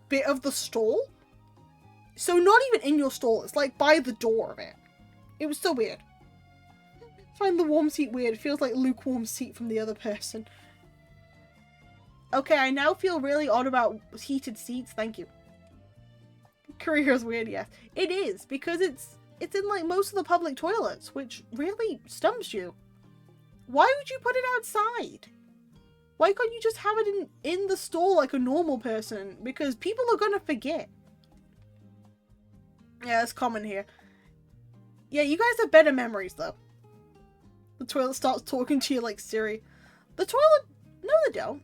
bit of the stall. So not even in your stall, it's like by the door of it. It was so weird. I find the warm seat weird. It feels like lukewarm seat from the other person. Okay, I now feel really odd about heated seats, thank you. Korea is weird, yes. It is, because it's in like most of the public toilets, which really stumps you. Why would you put it outside? Why can't you just have it in the stall like a normal person? Because people are gonna forget. Yeah, it's common here. Yeah, you guys have better memories though. The toilet starts talking to you like Siri. The toilet... No, they don't.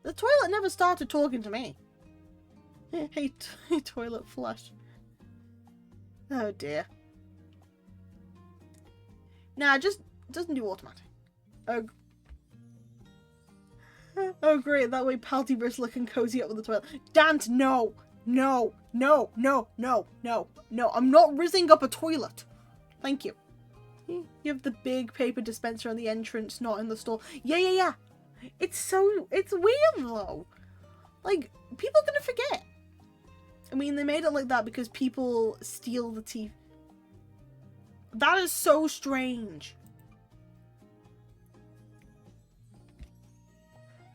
The toilet never started talking to me. Hey, toilet flush. Oh dear. Nah, it just doesn't do automatic. Oh great, that way Paltyverse looking cozy up with the toilet. Dant, no! No! I'm not rizzing up a toilet. Thank you. You have the big paper dispenser on the entrance, not in the stall. Yeah. It's weird though. Like, people are gonna forget. I mean, they made it like that because people steal the teeth. That is so strange.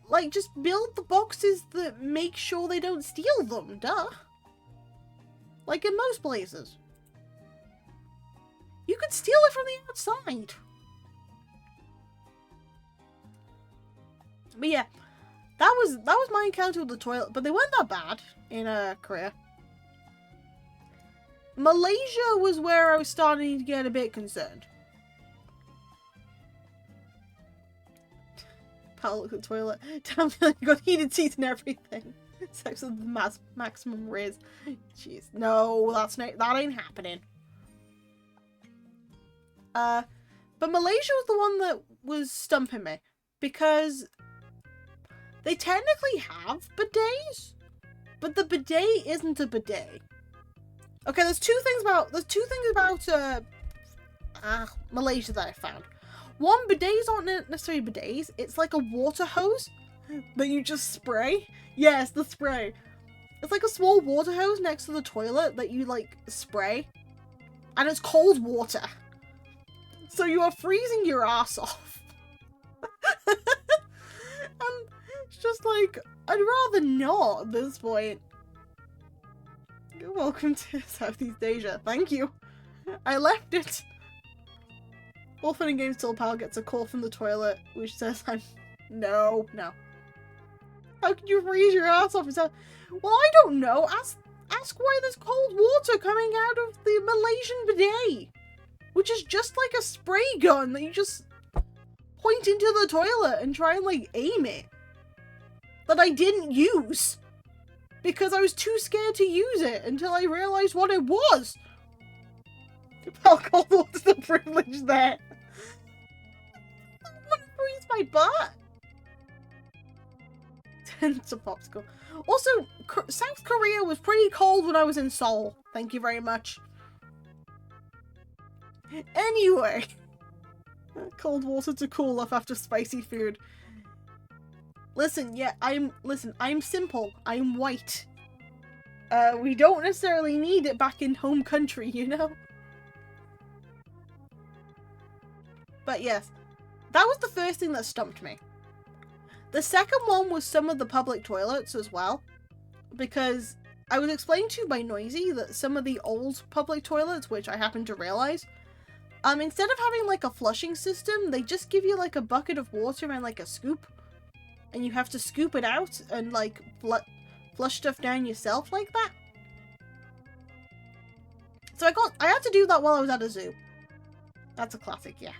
Like, just build the boxes that make sure they don't steal them, duh. Like in most places. You could steal it from the outside. But yeah, that was my encounter with the toilet, but they weren't that bad in Korea. Malaysia was where I was starting to get a bit concerned. Pal, look at the toilet. Damn, you got heated seats and everything. Sex with the maximum riz. Jeez. No, that ain't happening. But Malaysia was the one that was stumping me. Because they technically have bidets, but the bidet isn't a bidet. Okay, there's two things about Malaysia that I found. One, bidets aren't necessarily bidets. It's like a water hose that you just spray. Yes, the spray. It's like a small water hose next to the toilet that you like spray, and it's cold water. So you are freezing your ass off. And it's just like, I'd rather not at this point. You're welcome to Southeast Asia. Thank you. I left it. All fun and games till pal gets a call from the toilet, which says no. How can you freeze your ass off? Well, I don't know. Ask why there's cold water coming out of the Malaysian bidet, which is just like a spray gun that you just point into the toilet and try and like aim it. That I didn't use because I was too scared to use it until I realized what it was. Cold water's the privilege there. I want to freeze my butt. It's a popsicle. Also, South Korea was pretty cold when I was in Seoul. Thank you very much. Anyway. Cold water to cool off after spicy food. Listen, yeah, I'm simple. I'm white. We don't necessarily need it back in home country, you know? But yes, that was the first thing that stumped me. The second one was some of the public toilets as well, because I was explained to by Noisy that some of the old public toilets, which I happened to realize, instead of having like a flushing system, they just give you like a bucket of water and like a scoop, and you have to scoop it out and like flush stuff down yourself like that. So I had to do that while I was at a zoo. That's a classic, yeah.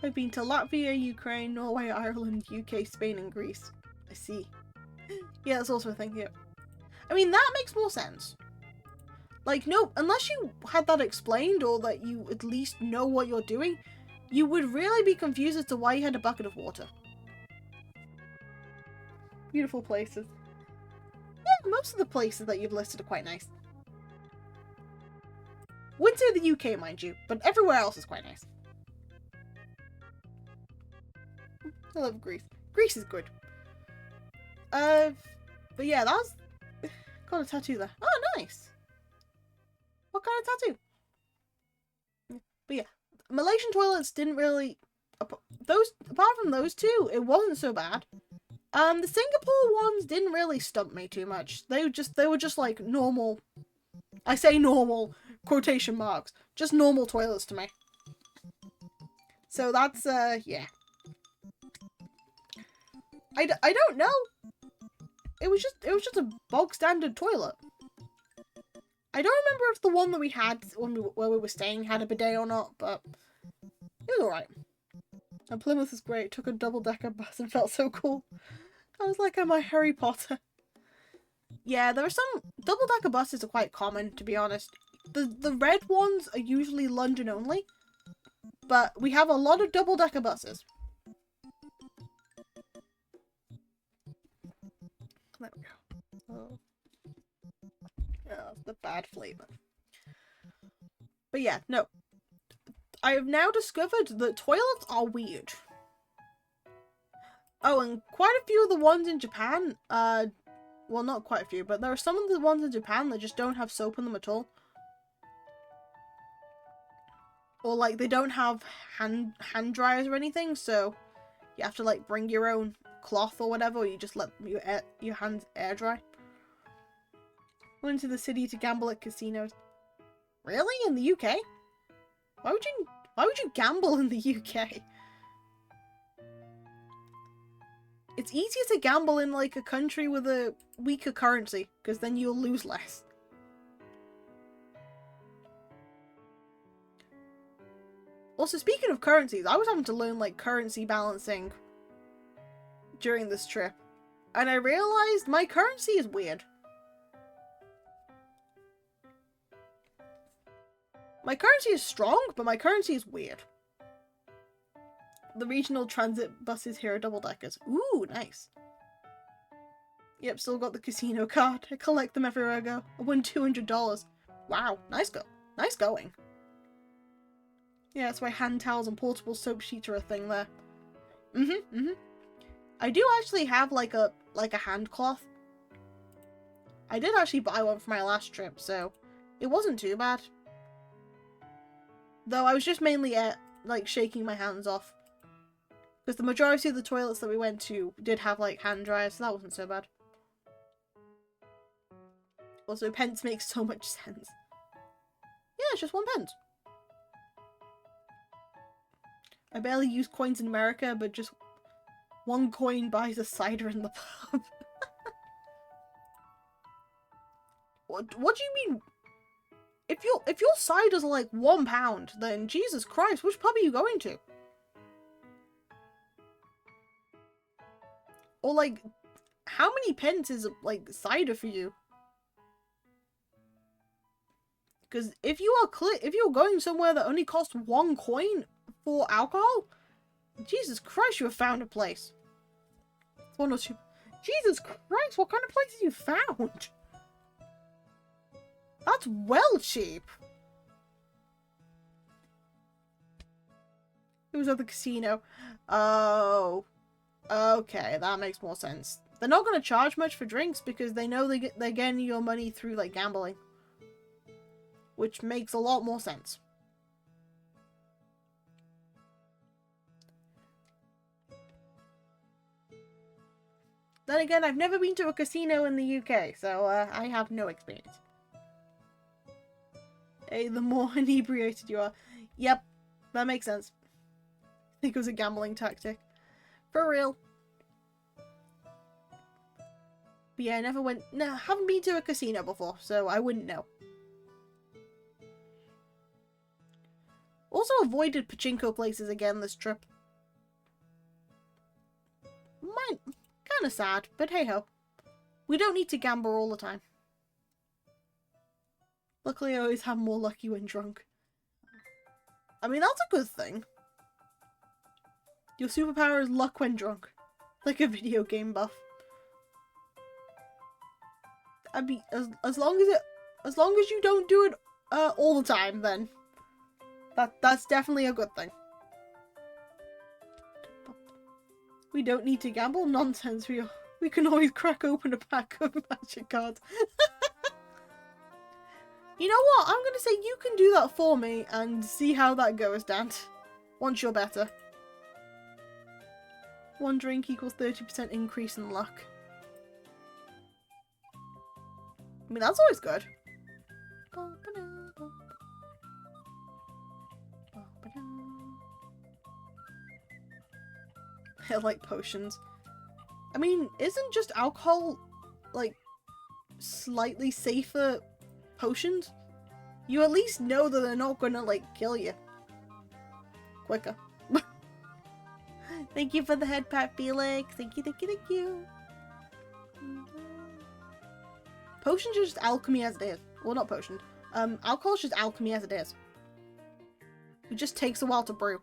I've been to Latvia, Ukraine, Norway, Ireland, UK, Spain, and Greece. I see. Yeah, that's also a thing here. I mean, that makes more sense. Like, no, unless you had that explained or that you at least know what you're doing, you would really be confused as to why you had a bucket of water. Beautiful places. Yeah, most of the places that you've listed are quite nice. Wouldn't say the UK, mind you, but everywhere else is quite nice. I love Greece. Greece is good. But yeah, that was... Got a tattoo there. Oh, nice! What kind of tattoo? But yeah, Malaysian toilets didn't really... Apart from those two, it wasn't so bad. The Singapore ones didn't really stump me too much. They were just like normal... I say normal, quotation marks. Just normal toilets to me. So that's, yeah. I don't know. It was just a bog standard toilet. I don't remember if the one that we had where we were staying had a bidet or not, but it was alright. And Plymouth was great. Took a double-decker bus and felt so cool. I was like, am I Harry Potter? Yeah, there are some double-decker buses are quite common, to be honest. The red ones are usually London only, but we have a lot of double-decker buses. There we go. Oh. Yeah, the bad flavour. But yeah, no. I have now discovered that toilets are weird. Oh, and quite a few of the ones in Japan, well, not quite a few, but there are some of the ones in Japan that just don't have soap in them at all. Or, like, they don't have hand dryers or anything, so you have to, like, bring your own cloth or whatever, or you just let your hands air dry. Went to the city to gamble at casinos. Really? In the UK? Why would you gamble in the UK? It's easier to gamble in, like, a country with a weaker currency, because then you'll lose less. Also, speaking of currencies, I was having to learn, like, currency balancing during this trip. and I realized my currency is weird. My currency is strong, but my currency is weird. The regional transit buses here are double-deckers. Ooh, nice. Yep, still got the casino card. I collect them everywhere I go. I won $200. Wow, nice going. Yeah, that's why hand towels and portable soap sheets are a thing there. I do actually have like a hand cloth. I did actually buy one for my last trip, so it wasn't too bad. Though I was just mainly like shaking my hands off. Because the majority of the toilets that we went to did have like hand dryers, so that wasn't so bad. Also, pence makes so much sense. Yeah, it's just 1 pence. I barely use coins in America, but just 1 coin buys a cider in the pub. What do you mean? If your ciders are like £1, then Jesus Christ, which pub are you going to? Or like, how many pence is like cider for you? Because if you're going somewhere that only costs 1 coin for alcohol, Jesus Christ, you have found a place. It's 1 or 2. Jesus Christ, what kind of place have you found? That's well cheap. It was at the casino. Oh, okay, that makes more sense. They're not going to charge much for drinks because they know they're getting your money through like gambling, which makes a lot more sense. Then again, I've never been to a casino in the UK, so I have no experience. Hey, the more inebriated you are. Yep, that makes sense. I think it was a gambling tactic. For real. But yeah, I haven't been to a casino before, so I wouldn't know. Also avoided pachinko places again this trip. Kinda sad, but hey ho. We don't need to gamble all the time. Luckily I always have more lucky when drunk. I mean, that's a good thing. Your superpower is luck when drunk. Like a video game buff. I mean, as long as you don't do it all the time, then that's definitely a good thing. We don't need to gamble? Nonsense. We can always crack open a pack of magic cards. You know what? I'm gonna say you can do that for me and see how that goes, Dan. Once you're better. 1 drink equals 30% increase in luck. I mean, that's always good. I like potions. I mean, isn't just alcohol, like, slightly safer potions? You at least know that they're not gonna, like, kill you quicker. Thank you for the head pat, Felix. Thank you, thank you, thank you. Potions are just alchemy as it is. Well, not potion. Alcohol is just alchemy as it is. It just takes a while to brew.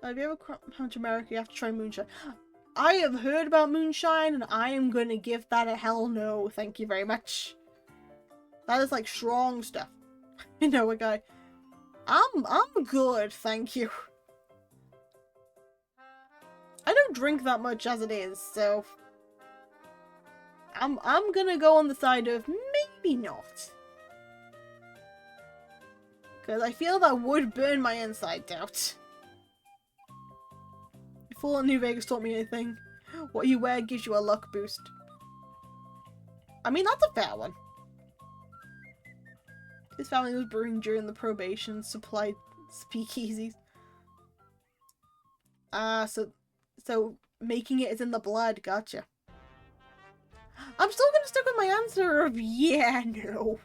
Have you ever come to America? You have to try moonshine. I have heard about moonshine, and I am gonna give that a hell no. Thank you very much. That is like strong stuff. You know, a guy. I'm good, thank you. I don't drink that much as it is, so I'm gonna go on the side of maybe not. Because I feel that would burn my insides out. If Fallout New Vegas taught me anything, what you wear gives you a luck boost. I mean, that's a fair one. His family was brewing during the probation, supplied speakeasies. So making it is in the blood. Gotcha. I'm still gonna stick with my answer of yeah, no.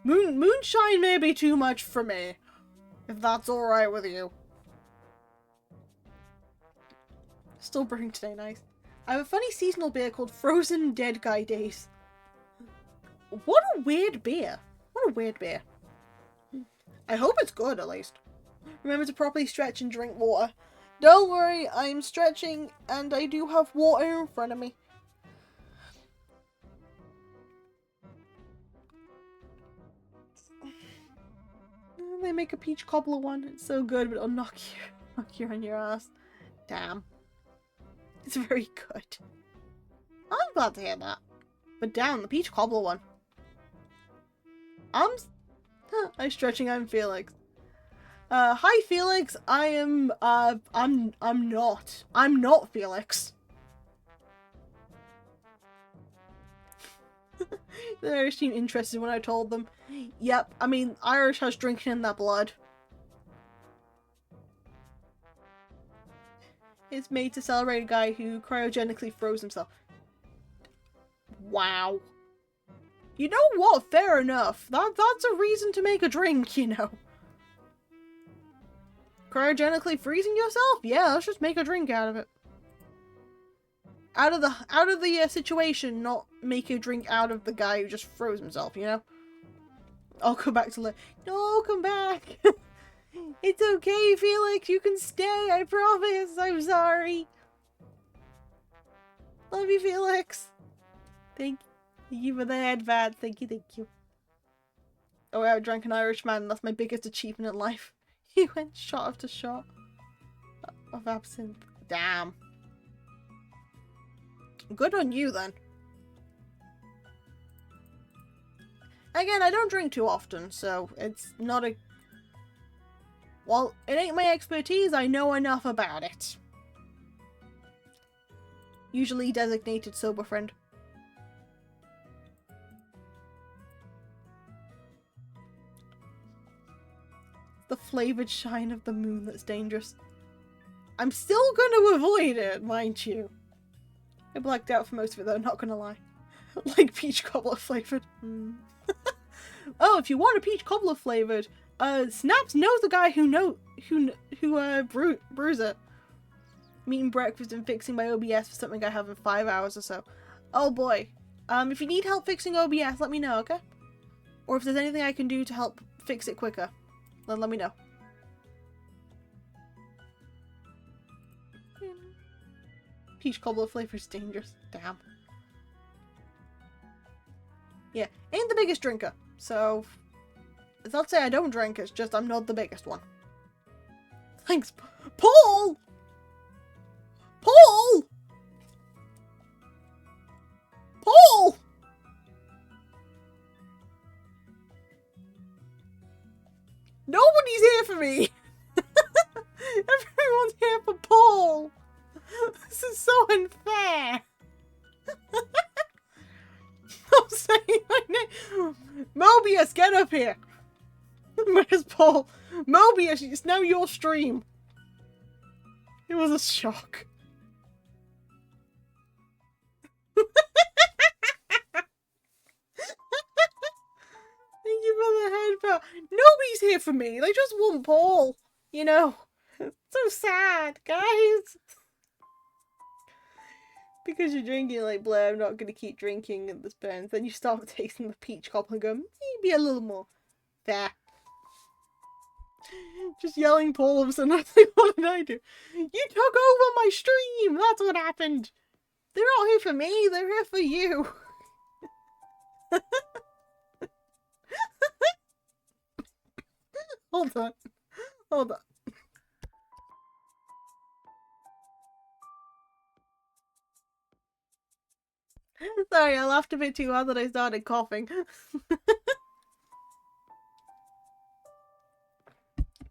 Moonshine may be too much for me, if that's alright with you. Still brewing today, nice. I have a funny seasonal beer called Frozen Dead Guy Days. What a weird beer. What a weird beer. I hope it's good, at least. Remember to properly stretch and drink water. Don't worry, I'm stretching and I do have water in front of me. They make a peach cobbler one. It's so good, but it'll knock you on your ass. Damn. It's very good. I'm glad to hear that. But damn, the peach cobbler one. I'm stretching. I'm Felix. Hi Felix. I'm not Felix. The Irish seemed interested when I told them. Yep, I mean, Irish has drinking in their blood. It's made to celebrate a guy who cryogenically froze himself. Wow. You know what? Fair enough. That's a reason to make a drink, you know. Cryogenically freezing yourself? Yeah, let's just make a drink out of it. Out of the situation, not make a drink out of the guy who just froze himself, you know? I'll go back to no, come back! It's okay, Felix, you can stay, I promise, I'm sorry. Love you, Felix. Thank you for the headband, thank you. Oh, I drank an Irishman, that's my biggest achievement in life. He went shot after shot of absinthe. Damn. Good on you, then. Again, I don't drink too often, so it's not a... Well, it ain't my expertise, I know enough about it. Usually designated sober friend. The flavoured shine of the moon that's dangerous. I'm still going to avoid it, mind you. I blacked out for most of it though, not gonna lie. Like peach cobbler flavoured. Oh, if you want a peach cobbler flavoured, Snaps knows the guy who brews it. Meeting breakfast and fixing my OBS for something I have in 5 hours or so. Oh boy. If you need help fixing OBS, let me know, okay? Or if there's anything I can do to help fix it quicker, then let me know. Peach cobbler flavor is dangerous. Damn. Yeah, ain't the biggest drinker, so it's not to say I don't drink, it's just I'm not the biggest one. Thanks, Paul! Paul! Paul! Nobody's here for me! Everyone's here for Paul! This is so unfair! I'm saying my name! Mobius, get up here! Where's Paul? Mobius, it's now your stream! It was a shock. Thank you for the headbutt. Nobody's here for me, they just want Paul. You know, it's so sad, guys. Because you're drinking like Blair, I'm not going to keep drinking at this burns. Then you start tasting the peach cobbler and go, maybe a little more fair. Just yelling Paul of a sudden, I was like, what did I do? You took over my stream! That's what happened! They're not here for me, they're here for you! Hold on. Hold on. Sorry, I laughed a bit too hard that I started coughing.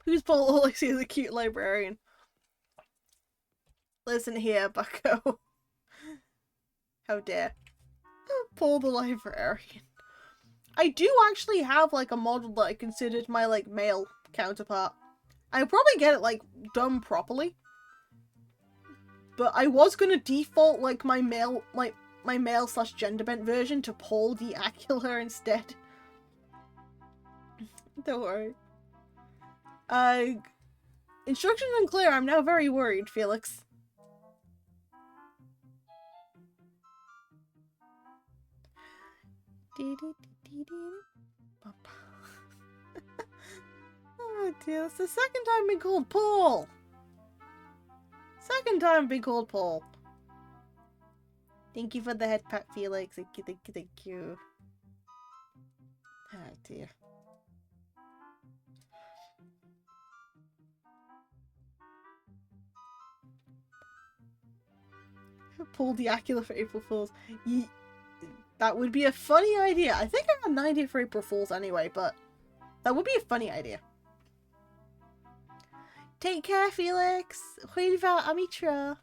Who's Paul? All I see is a cute librarian. Listen here, bucko. How dare. Paul the librarian. I do actually have like a model that I considered my like male counterpart. I'll probably get it like done properly. but I was gonna default like my male / gender bent version to Paul the Acula instead. Don't worry. Instructions unclear. I'm now very worried, Felix. Oh dear, it's the second time I've been called Paul. Second time I've been called Paul. Thank you for the head pat, Felix. Thank you, thank you, thank you. Oh dear. Paul the Acula for April Fools. That would be a funny idea. I think I had an idea for April Fools anyway, but that would be a funny idea. Take care, Felix. Huelva Amitra.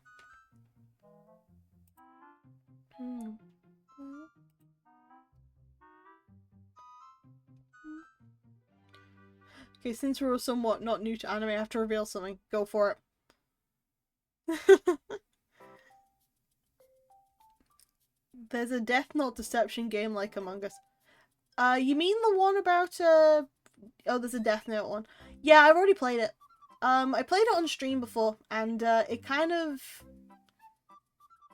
Okay, since we're somewhat not new to anime, I have to reveal something. Go for it. There's a Death Note deception game like Among Us. You mean the one about, oh, there's a Death Note one. Yeah, I've already played it. I played it on stream before, and, it kind of...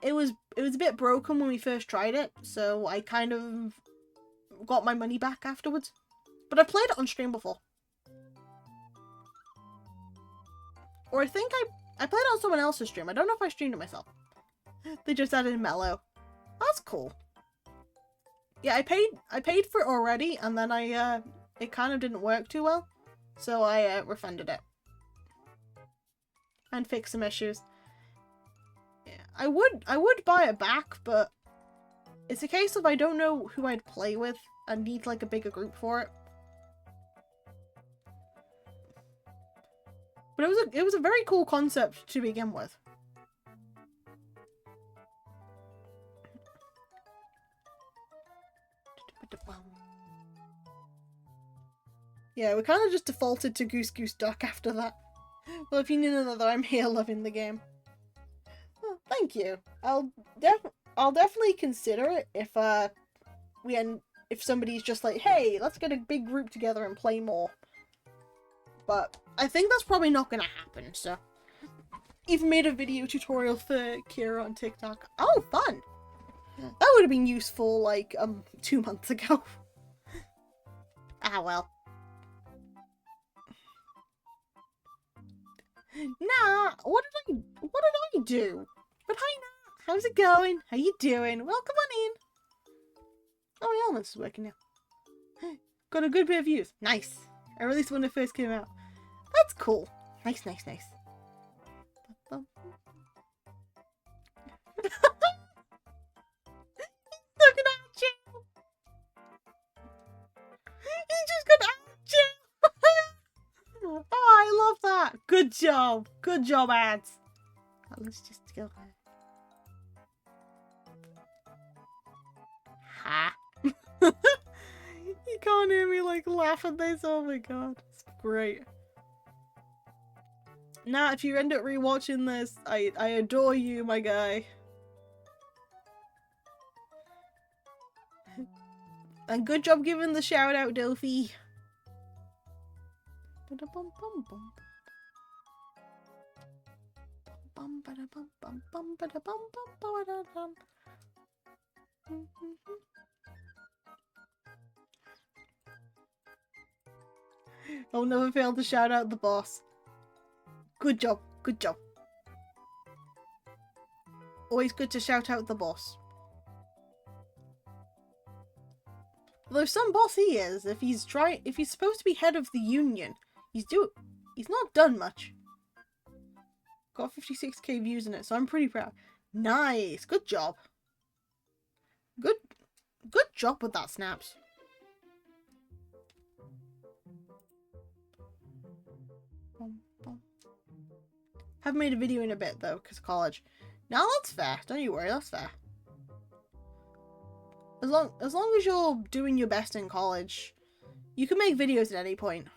It was a bit broken when we first tried it, so I kind of got my money back afterwards. But I played it on stream before. Or I think I played it on someone else's stream. I don't know if I streamed it myself. They just added Mellow. That's cool. Yeah, I paid for it already, and then it kind of didn't work too well, so I refunded it and fixed some issues. Yeah, I would buy it back, but it's a case of I don't know who I'd play with and need like a bigger group for it. But it was a very cool concept to begin with. Yeah, we kind of just defaulted to Goose Goose Duck after that. Well, if you didn't know that, I'm here loving the game. Oh, thank you. I'll definitely consider it if somebody's just like, hey, let's get a big group together and play more. But I think that's probably not gonna happen. So, even made a video tutorial for Kira on TikTok. Oh, fun! That would have been useful like 2 months ago. Ah well. Nah, what did I do? But hi, Nah. How's it going? How you doing? Well, come on in. Oh, the elements is working now. Got a good bit of views. Nice. I released when it first came out. That's cool. Nice, nice, nice. Looking at you. He just got at you. Oh, I love that. Good job. Good job, ads. Let's just go. Ha. You can't hear me like laugh at this. Oh my god. It's great. Nah, if you end up rewatching this, I adore you, my guy. And good job giving the shout out, Delphi. I'll never fail to shout out the boss. Good job, good job. Always good to shout out the boss. Although some boss he is, if he's supposed to be head of the union, he's not done much. Got 56k views in it, so I'm pretty proud. Nice, good job. Good job with that, Snaps. Haven't made a video in a bit though, because of college. No, that's fair. Don't you worry, that's fair. As long as you're doing your best in college, you can make videos at any point.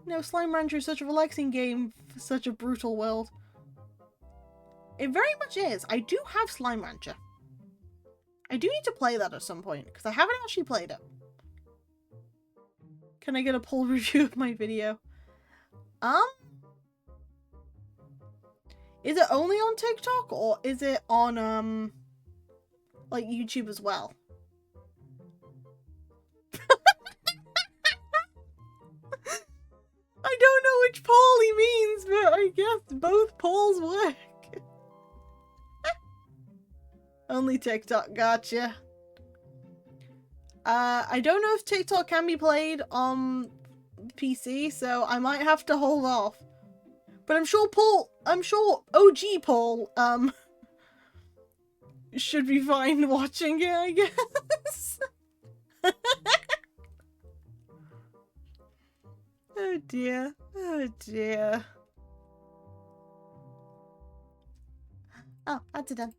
No, Slime Rancher is such a relaxing game for such a brutal world. It very much is. I do have Slime Rancher. I do need to play that at some point, because I haven't actually played it. Can I get a poll review of my video? Is it only on TikTok, or is it on, like, YouTube as well? I don't know which poll he means, but I guess both polls work. Only TikTok, gotcha. I don't know if TikTok can be played on PC, so I might have to hold off. But I'm sure OG Paul, should be fine watching it, I guess. Oh dear. Oh dear. Oh, that's it done.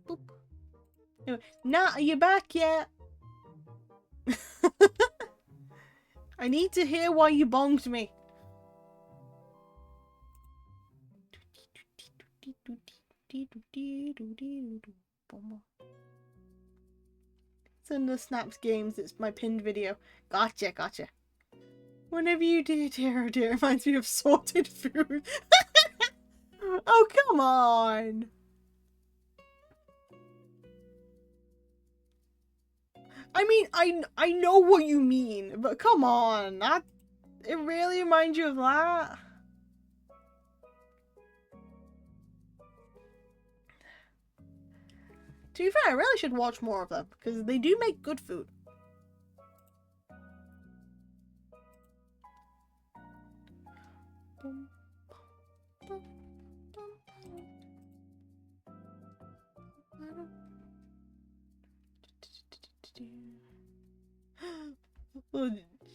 Boop. Anyway, nah, are you back yet? I need to hear why you bonged me. Send the Snaps games, it's my pinned video. Gotcha, gotcha. Whenever you do, dear, oh dear, reminds me of sorted food. Oh, come on. I mean, I know what you mean, but come on. It really reminds you of that? To be fair, I really should watch more of them, because they do make good food. Well,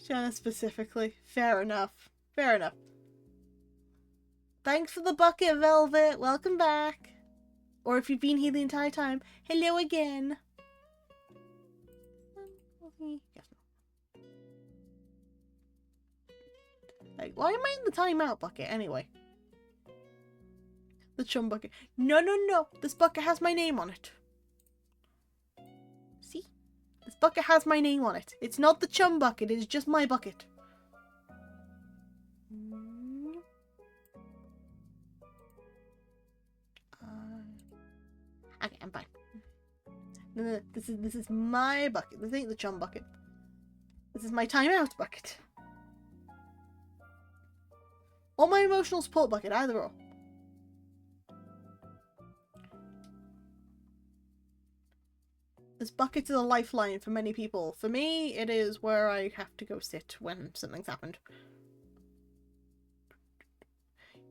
Shanna specifically. Fair enough. Fair enough. Thanks for the bucket, Velvet. Welcome back. Or if you've been here the entire time, hello again. Like, why am I in the timeout bucket anyway? The chum bucket. No, no, no. This bucket has my name on it. See? This bucket has my name on it. It's not the chum bucket. It is just my bucket. Okay, I'm fine. No, no, this is my bucket. This ain't the chum bucket. This is my timeout bucket. Or my emotional support bucket, either or. This bucket is a lifeline for many people. For me, it is where I have to go sit when something's happened.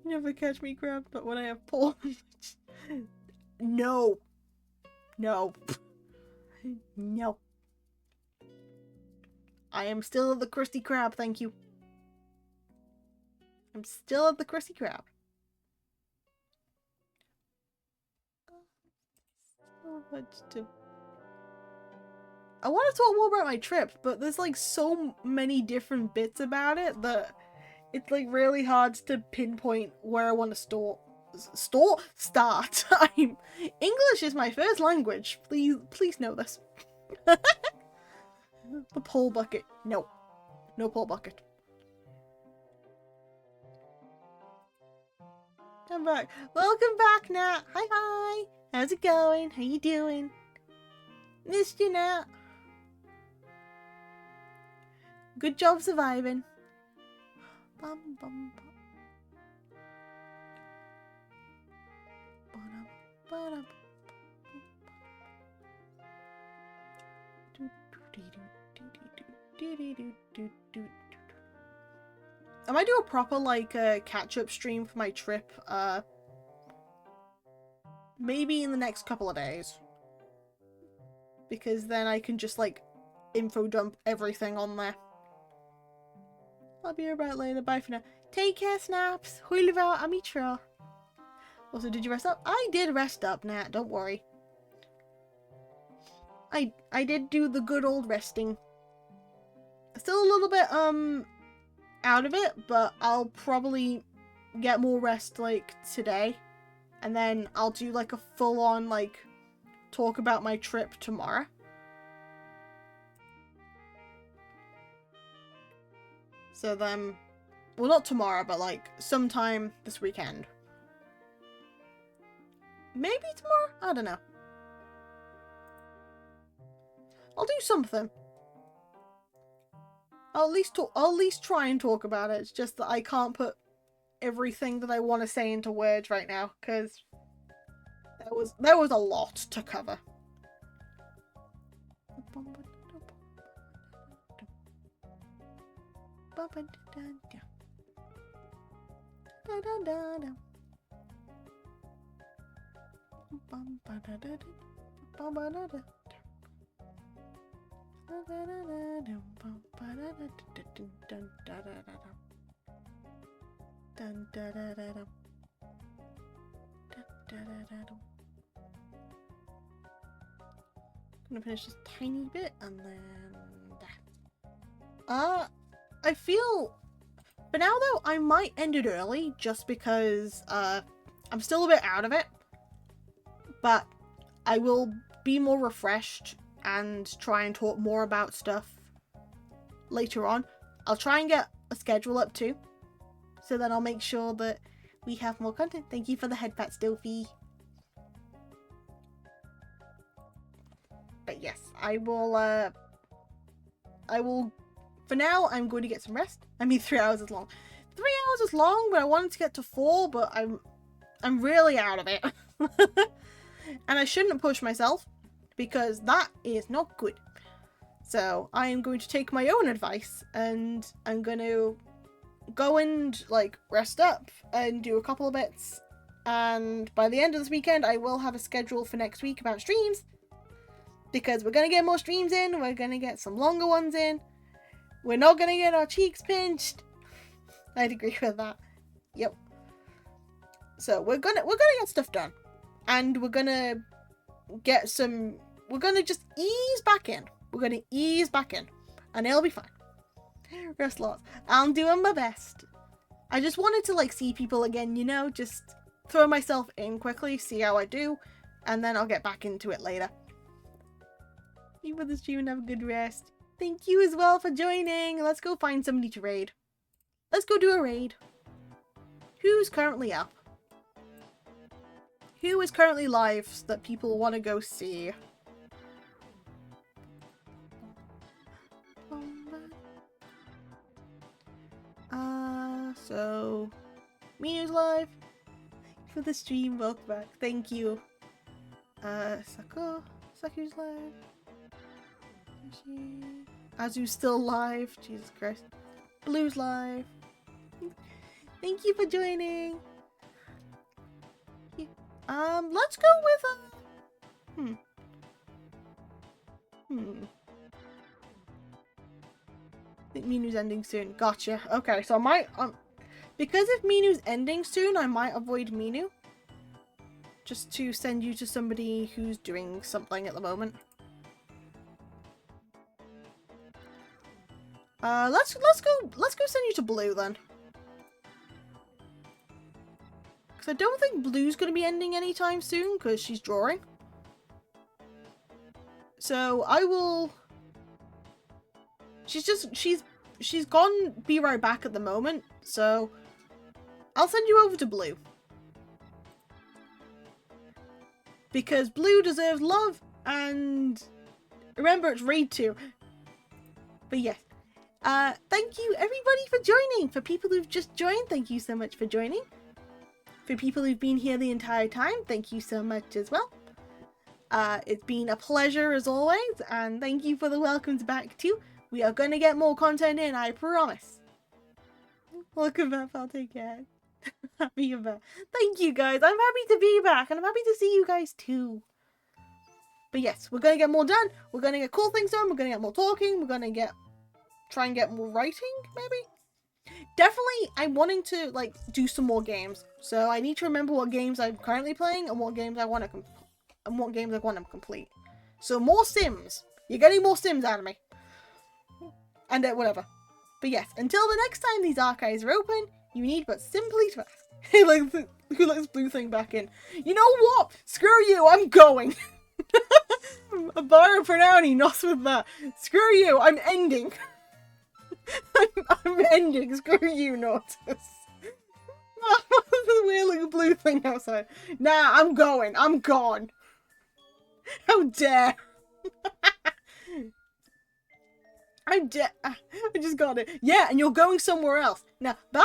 You never catch me, Crab, but when I have porn. No. No. No. I am still at the Krusty Krab, thank you. I'm still at the Krusty Krab. So much to... I want to talk more about my trip, but there's like so many different bits about it that it's like really hard to pinpoint where I want to start. English is my first language. Please know this. The pole bucket. No. No pole bucket. I'm back. Welcome back, Nat. Hi. How's it going? How you doing? Missed you, Nat. Good job surviving. Bum, bum, bum. I might do a proper like catch-up stream for my trip maybe in the next couple of days, because then I can just like info dump everything on there. I'll be right later. Bye for now. Take care, Snaps. Huilva Amitra. Also, did you rest up? I did rest up, Nat. Don't worry. I did do the good old resting. Still a little bit out of it, but I'll probably get more rest like today, and then I'll do like a full-on like talk about my trip tomorrow. So then, well, not tomorrow, but like sometime this weekend. Maybe tomorrow? I don't know. I'll do something. I'll at least try and talk about it. It's just that I can't put everything that I want to say into words right now, because there was a lot to cover. I'm gonna finish this tiny bit and then I feel for now though I might end it early just because I'm still a bit out of it, but I will be more refreshed and try and talk more about stuff later on. I'll try and get a schedule up too, so then I'll make sure that we have more content. Thank you for the head pat, Stilfy. But yes, I will, for now, I'm going to get some rest. I mean, 3 hours is long. 3 hours is long, but I wanted to get to 4, but I'm really out of it. And I shouldn't push myself, because that is not good. So, I am going to take my own advice, and I'm going to go and, like, rest up, and do a couple of bits. And by the end of this weekend, I will have a schedule for next week about streams. Because we're going to get more streams in, we're going to get some longer ones in. We're not going to get our cheeks pinched. I'd agree with that. Yep. So we're gonna get stuff done. And we're going to get some, we're going to just ease back in. We're going to ease back in. And it'll be fine. Rest lots. I'm doing my best. I just wanted to like see people again, you know, just throw myself in quickly, see how I do. And then I'll get back into it later. You for the stream and have a good rest. Thank you as well for joining. Let's go find somebody to raid. Let's go do a raid. Who's currently up? Who is currently live that people want to go see? So Minu's live. For the stream, welcome back. Thank you. Saku's live. Azu's still live. Jesus Christ. Blue's live. Thank you for joining. Let's go with I think Minu's ending soon. Gotcha. Okay, so I might because if Minu's ending soon, I might avoid Minu. Just to send you to somebody who's doing something at the moment. Let's go send you to Blue then. Because I don't think Blue's going to be ending anytime soon because she's drawing. So I will... She's gone be right back at the moment. So I'll send you over to Blue. Because Blue deserves love and remember it's raid 2. But yes. Thank you everybody for joining. For people who've just joined, thank you so much for joining. For people who've been here the entire time, thank you so much as well. It's been a pleasure as always, and thank you for the welcomes back too. We are going to get more content in, I promise. Welcome back, I'll take care. Happy you're back. Thank you guys, I'm happy to be back, and I'm happy to see you guys too. But yes, we're going to get more done. We're going to get cool things done. We're going to get more talking. We're going to try and get more writing, maybe? Definitely, I'm wanting to, like, do some more games. So I need to remember what games I'm currently playing and what games I want to complete. So more Sims. You're getting more Sims out of me. And whatever. But yes, until the next time these archives are open, you need but simply to ask. Hey, like, who let this blue thing back in? You know what? Screw you, I'm going. Abara Pranani, not with that. Screw you, I'm ending. I'm ending, screw you, Nautus. The weird little blue thing outside. Nah, I'm going, I'm gone. How dare. I just got it. Yeah, and you're going somewhere else. Now, bye!